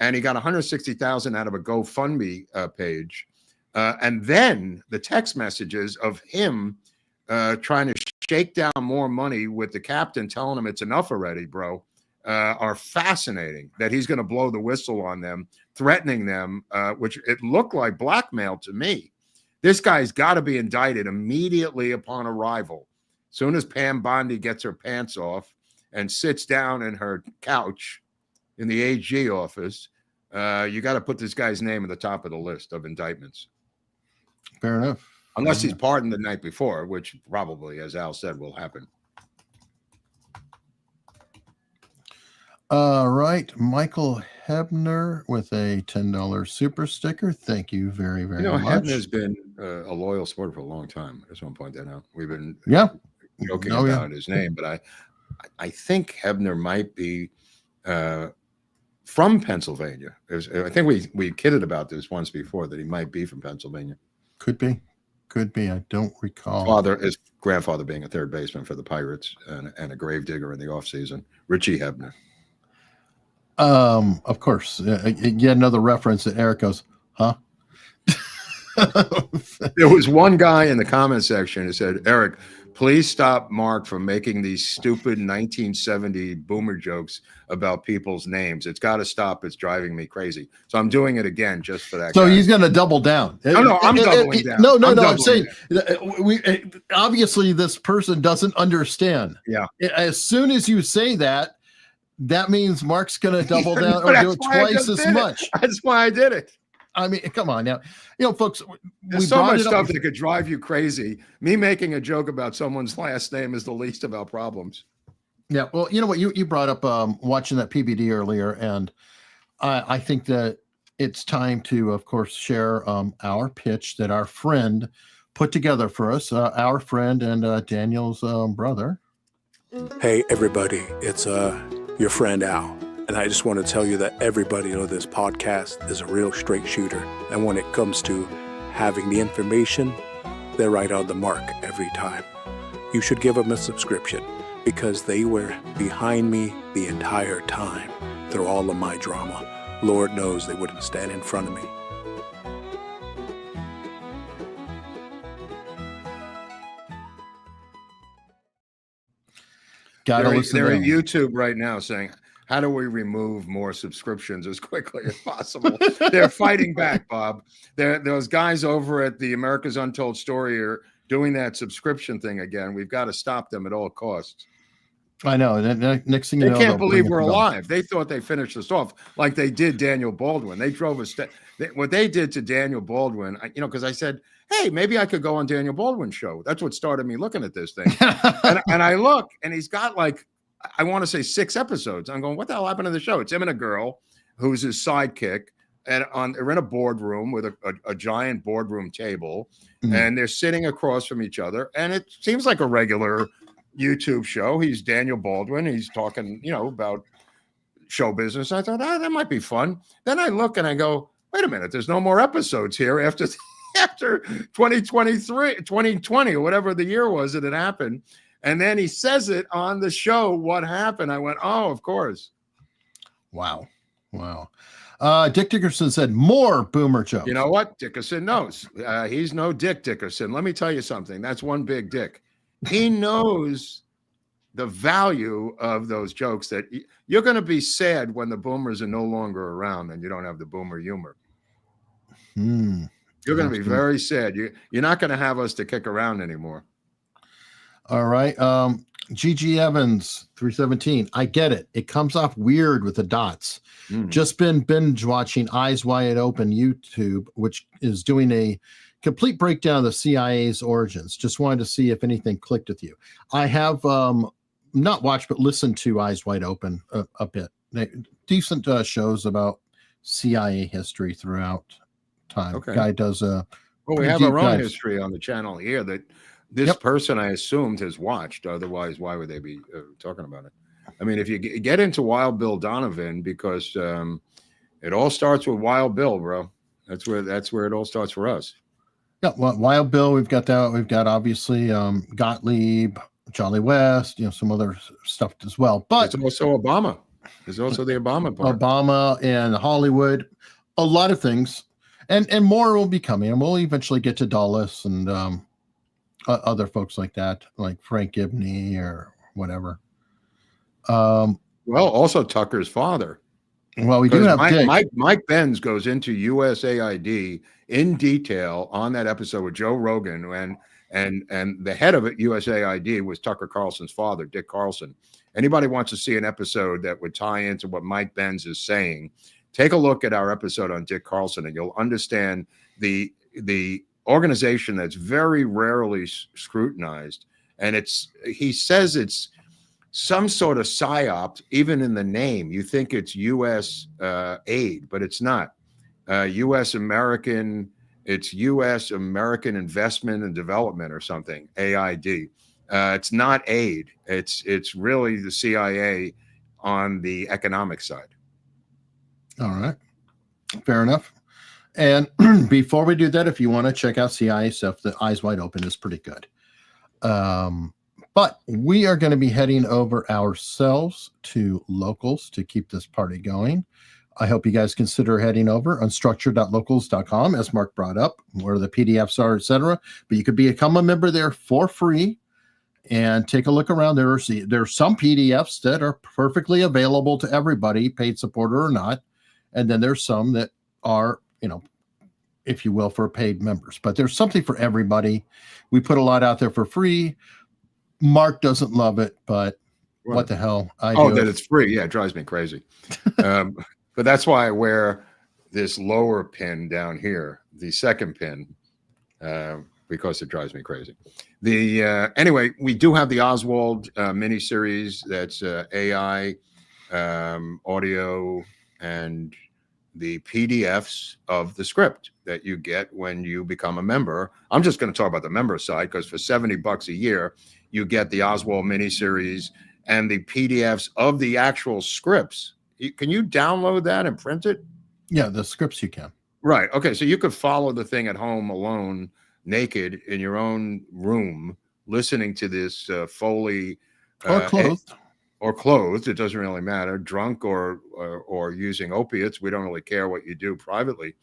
and he got 160,000 out of a GoFundMe page. And then the text messages of him trying to shake down more money with the captain, telling him it's enough already, bro, are fascinating. That he's going to blow the whistle on them, threatening them, which it looked like blackmail to me. This guy's got to be indicted immediately upon arrival. Soon as Pam Bondi gets her pants off and sits down in her couch in the AG office, you got to put this guy's name at the top of the list of indictments. Fair enough. Unless he's pardoned the night before, which probably, as Al said, will happen. All right. Michael Hebner with a $10 super sticker. Thank you very, very much. Hebner's been a loyal supporter for a long time. I just want to point that out. We've been joking about his name, but I think Hebner might be from Pennsylvania. I think we kidded about this once before, that he might be from Pennsylvania. Could be. I don't recall. His grandfather being a third baseman for the Pirates and a gravedigger in the offseason. Richie Hebner. Of course. Yet another reference that Eric goes, huh? There was one guy in the comment section who said, Eric, please stop Mark from making these stupid 1970 boomer jokes about people's names. It's got to stop. It's driving me crazy. So I'm doing it again just for that. So he's going to double down. No, I'm doubling down. No. I'm saying obviously this person doesn't understand. Yeah. As soon as you say that, that means Mark's going to double down or do it twice as much. That's why I did it. I mean, come on now. Folks, there's so much stuff that could drive you crazy. Me making a joke about someone's last name is the least of our problems. Yeah. Well, you know what? You brought up watching that PBD earlier, and I think that it's time to, of course, share our pitch that our friend put together for us, our friend and Daniel's brother. Hey, everybody. It's your friend Al. And I just want to tell you that everybody on this podcast is a real straight shooter. And when it comes to having the information, they're right on the mark every time. You should give them a subscription because they were behind me the entire time through all of my drama. Lord knows they wouldn't stand in front of me. They're on YouTube right now saying, how do we remove more subscriptions as quickly as possible? They're fighting back, Bob. Those guys over at the America's Untold Story are doing that subscription thing again. We've got to stop them at all costs. I know. Next thing you know, they can't believe we're alive. They thought they finished us off like they did Daniel Baldwin. They drove us. What they did to Daniel Baldwin, because I said, hey, maybe I could go on Daniel Baldwin's show. That's what started me looking at this thing. and I look, and he's got I want to say 6 episodes. I'm going, what the hell happened to the show? It's him and a girl who's his sidekick, and they're in a boardroom with a giant boardroom table, and they're sitting across from each other, and it seems like a regular YouTube show. He's Daniel Baldwin. He's talking, about show business. I thought, that might be fun. Then I look and I go, wait a minute, there's no more episodes here after 2020 or whatever the year was that it happened. And then he says it on the show, what happened. I went, oh, of course. Wow. Dick Dickerson said more boomer jokes. You know what? Dickerson knows. He's no Dick Dickerson. Let me tell you something. That's one big dick. He knows the value of those jokes, that you're going to be sad when the boomers are no longer around and you don't have the boomer humor. You're going to be very sad. You're not going to have us to kick around anymore. All right. GG Evans 317. I get it. It comes off weird with the dots. Just been binge watching Eyes Wide Open YouTube, which is doing a complete breakdown of the CIA's origins. Just wanted to see if anything clicked with you. I have not watched, but listened to Eyes Wide Open a bit. Decent shows about CIA history throughout time. Okay. Guy does a. Well, we have our own history on the channel here that this person, I assumed, has watched. Otherwise, why would they be talking about it? I mean, if you get into Wild Bill Donovan, because it all starts with Wild Bill, bro. That's where it all starts for us. Yeah, well, Wild Bill, we've got that. We've got obviously Gottlieb, Jolly West, some other stuff as well. But it's also Obama. There's also the Obama part. Obama and Hollywood, a lot of things, and more will be coming, and we'll eventually get to Dulles and other folks like that, like Frank Gibney or whatever. Well, also Tucker's father. Well, we do have Mike Benz goes into USAID in detail on that episode with Joe Rogan, and the head of it, USAID, was Tucker Carlson's father, Dick Carlson. Anybody wants to see an episode that would tie into what Mike Benz is saying, take a look at our episode on Dick Carlson, and you'll understand the organization that's very rarely scrutinized. And he says it's some sort of psyop, even in the name. You think it's U.S. aid, but it's not. U.S. American Investment and Development or something, AID. It's not aid. It's really the CIA on the economic side. All right. Fair enough. And before we do that, if you want to check out CIA stuff, the Eyes Wide Open is pretty good. But we are going to be heading over ourselves to Locals to keep this party going. I hope you guys consider heading over unstructured.locals.com, as Mark brought up, where the PDFs are, etc. But you could become a member there for free and take a look around. There are some PDFs that are perfectly available to everybody, paid supporter or not. And then there's some that are, if you will, for paid members. But there's something for everybody. We put a lot out there for free. Mark doesn't love it, but what the hell? It's free. Yeah, it drives me crazy. But that's why I wear this lower pin down here, the second pin, because it drives me crazy. Anyway, we do have the Oswald miniseries. That's AI, audio, and the PDFs of the script that you get when you become a member. I'm just going to talk about the member side, because for $70 a year, you get the Oswald miniseries and the PDFs of the actual scripts. Can you download that and print it? Yeah, the scripts you can. Right. Okay. So you could follow the thing at home alone, naked in your own room, listening to this Foley. Or clothed. Or clothed. It doesn't really matter. Drunk or using opiates. We don't really care what you do privately.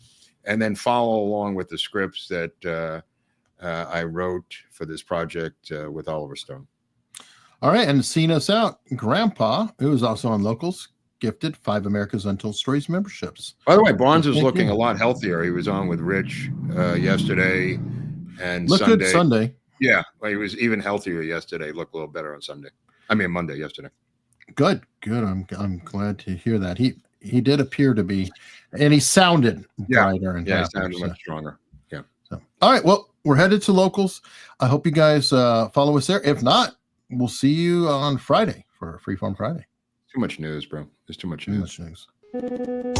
And then follow along with the scripts that I wrote for this project with Oliver Stone. All right. And seeing us out, Grandpa, who is also on Locals, gifted 5 America's Untold Stories memberships. By the way, Barnes is looking a lot healthier. He was on with Rich yesterday and Looked good Sunday. Yeah, well, he was even healthier yesterday. Looked a little better on Monday yesterday. Good. I'm glad to hear that. He did appear to be, and he sounded brighter and he sounded much stronger. Yeah. So, all right. Well, we're headed to Locals. I hope you guys follow us there. If not, we'll see you on Friday for Freeform Friday. Too much news, bro. There's too much news. Too much news.